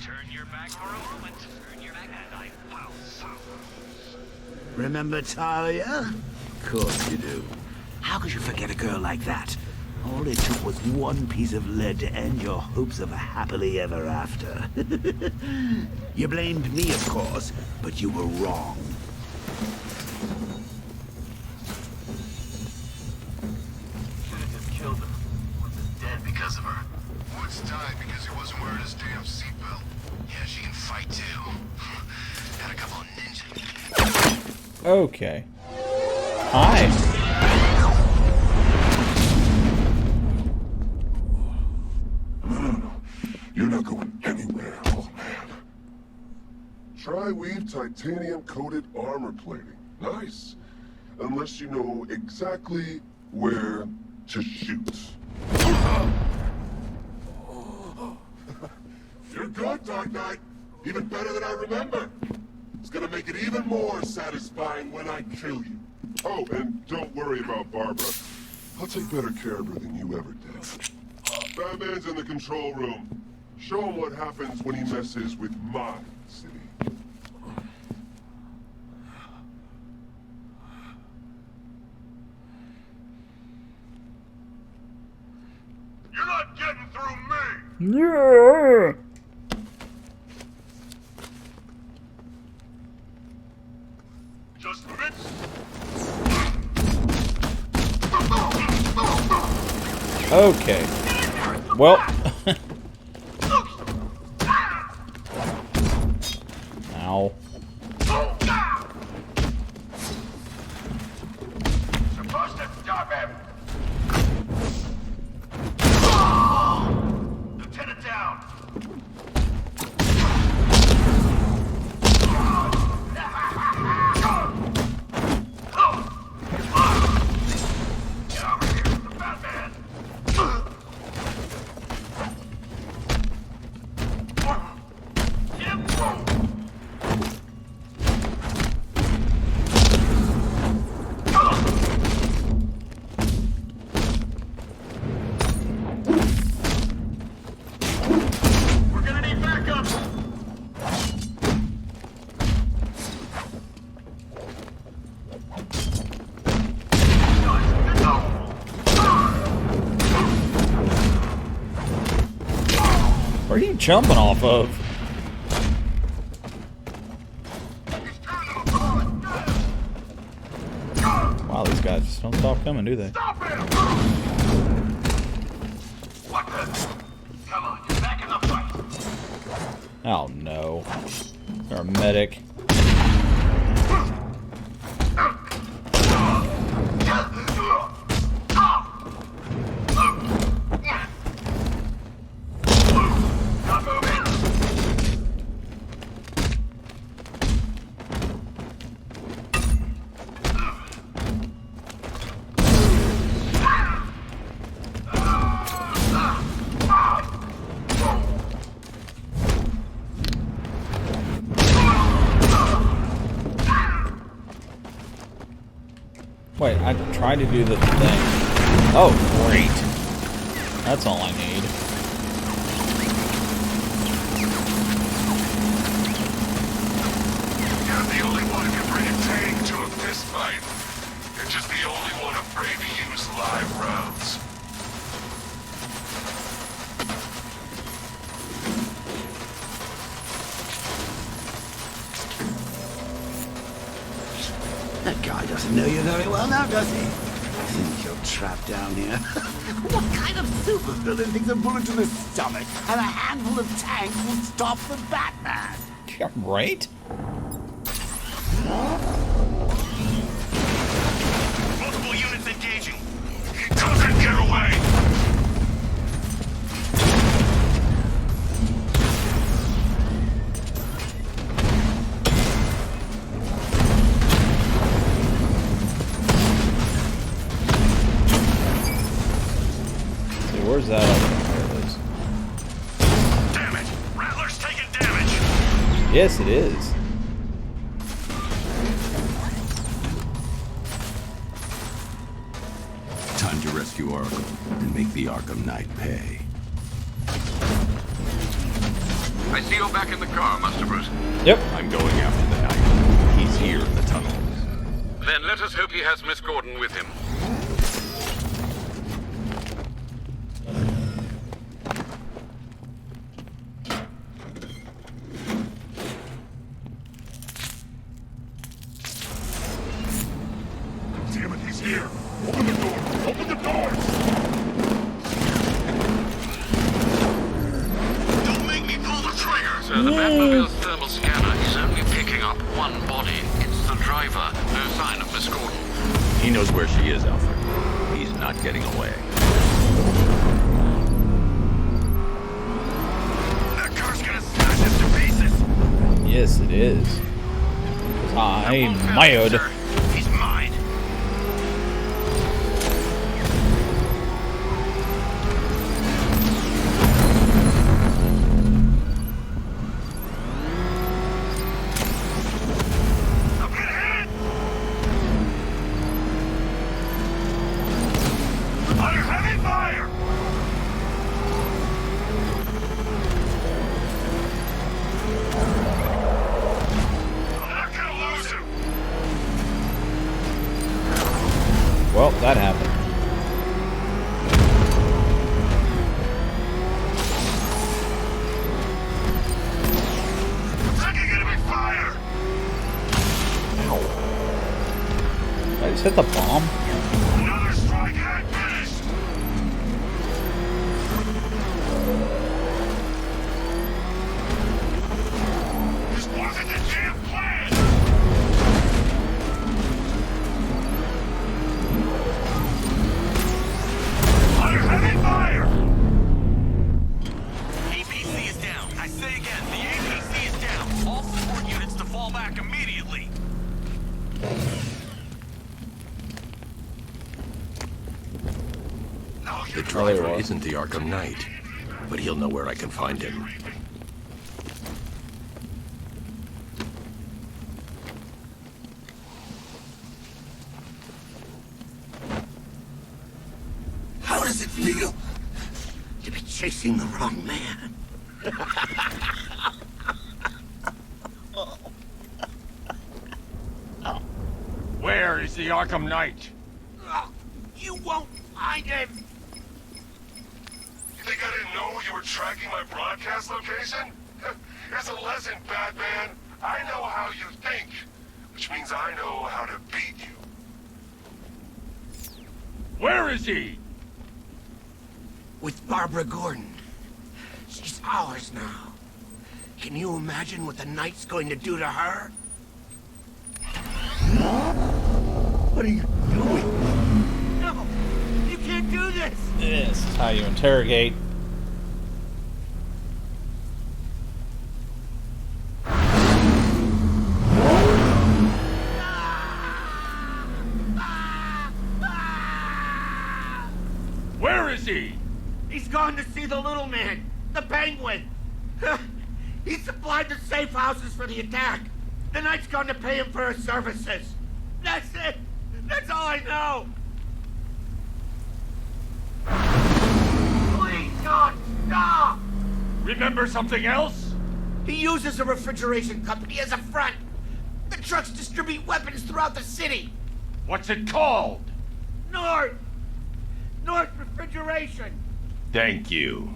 Remember Talia? Of course you do. How could you forget a girl like that? All it took was one piece of lead to end your hopes of a happily ever after. You blamed me, of course, but you were wrong. Should've just killed him. Woods is dead because of her. Woods died because he wasn't wearing his damn seatbelt. Yeah, she can fight too. Got a couple of ninjas. Okay. Hi. No. You're not going anywhere, old man. Tri-weave titanium-coated armor plating. Nice. Unless you know exactly where to shoot. You're good, Dark Knight. Even better than I remember. It's gonna make it even more satisfying when I kill you. Oh, and don't worry about Barbara. I'll take better care of her than you ever did. Batman's in the control room. Show him what happens when he messes with my city. You're not getting through me! Yeah. Just miss. Okay. Well. Ow. Supposed to stop him! Lieutenant down! Get over here, the Batman! We're gonna need backup! Where are you jumping off of? Wow, these guys just don't stop coming, do they? What the? Come on, you're back in the fight! Oh no. They're a medic. Not moving! Wait, I tried to do the thing. Oh, great. That's all I need. You're the only one who can bring a tank to a fist fight. You're just the only one afraid to use live rounds. That guy doesn't know you very well now, does he? Think you're trapped down here? What kind of supervillain thinks a bullet to the stomach and a handful of tanks will stop the Batman? Yeah, right? Multiple units engaging. He doesn't get away! Yes, it is. Time to rescue Arkham and make the Arkham Knight pay. I see you're back in the car, Master Bruce. Yep. I'm going after the Knight. He's here in the tunnel. Then let us hope he has Miss Gordon with him. Damn it, he's here! Open the door! Open the doors! Don't make me pull the trigger! So the Batmobile's thermal scanner is only picking up one body. It's the driver. No sign of Miss Gordon. He knows where she is, Alfred. He's not getting away. That car's gonna smash us to pieces! Yes, it is. I'm mad. He's mine. Under heavy fire! I'm not gonna lose him! Well, that happened. Taking enemy fire! I just hit the bomb. Another strike and I'm finished! This wasn't the damn plan! Under heavy fire! APC is down. I say again, the APC is down. All support units to fall back immediately. The driver isn't the Arkham Knight, but he'll know where I can find him. How does it feel to be chasing the wrong man? Where is the Arkham Knight? You won't find him! You think I didn't know you were tracking my broadcast location? Here's a lesson, Batman. I know how you think, which means I know how to beat you. Where is he? With Barbara Gordon. She's ours now. Can you imagine what the Knight's going to do to her? What are you doing? No! You can't do this! This is how you interrogate. Where is he? He's gone to see the little man, the Penguin. He supplied the safe houses for the attack. The Knight's gone to pay him for his services. That's it. That's all I know. Please, God, stop! Remember something else? He uses a refrigeration company as a front. The trucks distribute weapons throughout the city. What's it called? North Refrigeration. Thank you.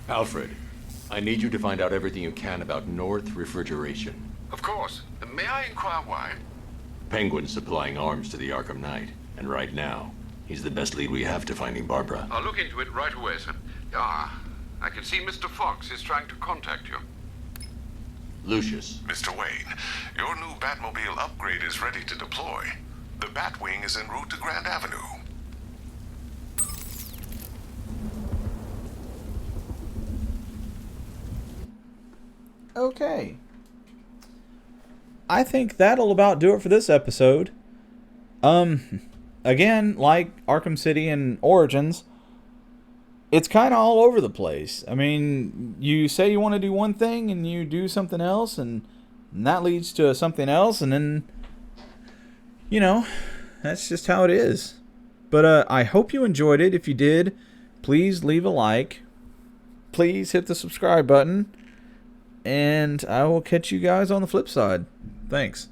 Alfred, I need you to find out everything you can about North Refrigeration. Of course. May I inquire why? Penguin's supplying arms to the Arkham Knight, and right now, he's the best lead we have to finding Barbara. I'll look into it right away, sir. Ah, I can see Mr. Fox is trying to contact you. Lucius. Mr. Wayne, your new Batmobile upgrade is ready to deploy. The Batwing is en route to Grand Avenue. Okay. I think that'll about do it for this episode. again, like Arkham City and Origins, it's kind of all over the place. I mean, you say you want to do one thing and you do something else, and that leads to something else, and then, you know, that's just how it is. But I hope you enjoyed it. If you did, please leave a like. Please hit the subscribe button. And I will catch you guys on the flip side. Thanks.